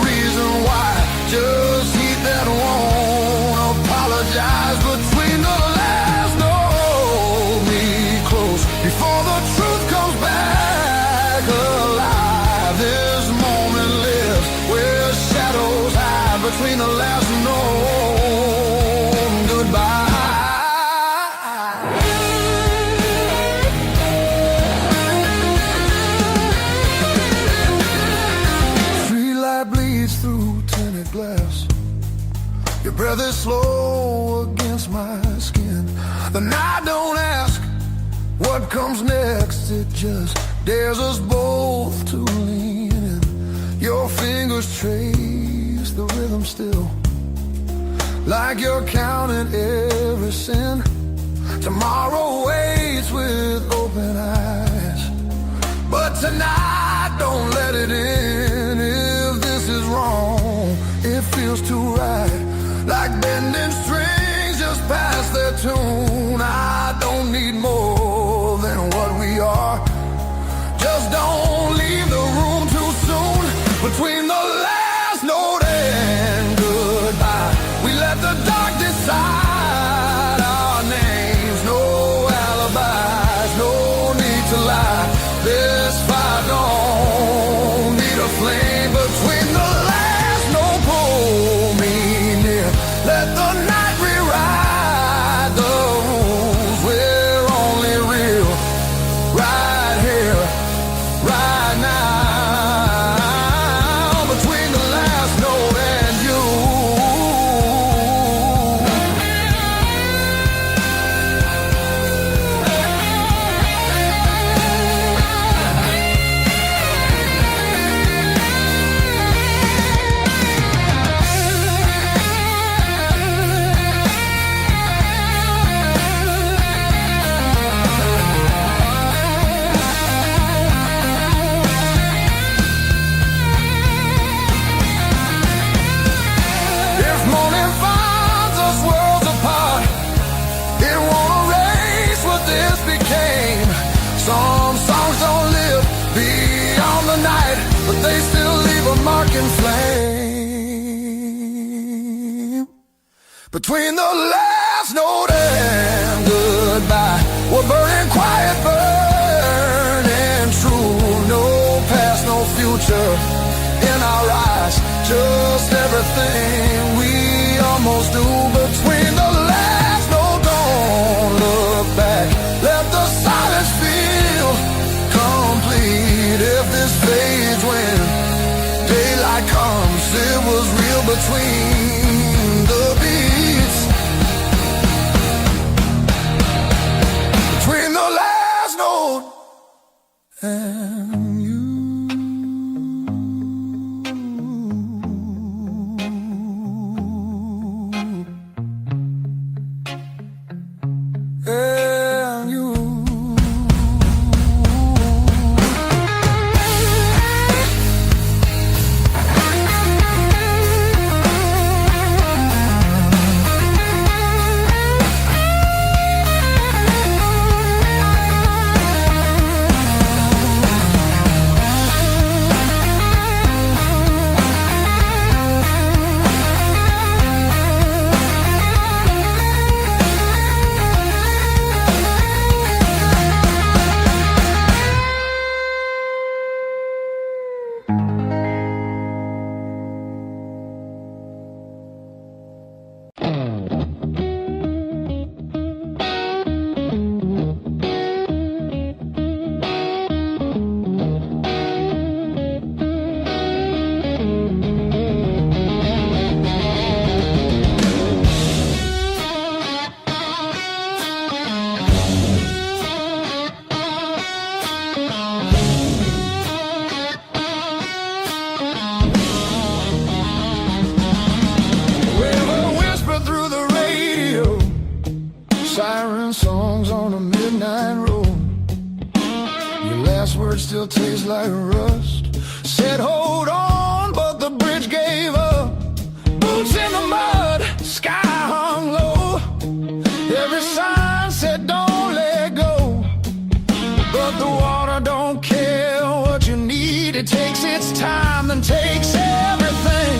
reason why. Just heat that won't apologize. Between the last note, me close before the truth comes back alive. This moment lives where shadows hide. Between the last note and goodbye. Free light bleeds through tinted glass. Your breath is slow against my skin. The night don't ask what comes next. It just dares us both to lean in. Your fingers trace the rhythm still, like you're counting every sin. Tomorrow waits with open eyes, but tonight don't let it in. If this is wrong, it feels too right, like bending strings just past their tune. I don't need more than what we are. Just don't leave the room too soon. Between the last note and goodbye, we let flame between the last note. Pull me near. Let the night rewrite the rules. We're only real right here, right now. Between the last note and you. If morning finds us worlds apart, it won't erase what this became. Some songs don't live beyond the night, but they still leave a mark in flame. Between the last note and goodbye, we're burning quiet, burning true. No past, no future in our eyes, just everything we almost do. Between the last note, don't look back. Let the silence feel complete. If this fades when daylight comes, it was real between the beats. Between the last note and you. And you. Siren songs on a midnight road. Your last words still taste like rust. Said hold on, but the bridge gave up. Boots in the mud, sky hung low. Every sign said don't let go, but the water don't care what you need. It takes its time, then takes everything.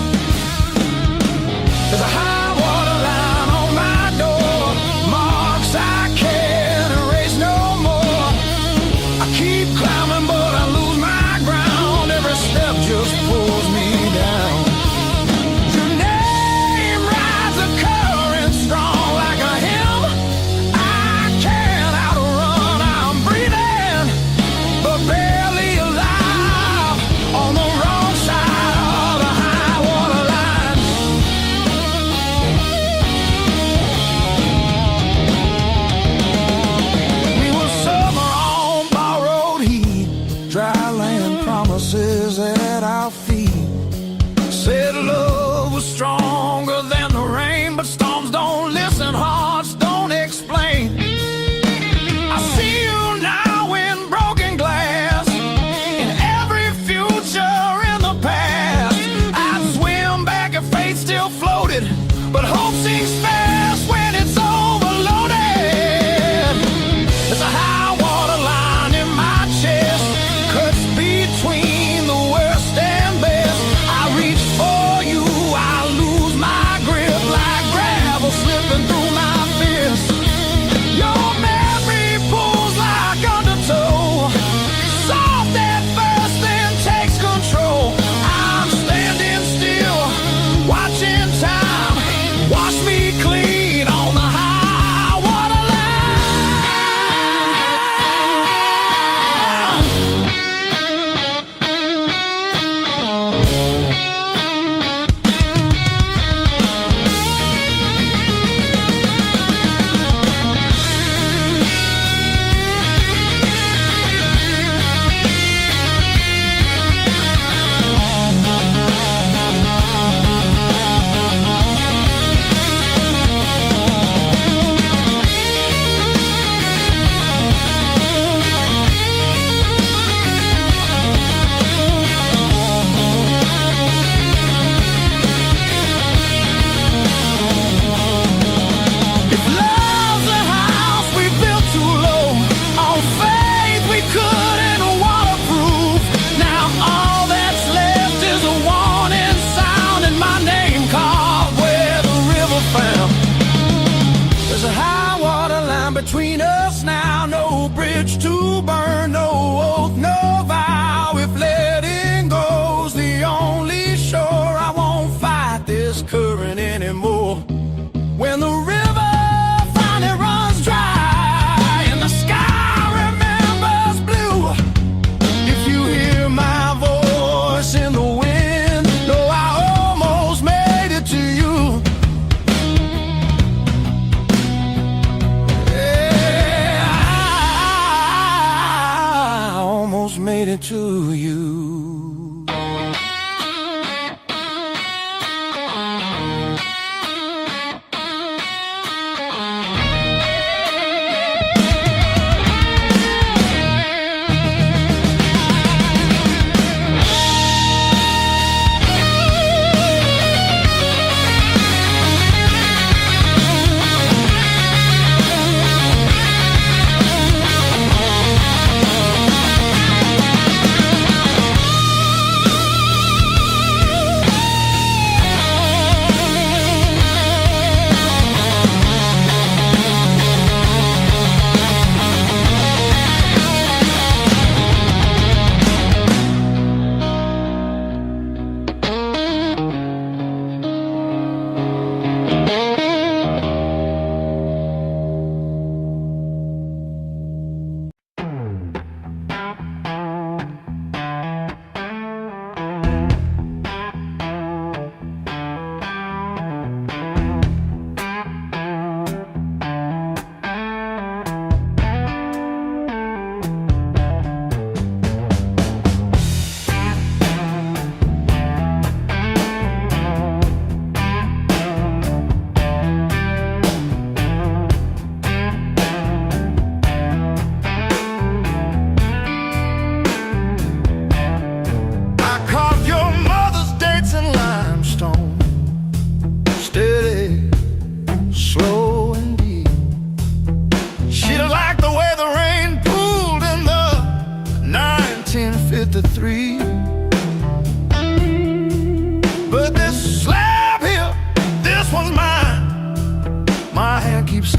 There's a high water line on my door, marks I can't erase no more. I keep climbing but I lose my ground. Every step just pulls me down. Your name rides a current strong like a hymn. I can't outrun, I'm breathing but barely alive on the wrong side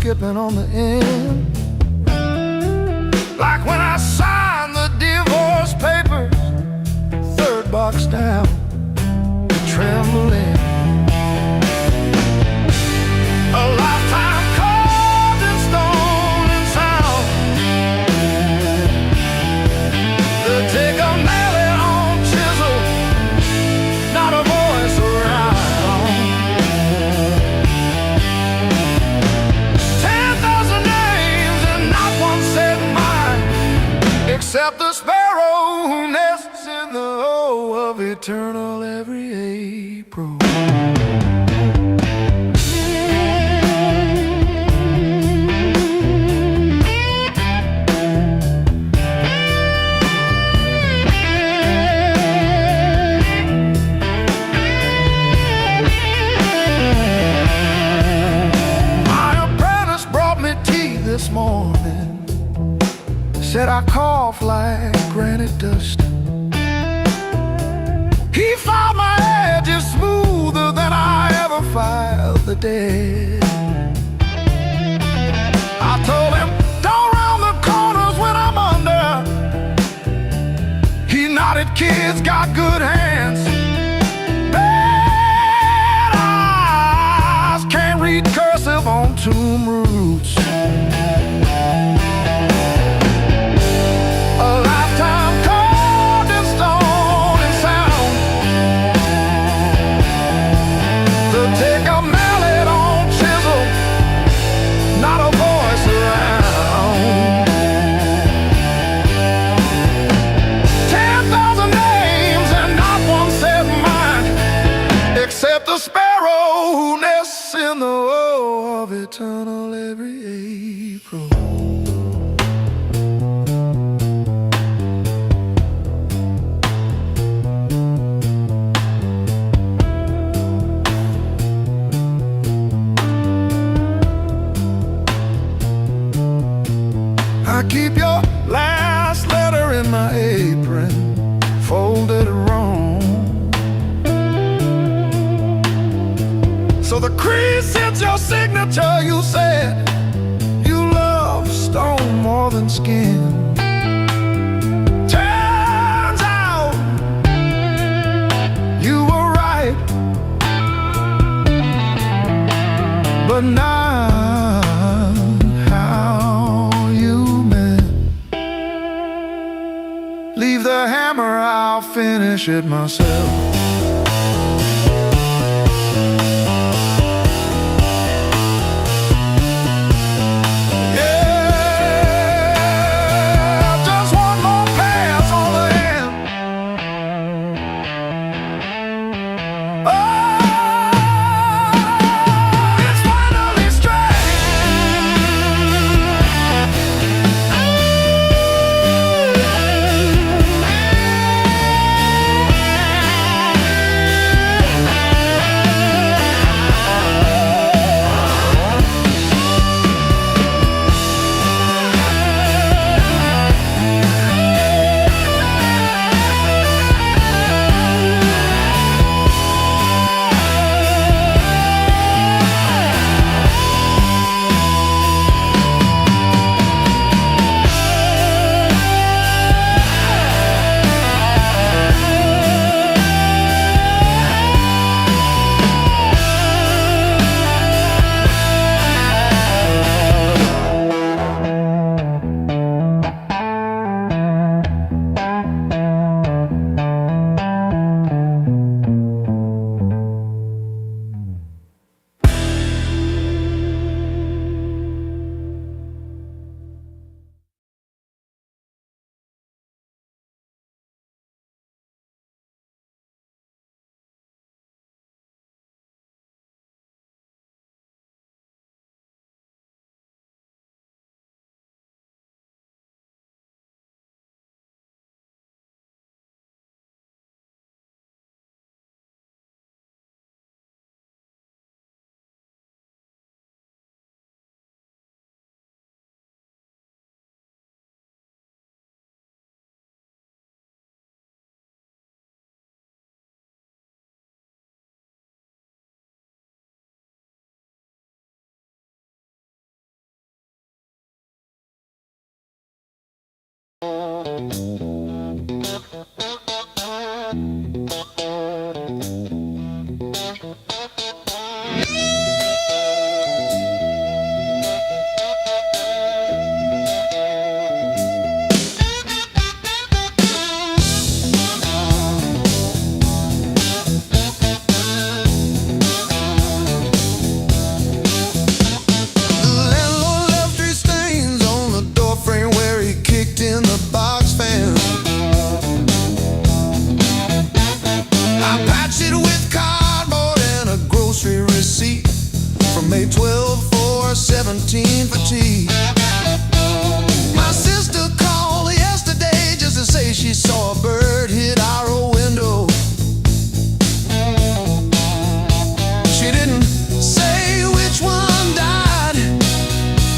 skipping on the end. Like when I signed the divorce papers, third box down, trembling. A lifetime carved in stone and sound. They'll take a mallet on chisel, not a voice around. 10,000 names and not one said mine, except the sparrow who nests in the O of eternal every April. This morning said I cough like granite dust. He filed my edges smoother than I ever filed the dead. I told him, don't round the corners when I'm under. He nodded, kids got good hands, bad eyes, can't read cursive on tomb roots. The sparrow who nests in the O of eternal every April. I keep your last letter in my apron, folded wrong. So the crease hits your signature. You said you love stone more than skin. Turns out you were right, but not how you meant. Leave the hammer, I'll finish it myself. May 12 for 17 for tea. My sister called yesterday just to say she saw a bird hit our old window. She didn't say which one died,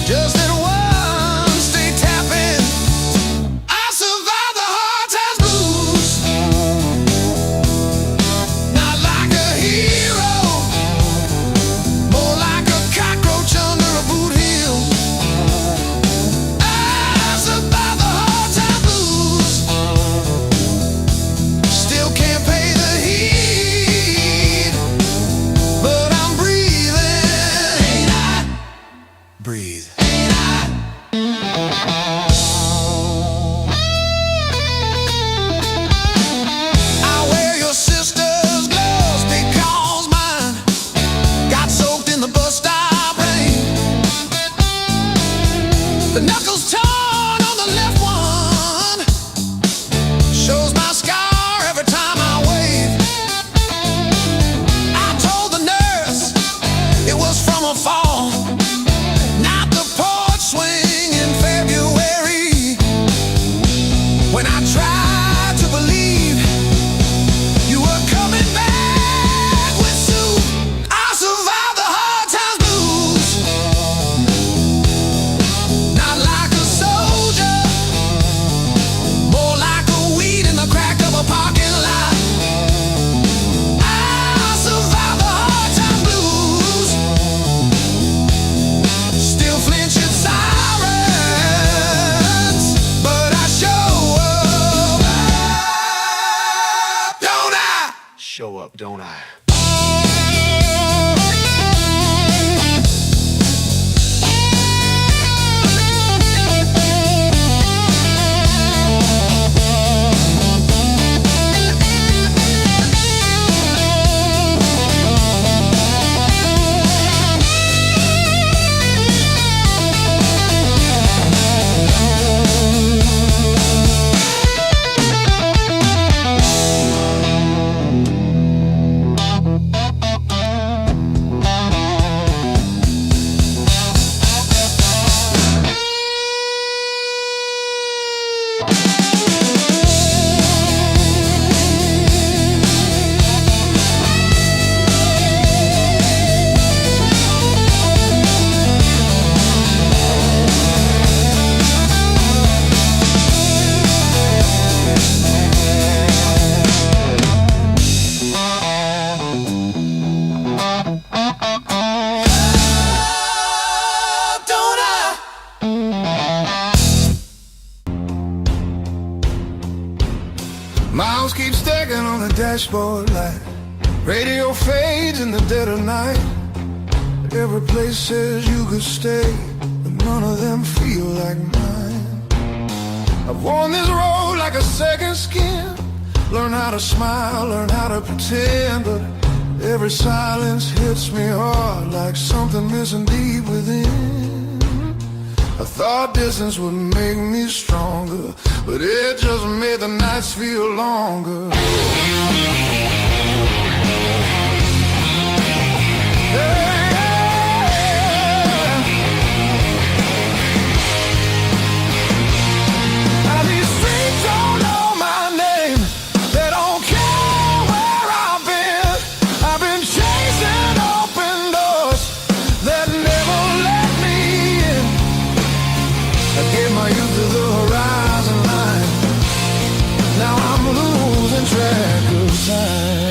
just that one stayed tapping. I survived the hard times blues, not like a hero, more like a cockroach under a boot heel. I survived the hard times blues, still can't pay the heat, but I'm breathing. Ain't I? Breathe. Ain't I? I wear your sister's gloves because mine got soaked in the bus stop rain. The knuckles torn on the left one shows my scar every time I wave. I told the nurse it was from a fall, not the porch swing in February. When I tried to believe you were coming back with soup, I survived the hard times blues, not like a soldier, more like a weed in the crack of a parking lot. I survived the hard times blues, still flinch at sirens, but I show up, don't I? Show up, don't I? Don't I? Miles keep stacking on the dashboard light. Radio fades in the dead of night. Every place says you could stay, but none of them feel like mine. I've worn this road like a second skin. Learn how to smile, learn how to pretend, but every silence hits me hard like something missing deep within. I thought distance would make me stronger, but it just made the nights feel longer. Now these streets don't know my name, they don't care where I've been. I've been chasing open doors that never let me in. I gave my youth to the horizon line, now I'm losing track of time.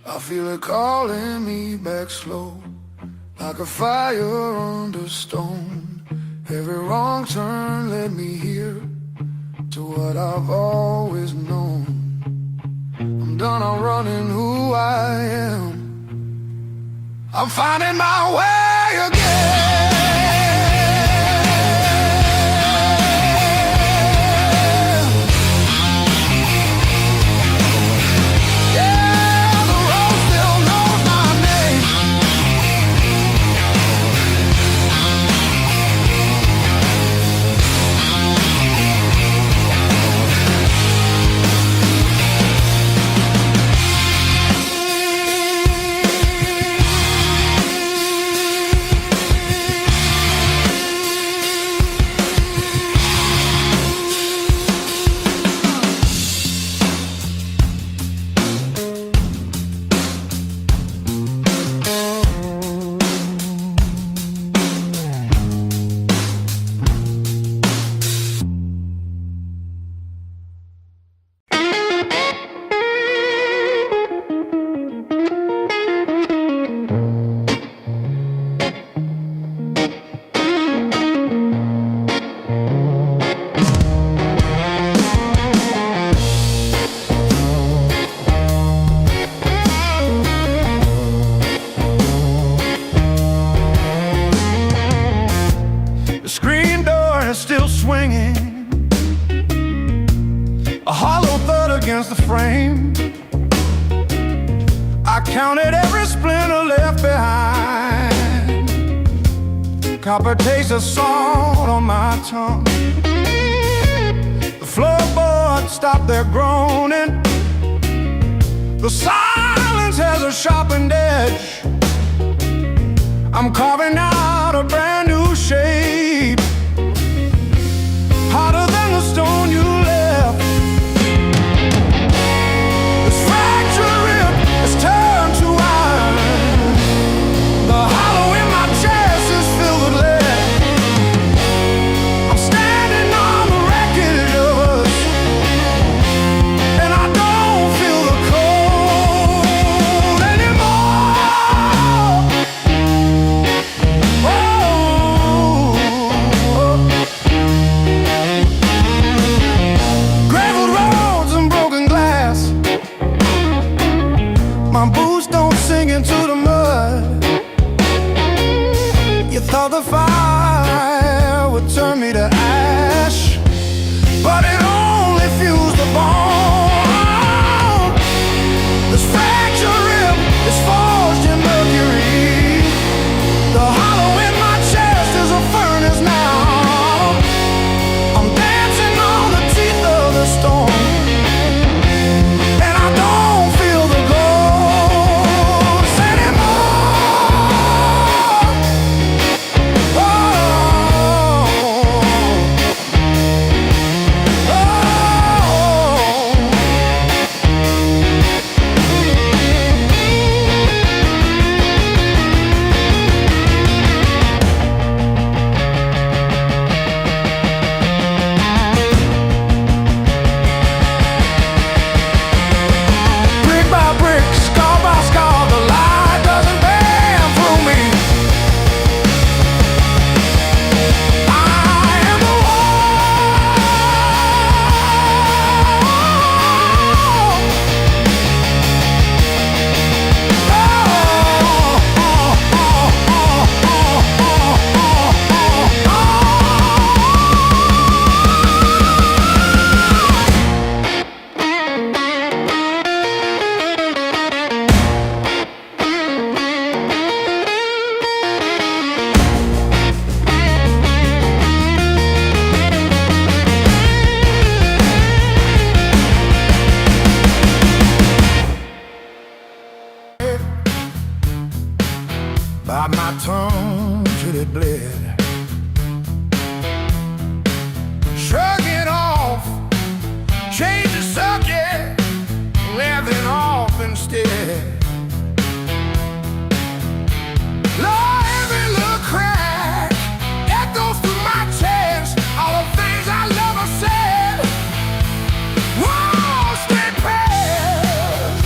I feel it calling me back slow, like a fire under stone. Every wrong turn led me here to what I've always known. I'm done, I'm running who I am. I'm finding my way again. Still swinging, a hollow thud against the frame. I counted every splinter left behind. Copper taste of salt on my tongue. The floorboards stopped their groaning. The silence has a sharpened edge. I'm carving out a brand new shape, harder than the stone you left. This fractured rib is turned to iron. The hollow in my chest is filled with lead. I'm standing on the wreckage of us, and I don't feel the cold anymore. Gravel roads and broken glass. My boots don't sink into the mud. You thought the fire would turn me to ash, but it only fused the bone. This fractured rib is forged in mercury. The hollow in my chest is a furnace now. I'm dancing on the teeth of the storm, and I don't feel the ghost anymore. Oh, brick by brick, scar by scar, the light doesn't bend through me. I am the by my tongue till it bled. Shrug it off, change the subject, laughing off instead. Lord, every little crack echoes through my chest. All the things I love are said. Whoa, stay past.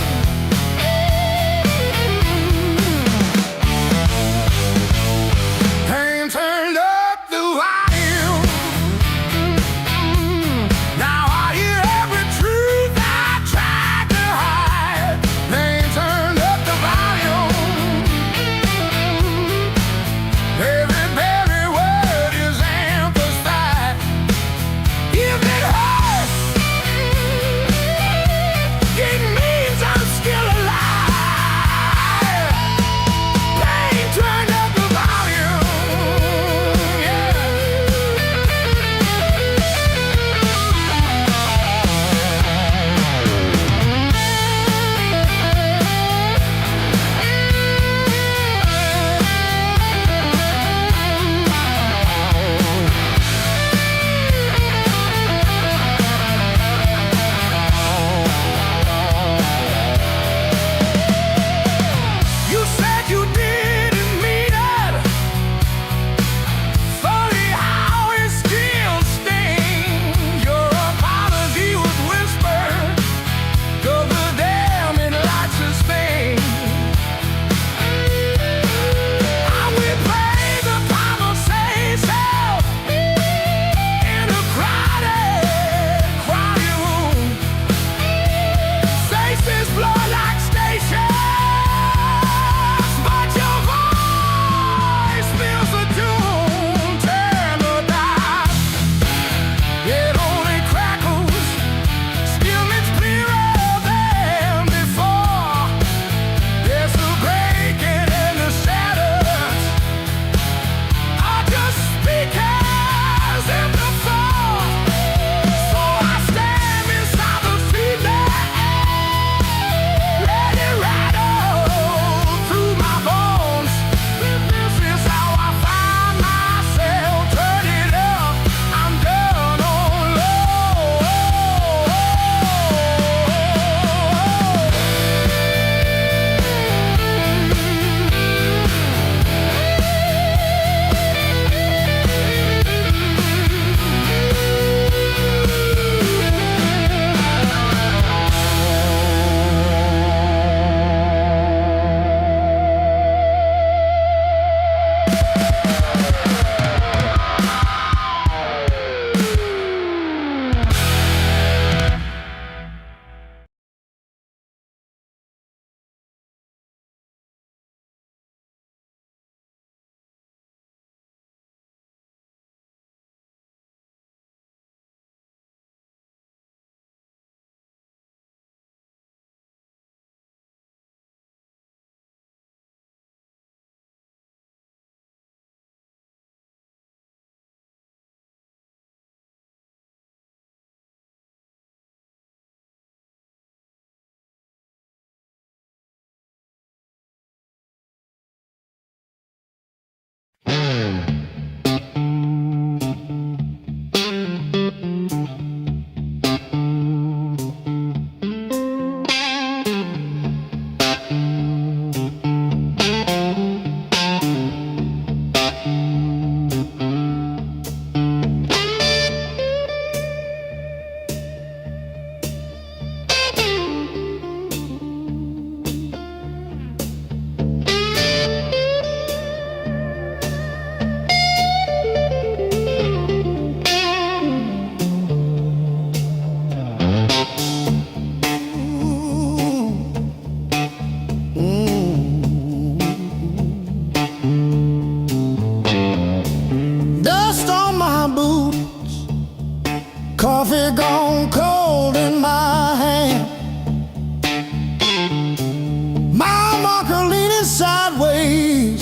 sideways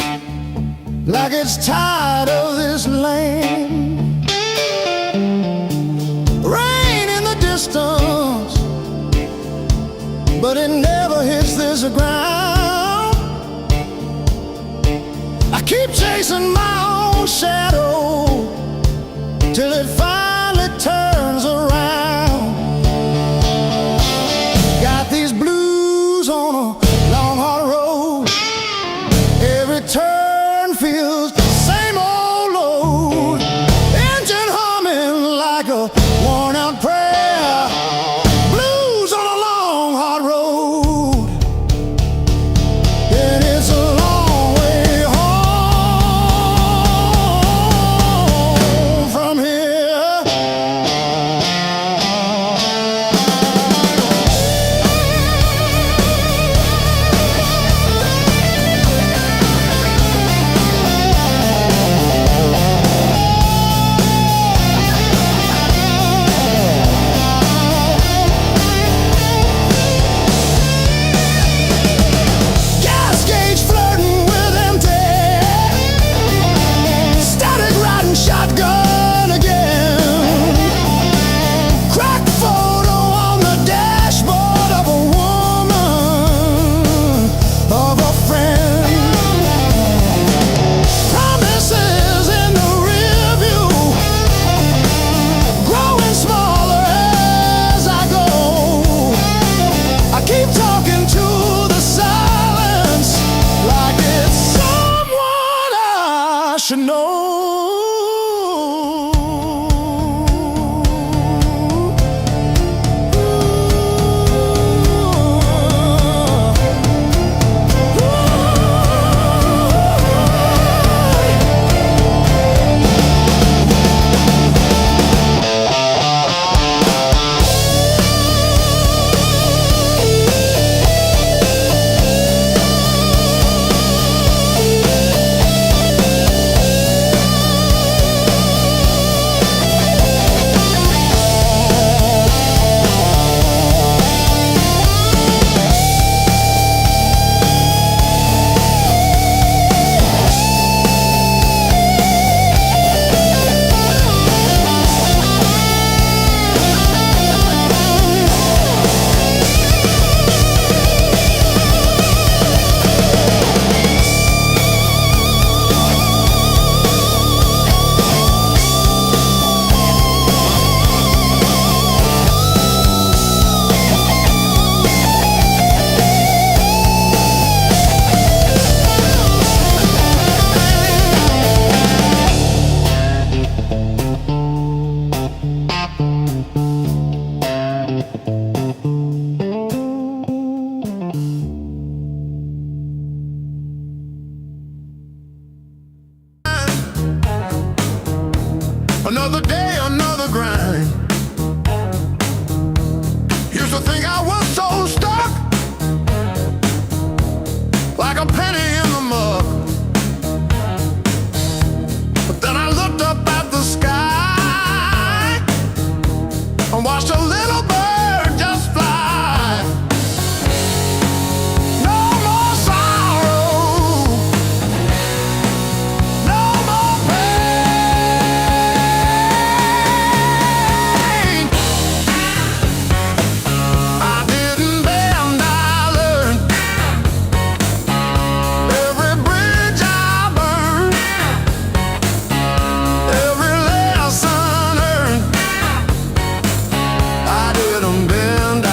like it's tired of this land. Rain in the distance, but it never hits this ground. I keep chasing my own shadow till it finally turns around. Got these blues on a long hard road. Every turn feels the same old load. Engine humming like a worn out prayer. Blues on a long hard road. And it's a long way home from here. Gas gauge flirting with empty. Static riding shotgun again. Cracked photo on the dashboard of a woman, of a friend. Promises in the rear view, growing smaller as I go. I keep talking to the silence like it's someone I should know. Another day, another grind. Used to think I was so stuck, like a penny in the mug. But then I looked up at the sky and watched a little bird just fly. No more sorrow, no more pain. I didn't bend, I learned. Every bridge I burned, every lesson earned. I didn't bend, I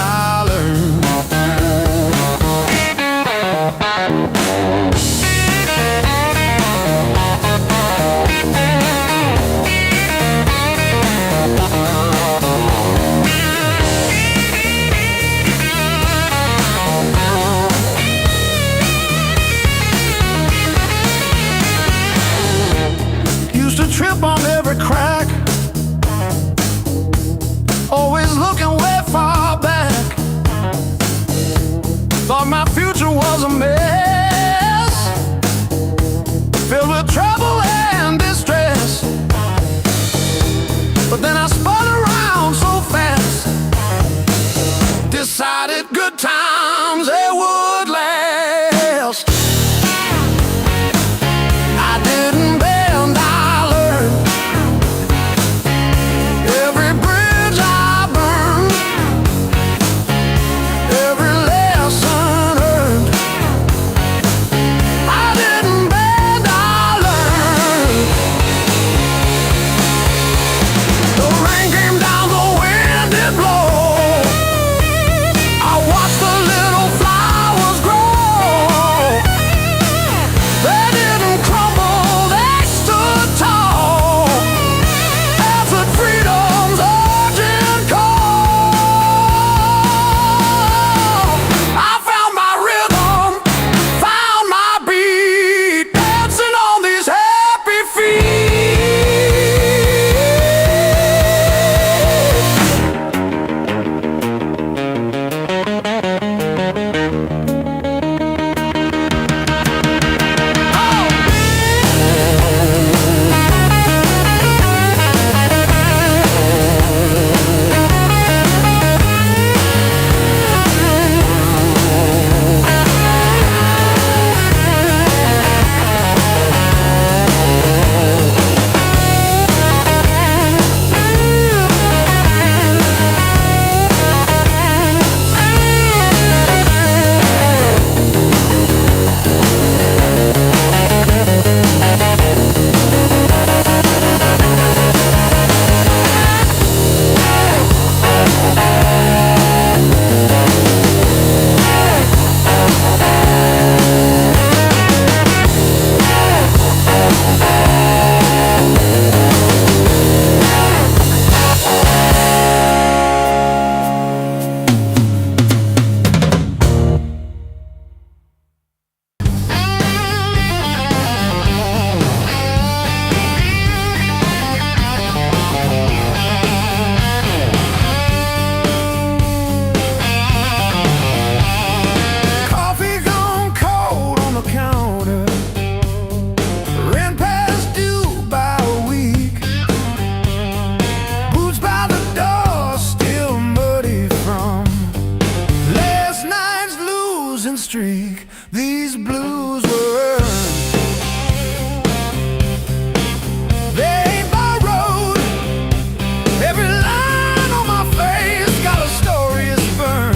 learned. Used to trip on every crack, always looking way far back. Thought my future was a mess, filled with trouble and distress. But then I spun around so fast, decided good times they would last. streak. These blues were earned. They ain't borrowed. Every line on my face got a story it's burned.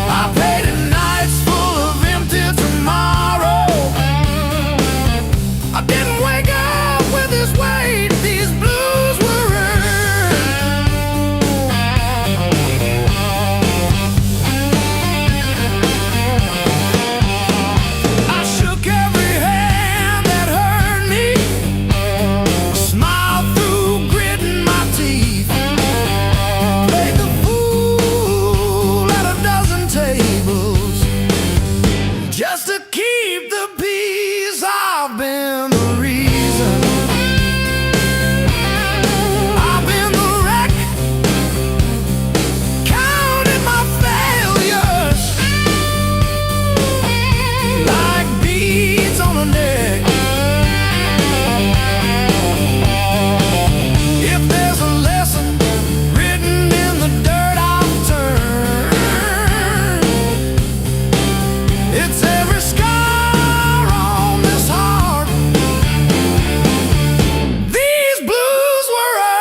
I painted nights full of empty tomorrow. I didn't wake up with this weight. These blues were earned. I shook every hand that hurt me. Smiled through gritting my teeth. Played the fool at a dozen tables just to keep the peace. I've been the reason. I've been the wreck. Counting my failures like beads on a neck. If there's a lesson written in the dirt I've turned, it's every scar on this heart. These blues were earned.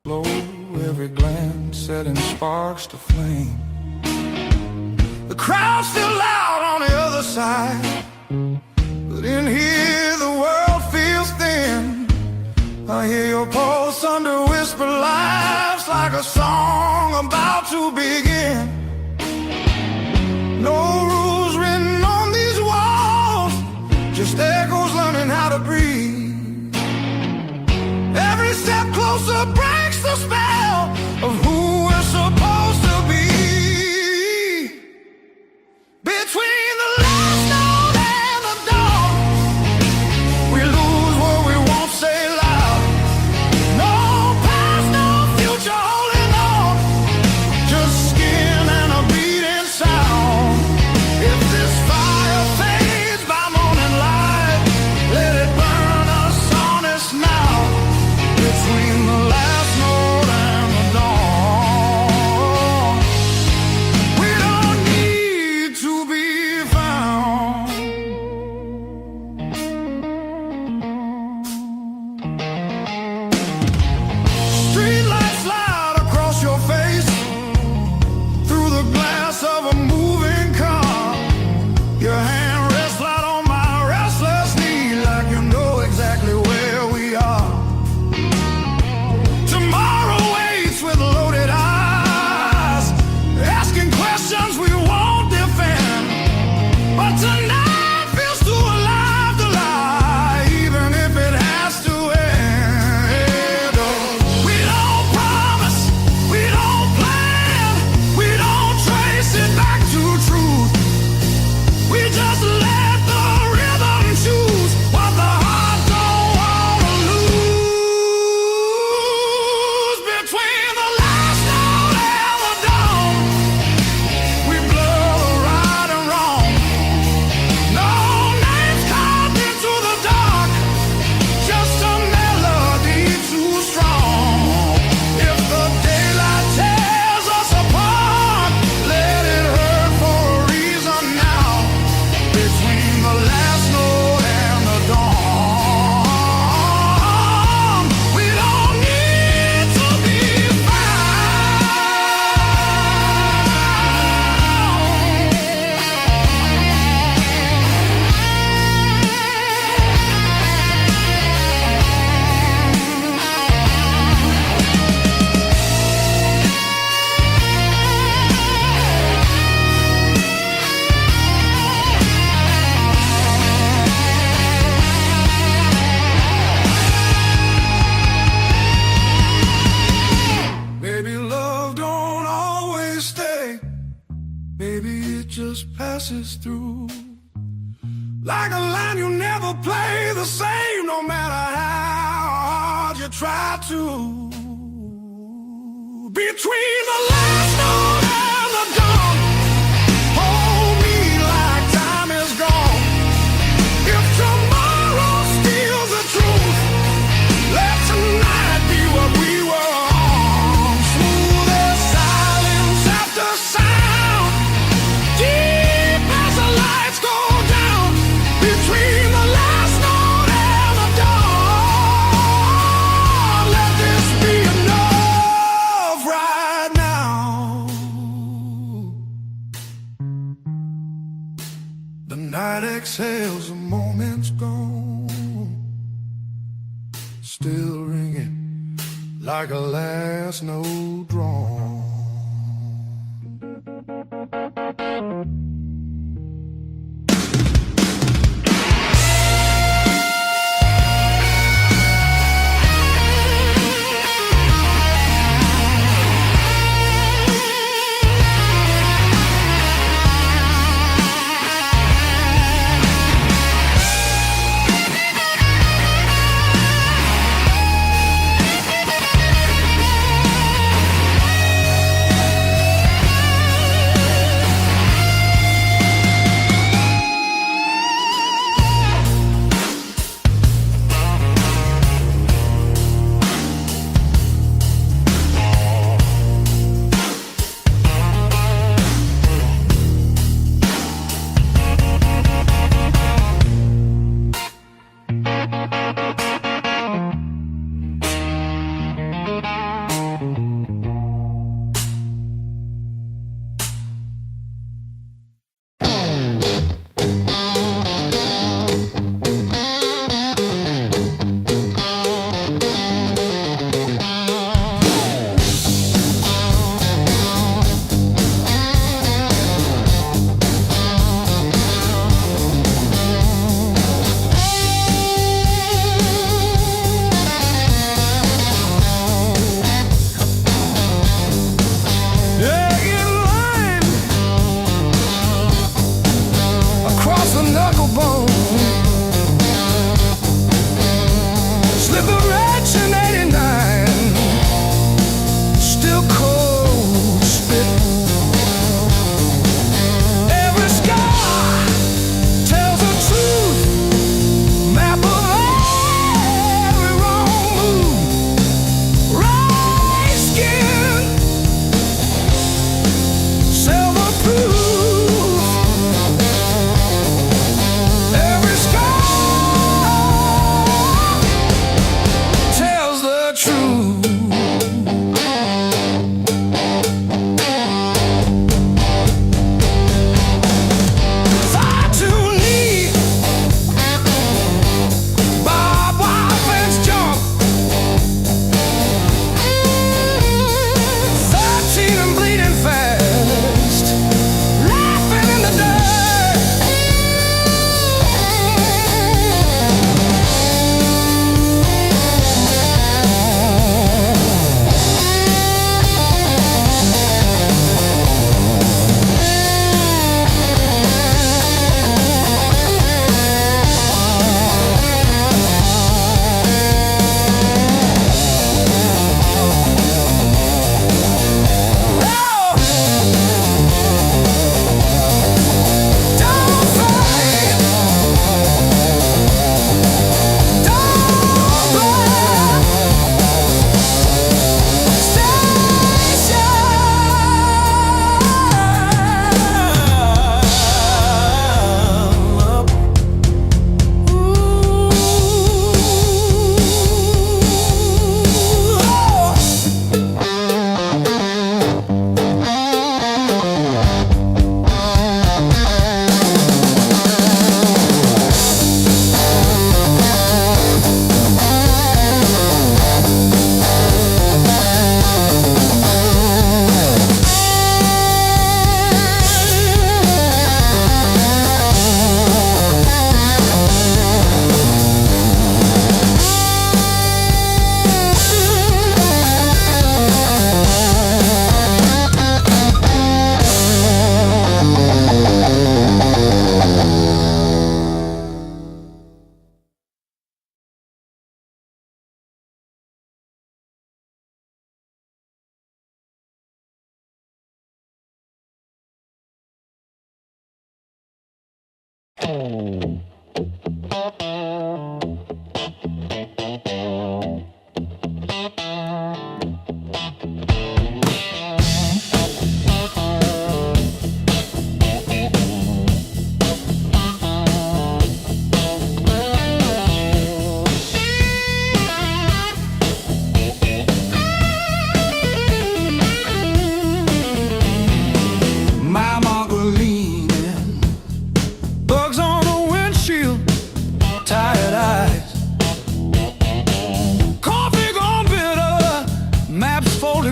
Blow every glance, setting sparks to flame. The crowd's still loud on the other side, but in here the world feels thin. I hear your pulse under whisper laughs, like a song about to begin. No rules written on these walls, just echoes learning how to breathe. Every step closer breaks the spell of who we're supposed to be. Between the last note and the dawn, we lose what we won't say loud. No past, no future holding on, just skin and a beating sound. If this fire fades by morning light, let it burn us honest now. Between the last passes through. Like a line you never play the same, no matter how hard you try to. Between the last note and the dawn, hold me like time is gone. If tomorrow steals the truth, let tonight be what we were on. Smooth as silence after sound, deep as the lights go down. Between the last note and the dawn, let this be enough right now. The night exhales, the moment's gone, still ringing like a last note drawn.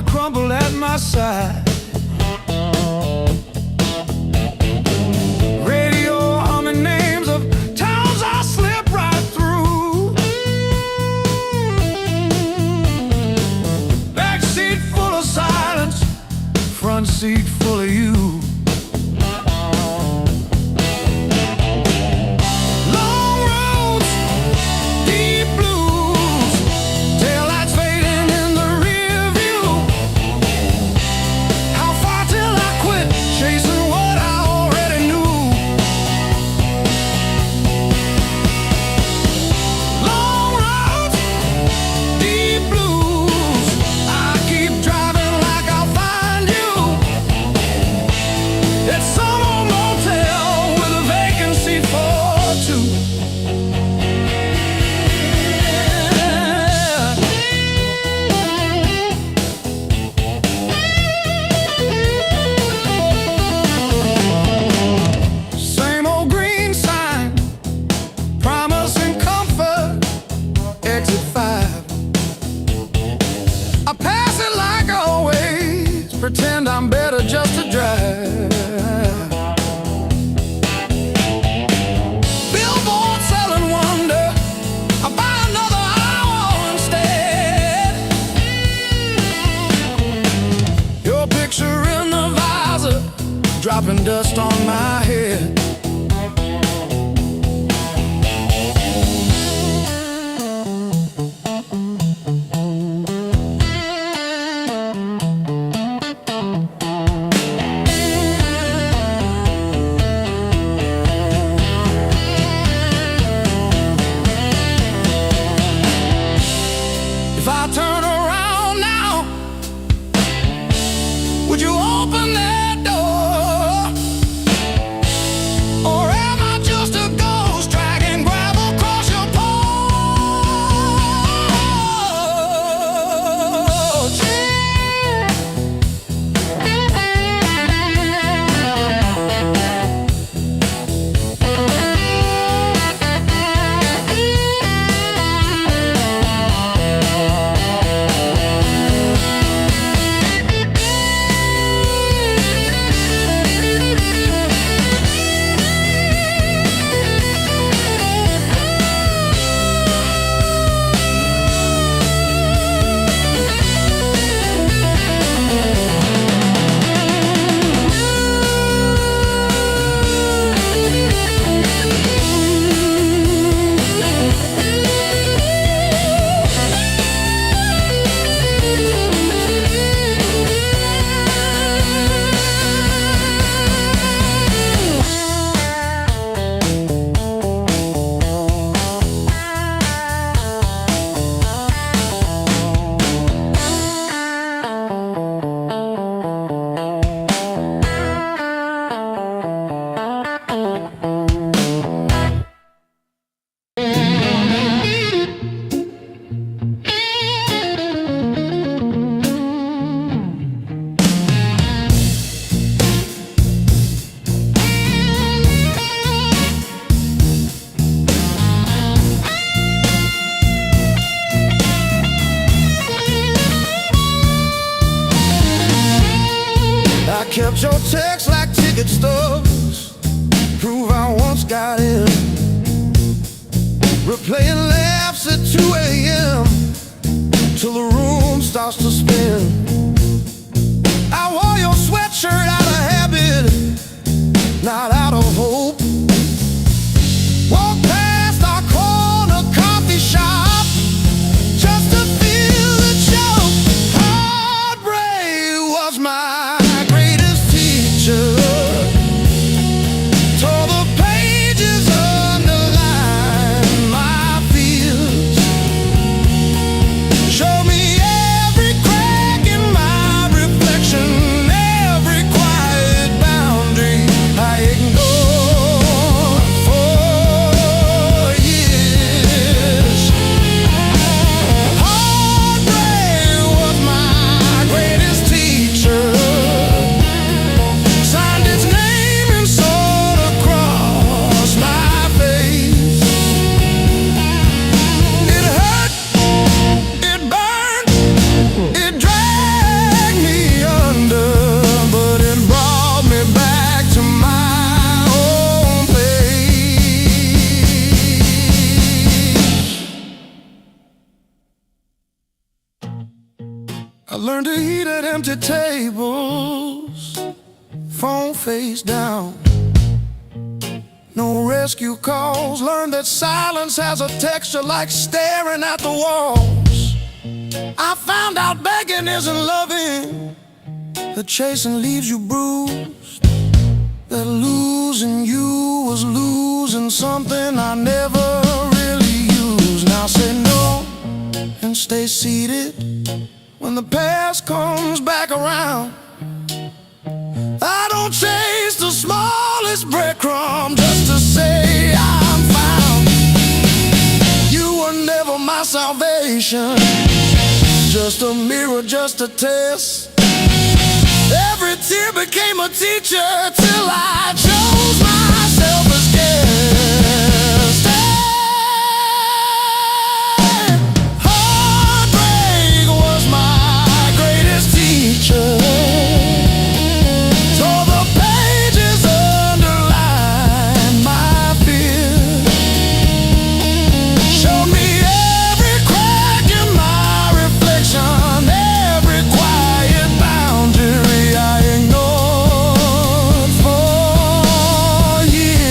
Crumble at my side. Radio humming names of towns I slip right through. Back seat full of silence, front seat full of you. Pretend I'm better just to drive. Billboard selling wonder, I'll buy another hour instead. Your picture in the visor, dropping dust on my head. If I turn around now, would you open that door? Or am I just a ghost dragging gravel across your kept your text like ticket stubs, prove I once got in. Replaying laughs at 2 a.m. till the room starts to spin. I wore your sweatshirt out of habit, not out of hope. Walk past our corner coffee shop just to feel the joke. Heartbreak was my greatest teacher. Tore the pages I learned to eat at empty tables, phone face down. No rescue calls. Learned that silence has a texture like staring at the walls. I found out begging isn't loving, that chasing leaves you bruised, that losing you was losing something I never really used. Now say no and stay seated when the past comes back around. I don't chase the smallest breadcrumb just to say I'm found. You were never my salvation, just a mirror, just a test. Every tear became a teacher till I chose myself as guest. And heartbreak was my greatest teacher. Tore the pages, underlined my fear, showed me every crack in my reflection, every quiet boundary I ignored for years.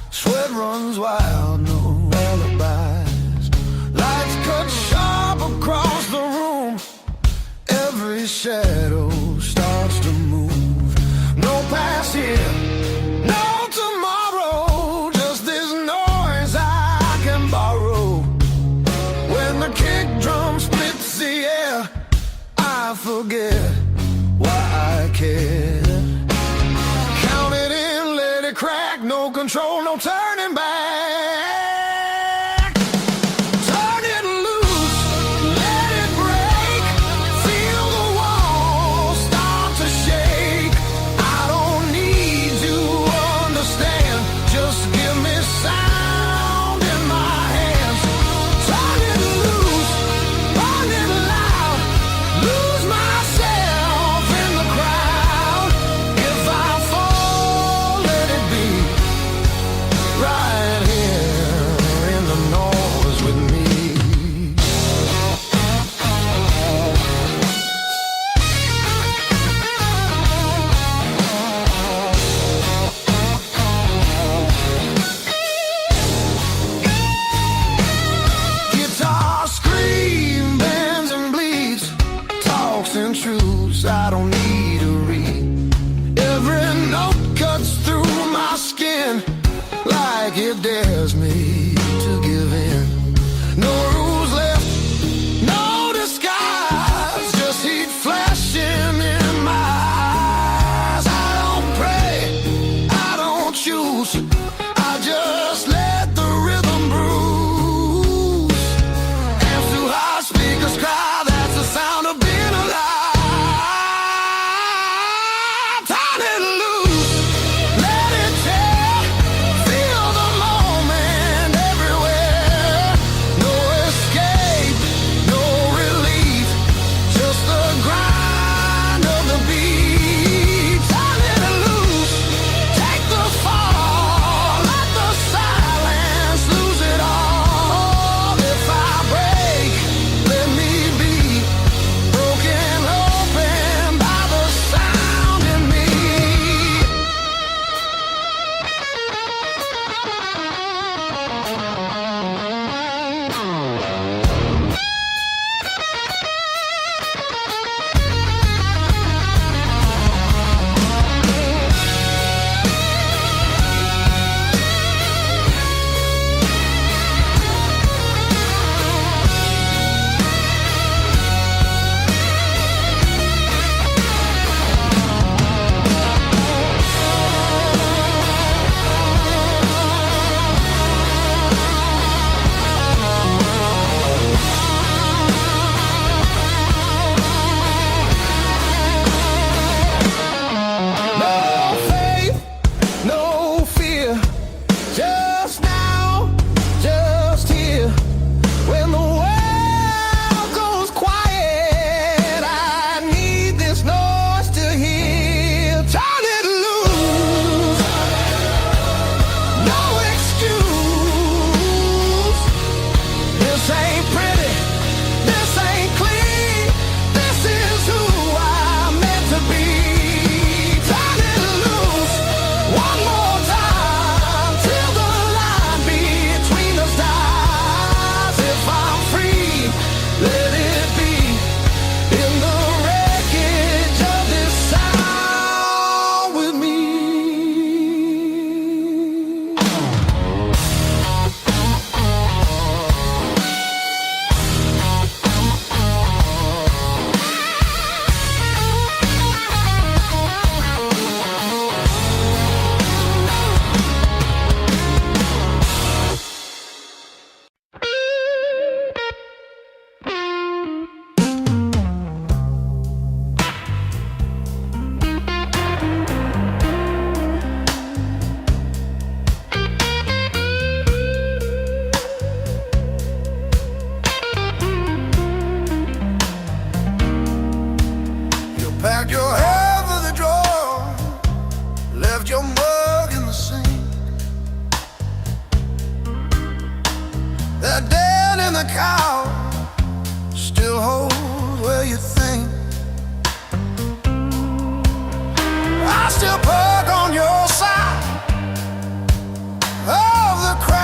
Sweat runs wild, no alibis. Lights cut sharp across the room. Every shadow starts to move. No past here, no tomorrow. Just this noise I can borrow. When the kick drum splits the air, I forget why I care. Count it in, let it crack. No control, no turning back. Turn it loose, let it break. Feel the walls start to shake. I don't need to understand. Just give me sound in my hands. Turn it loose, burn it loud. Lose myself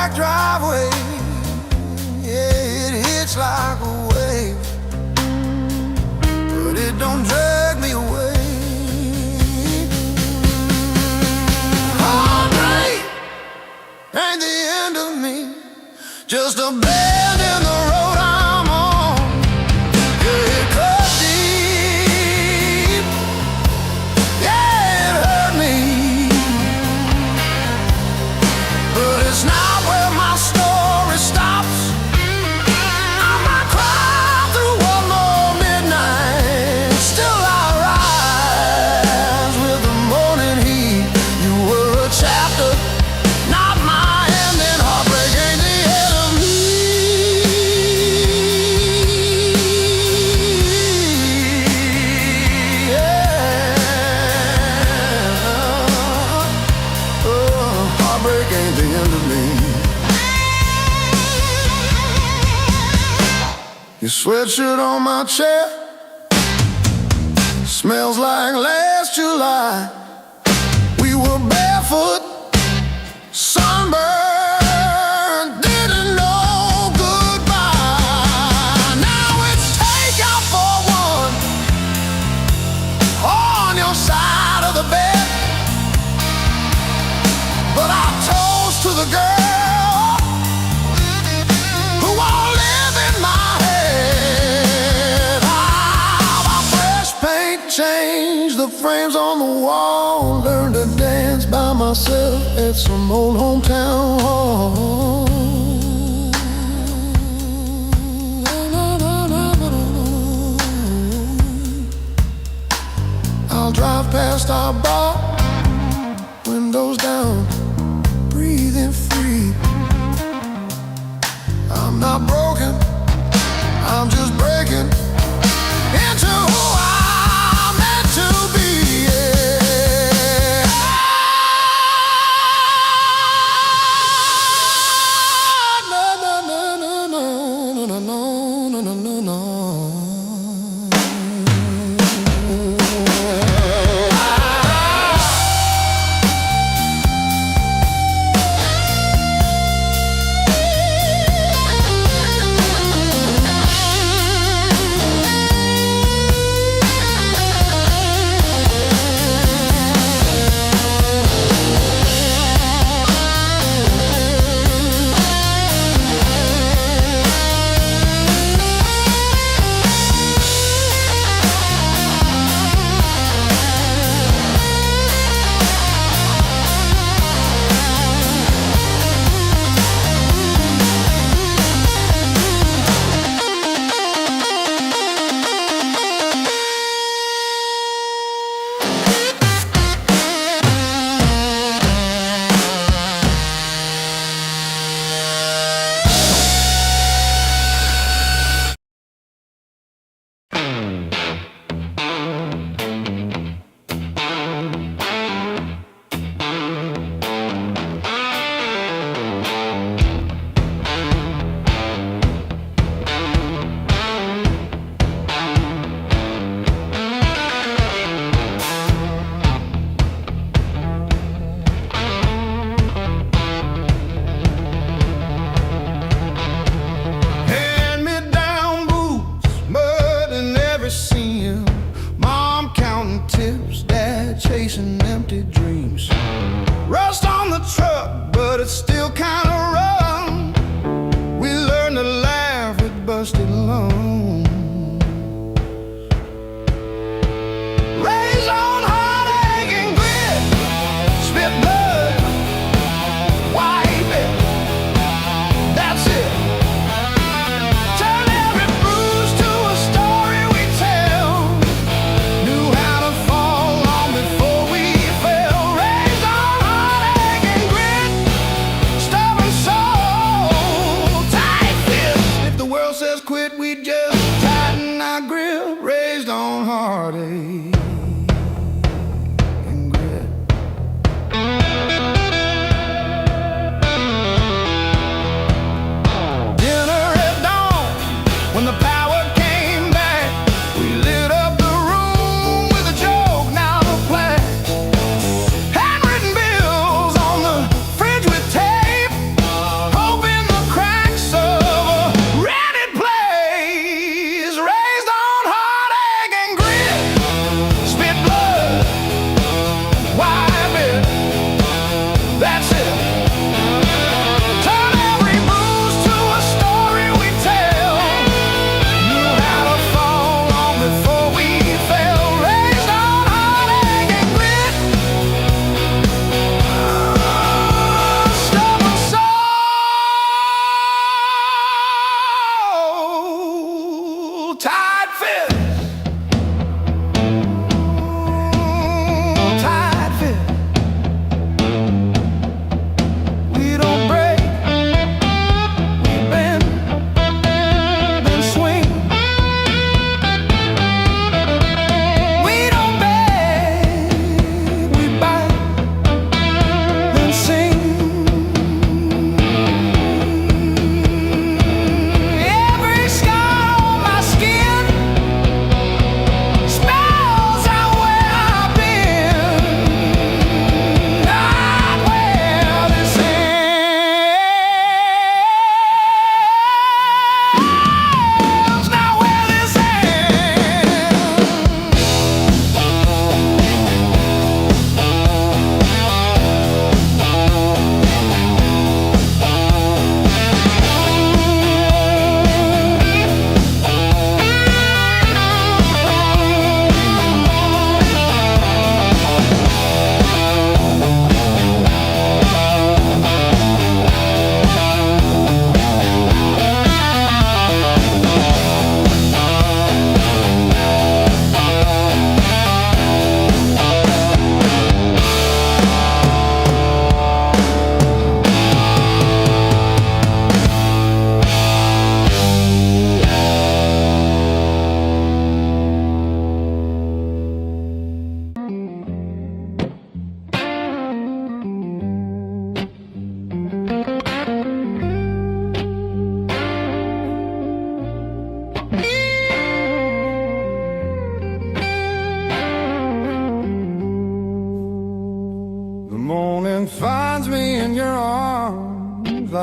back driveway, yeah, it hits like a wave, but it don't drag me away. Heartbreak ain't the end of me, just a bend in the road I'm on. Yeah, it cuts deep, yeah, it hurt me, but it's not where my story stops. I might cry through one more midnight, still I rise with the morning heat. You were a chapter, not my ending. Heartbreak ain't the end of me. Yeah. Oh, heartbreak ain't the end of me. Your sweatshirt on my chair smells like last July. We were barefoot, sunburned, didn't know goodbye. Now it's takeout for one on your side of the bed, but I toast to the girl who won't live in my head. How fresh paint changed the frames on the wall. Learned to dance by myself at some old hometown hall. I'll drive past our bar, windows down, breathing free. I'm not broken, I'm just breaking into who I'm meant to be. Yeah. No, no, no, no, no, no, no, no, no, no, no.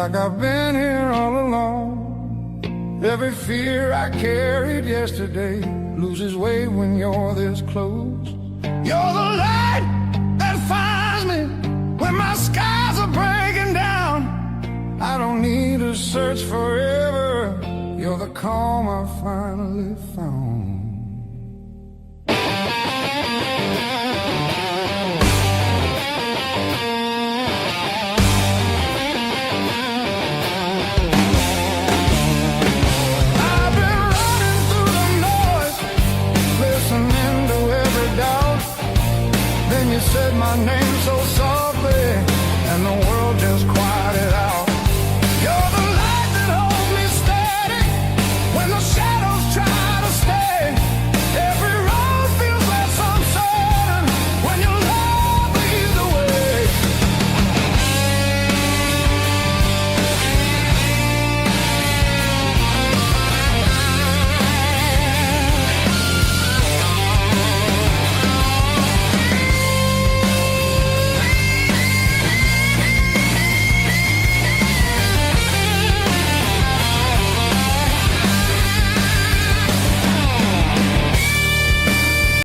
like I've been here all along. Every fear I carried yesterday loses weight when you're this close. You're the light that finds me when my skies are breaking down. I don't need to search forever. You're the calm I finally found. You said my name